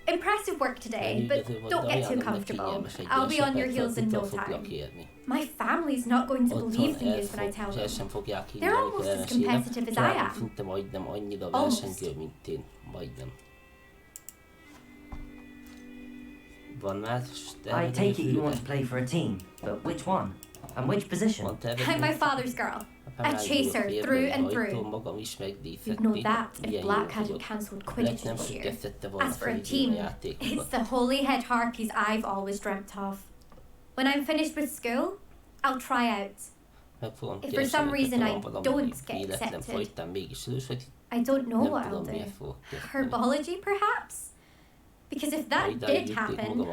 Impressive work today, but don't get too comfortable. I'll be on your heels in no time. My family's not going to believe the news when I tell them. They're almost as competitive as I am. Almost. I take it you want to play for a team, but which one? And which position? I'm my father's girl. A chaser through and through. You'd know that if Black hadn't cancelled Quidditch this year. As for a team, it's the holy-head Harkies I've always dreamt of. When I'm finished with school, I'll try out. If for some reason I don't get accepted, I don't know what I'll do. Herbology, perhaps? Because if that did happen,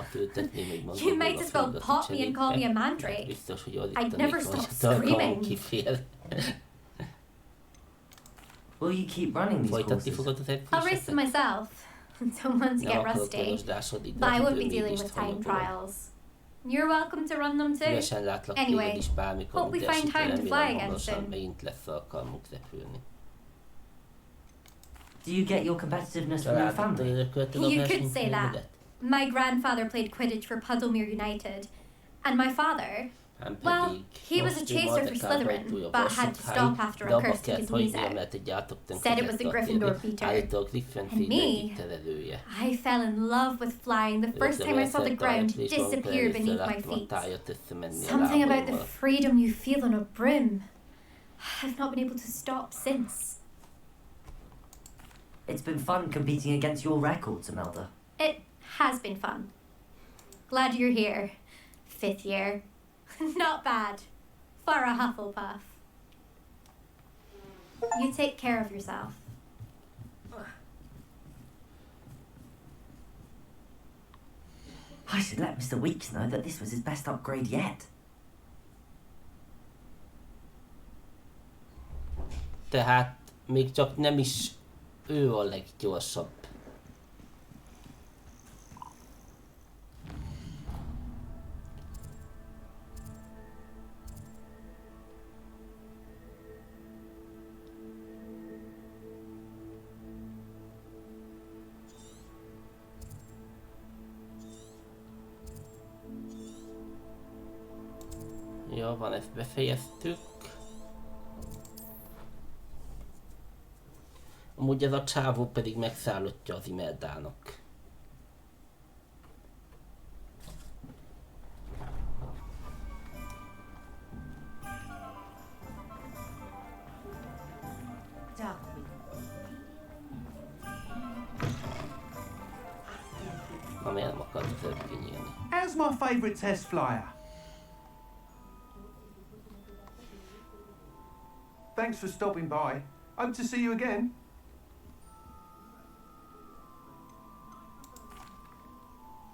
you might as well pop me and call me a mandrake. I'd never stop screaming. Will you keep running these courses? I'll race them myself. Don't want to get rusty. But I won't be dealing with time trials. You're welcome to run them too. Anyway, hope we find time to fly again soon. Do you get your competitiveness from your family? You could say that. My grandfather played Quidditch for Puddlemere United, and my father, Well, he was a chaser for Slytherin, but had to stop after a curse took his knees out. Said it was the Gryffindor beater. And me, I fell in love with flying the first time I saw the ground disappear beneath my feet. Something about the freedom you feel on a broom. I've not been able to stop since. It's been fun competing against your records, Imelda. It has been fun. Glad you're here. 5th year. Not bad. For a Hufflepuff. You take care of yourself. I should let Mr. Weeks know that this was his best upgrade yet. Tehát még csak nem is ő a leggyorsabb. Jó, van, ezt befejeztük. Amúgy ez a csávó pedig megszállottja az Imeldának. Ami nem akart az előbb kinyílni. How's my favourite test flyer? Thanks for stopping by. Hope to see you again.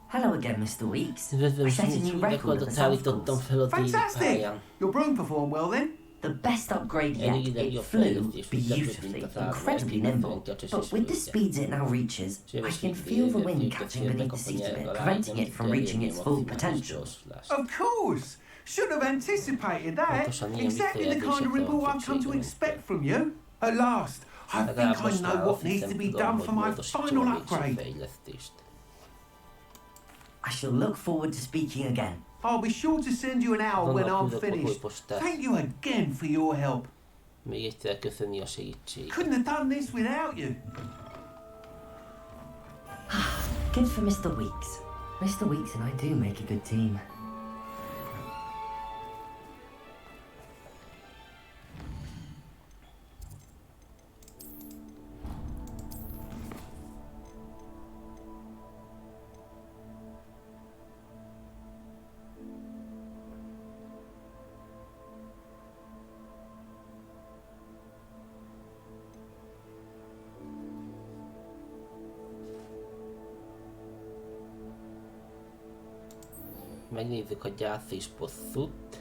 Hello again, Mr. Weeks. I set a new record at the south course. Fantastic! Your broom performed well then? The best upgrade yet. It flew beautifully, incredibly nimble. But with the speeds it now reaches, I can feel the wind catching beneath the seat of it, preventing it from reaching its full potential. Of course! Should have anticipated that. Exactly the kind of report I've come to expect from you. At last, I think I know what needs to be done for my final upgrade. I shall look forward to speaking again. I'll be sure to send you an hour when I'm finished. Thank you again for your help. Couldn't have done this without you. Good for Mr. Weeks. Mr. Weeks and I do make a good team. Megnézzük a gyász és bosszút.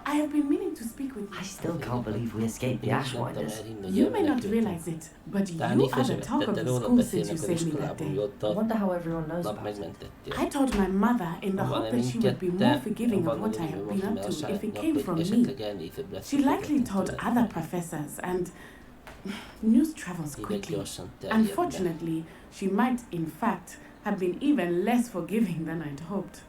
I have been meaning to speak with you. I still can't believe we escaped the Ashwinders. You may not realize it, but you are the talk of the school since you saved me that day. I wonder how everyone knows about it. I told my mother in the hope that she would be more forgiving of what I have been up to if it came from me. She likely told other professors, and news travels quickly. Unfortunately, she might, in fact, have been even less forgiving than I'd hoped.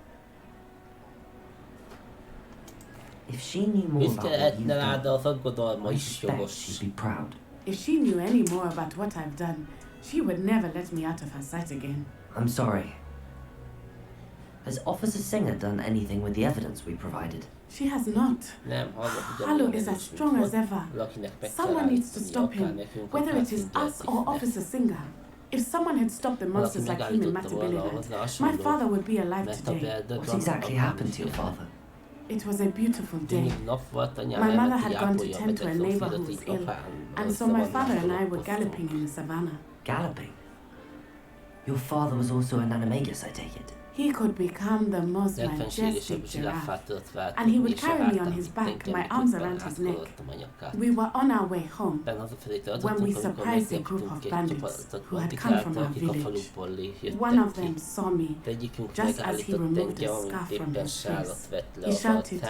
If she knew more about what you've done, I suspect she'd be proud. If she knew any more about what I've done, she would never let me out of her sight again. I'm sorry. Has Officer Singer done anything with the evidence we provided? She has not. Harlow is as strong as ever. Someone needs to stop him, whether it is us or Officer Singer. If someone had stopped the monsters like him in Matabeleland, my father would be alive today. What exactly happened to your father? It was a beautiful day. My mother had gone to tend to a neighbor who was ill, and so my father and I were galloping in the savannah. Galloping? Your father was also an animagus, I take it? He could become the most majestic giraffe, and he would carry me on his back, my arms around his neck. We were on our way home when we surprised a group of bandits who had come from our village. One of them saw me just as he removed a scarf from his face. He shouted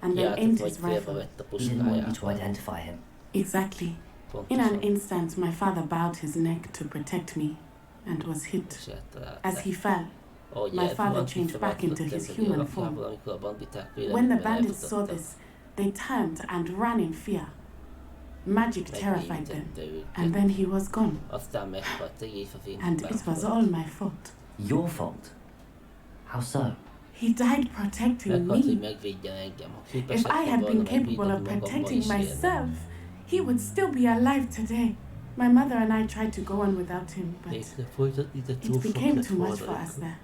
and then aimed his rifle. He didn't want you to identify him. Exactly. In an instant, my father bowed his neck to protect me and was hit. As he fell, my father changed back into his human form. When the bandits saw this, they turned and ran in fear. Magic terrified them, and then he was gone. And it was all my fault. Your fault? How so? He died protecting me. If I had been capable of protecting myself, he would still be alive today. My mother and I tried to go on without him, but it became too much for us there.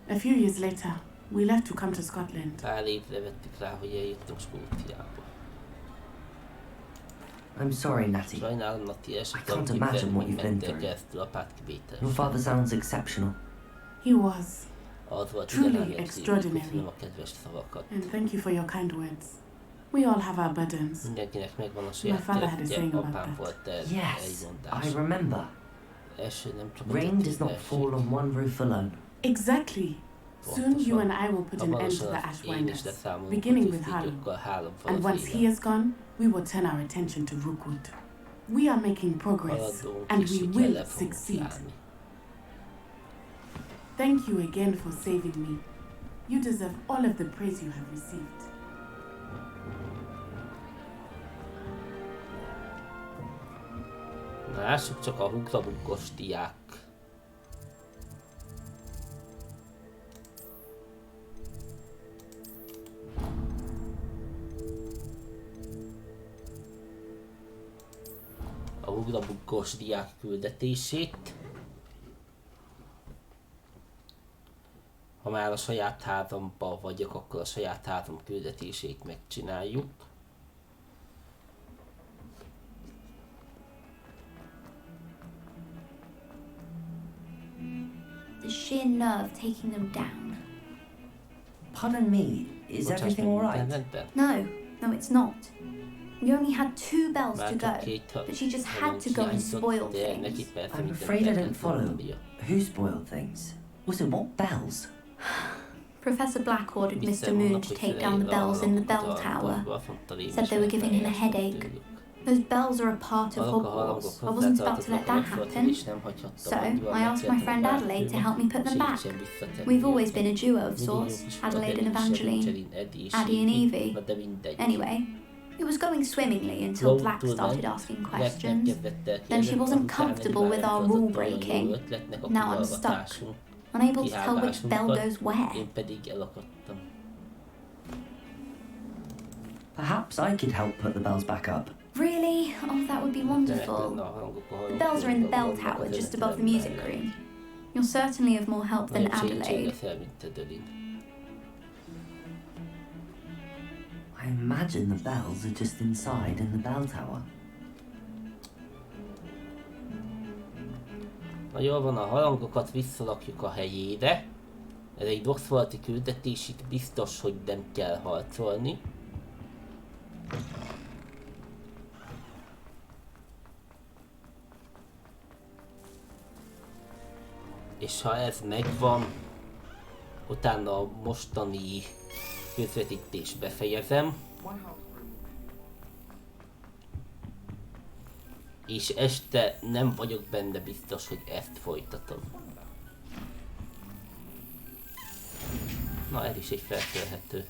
A few years later, we left to come to Scotland. I'm sorry, Natty. I can't imagine what you've been through. Your father sounds exceptional. He was. Truly extraordinary. And thank you for your kind words. We all have our burdens. My father had a saying about that. Yes, I remember. Rain does not fall on one roof alone. Exactly. Soon you and I will put an end to the Ashwinders, beginning with Harlow. And once he is gone, we will turn our attention to Rookwood. We are making progress, and we will succeed. Thank you again for saving me. You deserve all of the praise you have received. Lássuk csak a hugrabukkos diák. A hugrabukkos diák küldetését. Ha már a saját házamba vagyok, akkor a saját házam küldetését megcsináljuk. The sheer nerve taking them down. Pardon me, is everything alright? No, it's not. We only had 2 bells to go, but she just had to go and spoil things. I'm afraid I don't follow. Who spoiled things? Also, what bells? Professor Black ordered Mr. Moon to take down the bells in the bell tower. Said they were giving him a headache. Those bells are a part of Hogwarts. I wasn't about to let that happen. So I asked my friend Adelaide to help me put them back. We've always been a duo of sorts, Adelaide and Evangeline, Addie and Evie. Anyway, it was going swimmingly until Black started asking questions. Then she wasn't comfortable with our rule breaking. Now I'm stuck, unable to tell which bell goes where. Perhaps I could help put the bells back up. Really? Oh, that would be wonderful. The bells are in the bell tower just above the music room. You're certainly of more help than Adelaide. I imagine the bells are just inside in the bell tower. Na jól van, a harangokat visszarakjuk a helyére. Ez egy Oxfordi küldetés, itt biztos, hogy nem kell harcolni. És ha ez megvan, utána a mostani közvetítést befejezem. És este nem vagyok benne biztos, hogy ezt folytatom. Na, ez is egy feltörhető.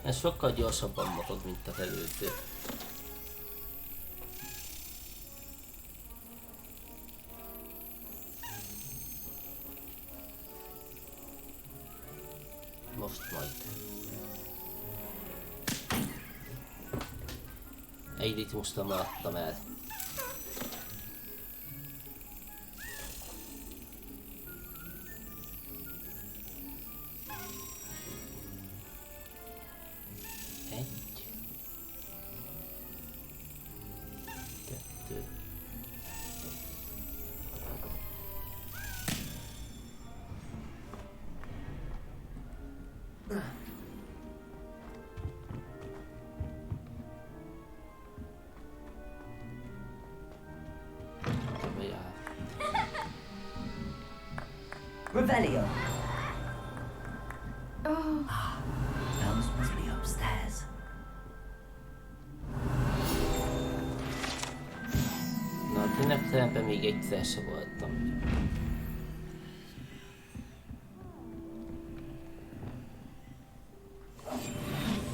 Ez sokkal gyorsabban mozog, mint az előző. Most majd. Egy ritmusra maradtam el. Revelio. Oh. Bells must be upstairs. Na, tényleg teremben még egyszer se voltam.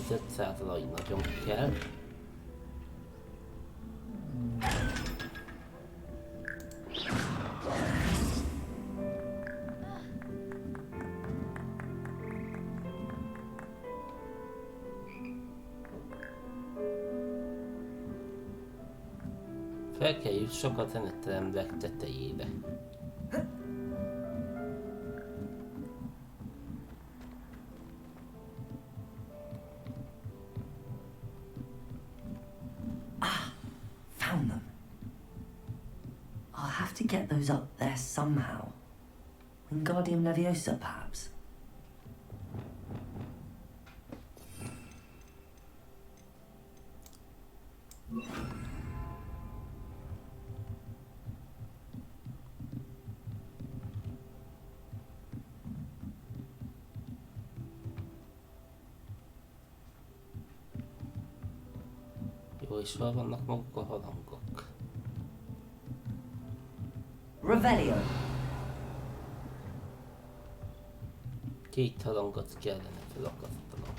Az 500 nagyon kell. Fel kell jussak a zeneterem legtetejére. Found them. I'll have to get those up there somehow. Wingardium Leviosa, perhaps? Jó, és hol vannak maguk a harangok? Revelio. Két harangot kellene felakasztanom.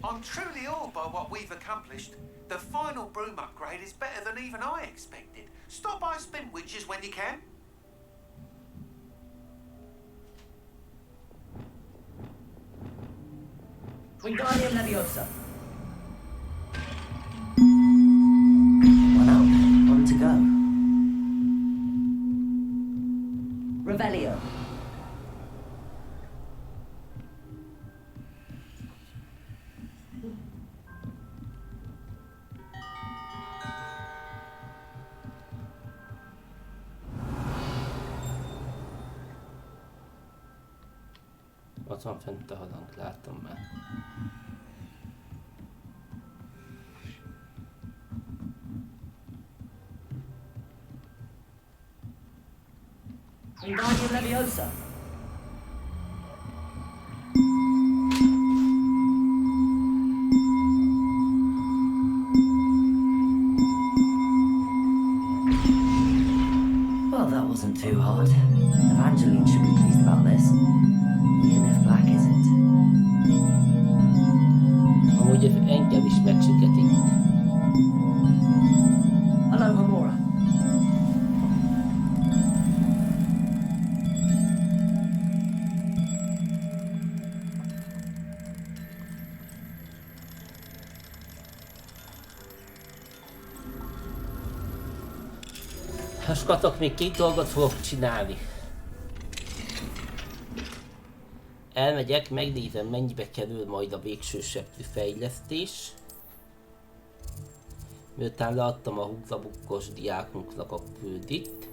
I'm truly awed by what we've accomplished. The final broom upgrade is better than even I expected. Stop by Spin Witches when you can. Wingardium Leviosa. To go. Revelio. Ott van fent a harang, látom már. Wingardium Leviosa. Well, that wasn't too hard. Evangeline should be pleased about this, even if Black isn't. Amúgy engem is megsiket itt. Hello, Hamora. Haskatok, még két dolgot fogok csinálni. Elmegyek, megnézem, mennyibe kerül majd a végső seprű fejlesztés. Miután leadtam a húzabukkos diákunknak a küldit.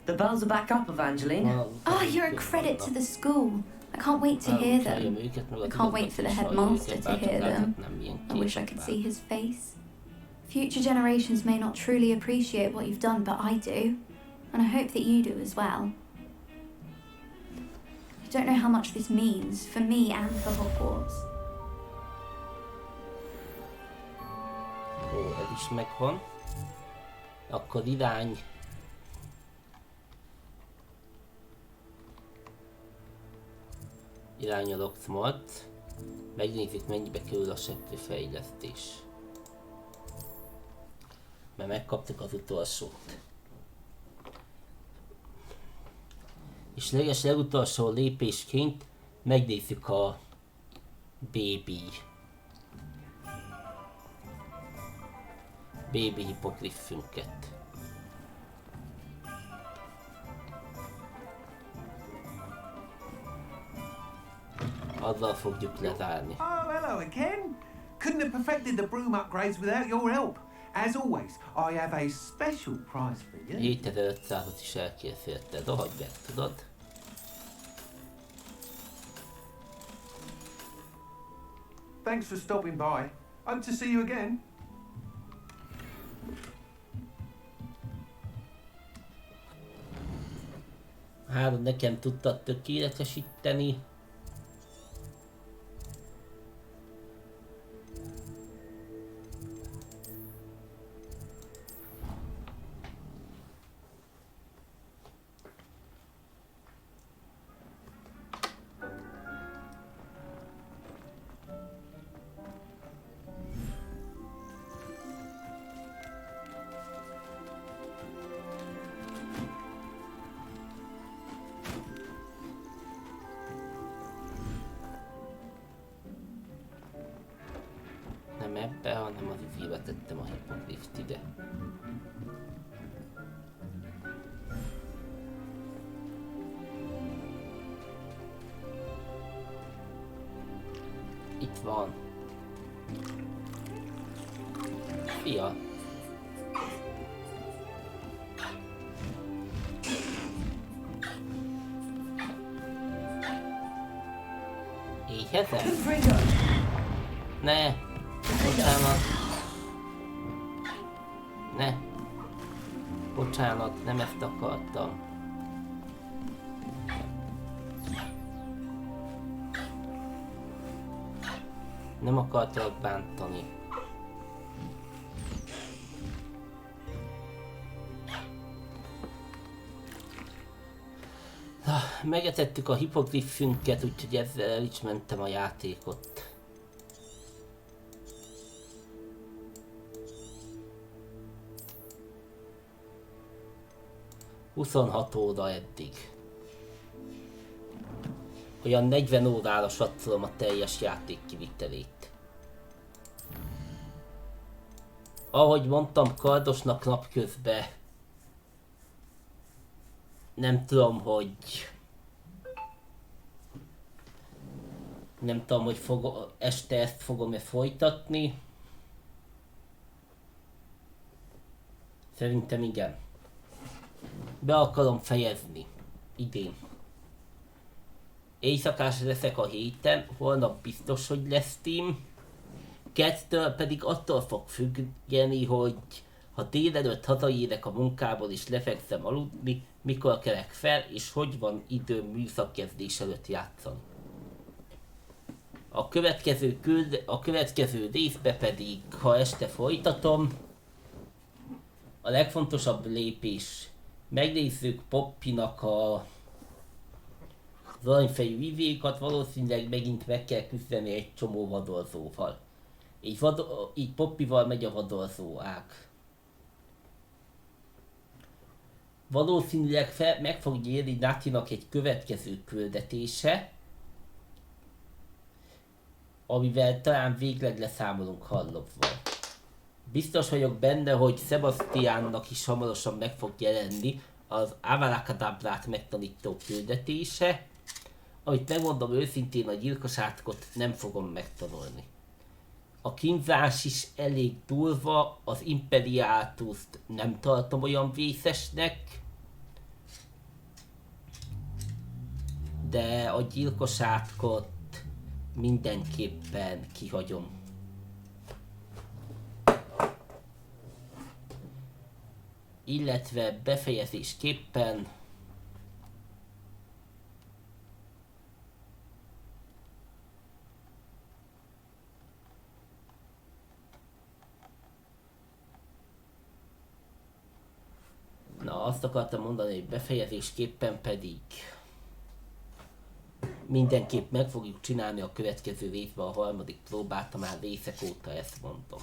The bells are back up, Evangeline. Oh, you're a credit to the school. can't wait to hear them. I can't wait for the headmaster to hear them. I wish I could see his face. Future generations may not truly appreciate what you've done, but I do. And I hope that you do as well. You don't know how much this means for me and for Hogwarts. Ó, ez is megvan. Akkor irány. Irányolok smart. Megnézzük, mennyibe kerül a seprőfejlesztés. Mert megkaptuk az utolsót. És legutolsó lépésként megnézzük a baby hipoglifünket. Azzal fogjuk lezárni. Oh, hello again. Couldn't have perfected the broom upgrades without your help. As always, I have a special prize for you. 7500-ot is elkészítetted, ahogy meg tudod. Thanks for stopping by. Hope to see you again. Hát nekem tudtad tökéletesíteni. Nem ebbe, hanem az izébe tettem a hipoglift ide. Itt van. Fia. Éhezem? Ne! Bocsánat. Ne. Bocsánat, nem ezt akartam. Nem akartalak bántani. Megetettük a hipoglifünket, úgyhogy ezzel el is mentem a játékot. 26 óra eddig. Olyan 40 órára satszolom a teljes játék kivitelét. Ahogy mondtam, kardosnak napközben nem tudom, hogy este ezt fogom-e folytatni. Szerintem igen. Be akarom fejezni. Idén. Éjszakás leszek a héten, holnap biztos, hogy lesz Steam. Kettől pedig attól fog függeni, hogy ha délelőtt hazaérek a munkából és lefekszem aludni, mikor kelek fel, és hogy van időm műszakkezdés előtt játszani. A következő részbe pedig, ha este folytatom, a legfontosabb lépés, megnézzük Poppynak a aranyfejű ivékat, valószínűleg megint meg kell küzdeni egy csomó vadorzóval. Így Poppyval megy a vadorzó ág. Valószínűleg meg fog érni Natinak egy következő küldetése, amivel talán végleg leszámolunk Harlowval. Biztos vagyok benne, hogy Sebastiannak is hamarosan meg fog jelenni az Avada Kedabrát megtanító küldetése, amit megmondom őszintén, a gyilkosátkot nem fogom megtanulni. A kínzás is elég durva, az Imperiátust nem tartom olyan vészesnek, De a gyilkos átkot mindenképpen kihagyom. Illetve befejezésképpen na, azt akartam mondani, hogy befejezésképpen pedig mindenképp meg fogjuk csinálni a következő részben a harmadik próbát, ha már részek óta ezt mondom.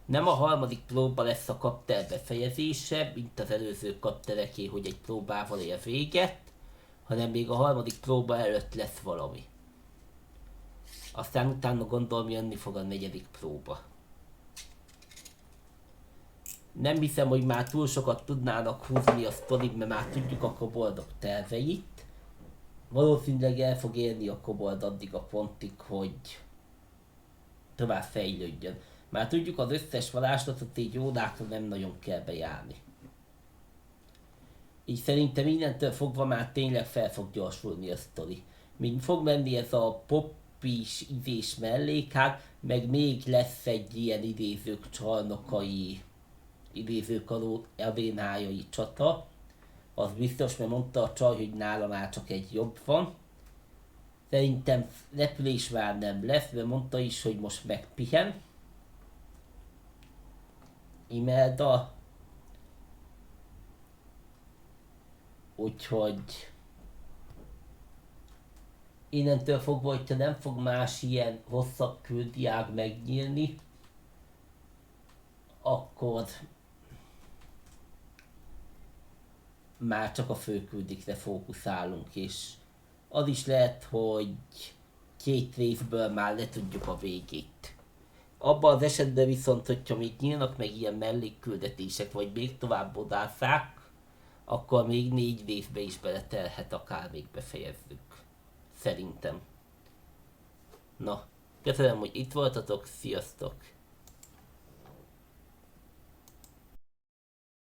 Nem a harmadik próba lesz a kapter befejezése, mint az előző kaptereké, hogy egy próbával ér véget, hanem még a harmadik próba előtt lesz valami. Aztán utána gondolom jönni fog a negyedik próba. Nem hiszem, hogy már túl sokat tudnának húzni a sztorit, mert már tudjuk a koboldok terveit. Valószínűleg el fog érni a kobold addig a pontig, hogy tovább fejlődjön. Már tudjuk az összes varázslatot, így órákra nem nagyon kell bejárni. Így szerintem innentől fogva már tényleg fel fog gyorsulni a sztori. Még fog menni ez a poppis idés mellékág, meg még lesz egy ilyen idézők csarnokai, idézők arénájai csata. Az biztos, mert mondta a csaj, hogy nála már csak egy jobb van. Szerintem repülés már nem lesz, mert mondta is, hogy most megpihen. Imelda. Úgyhogy innentől fogva, hogyha nem fog más ilyen hosszabb küldiág megnyílni, akkor már csak a főküldikre fókuszálunk, és az is lehet, hogy 2 részből már le tudjuk a végét. Abban az esetben viszont, hogyha még nyílnak meg ilyen mellékküldetések, vagy még tovább odászák, akkor még 4 részbe is beletelhet, akár még befejezzük. Szerintem. Na, köszönöm, hogy itt voltatok, sziasztok!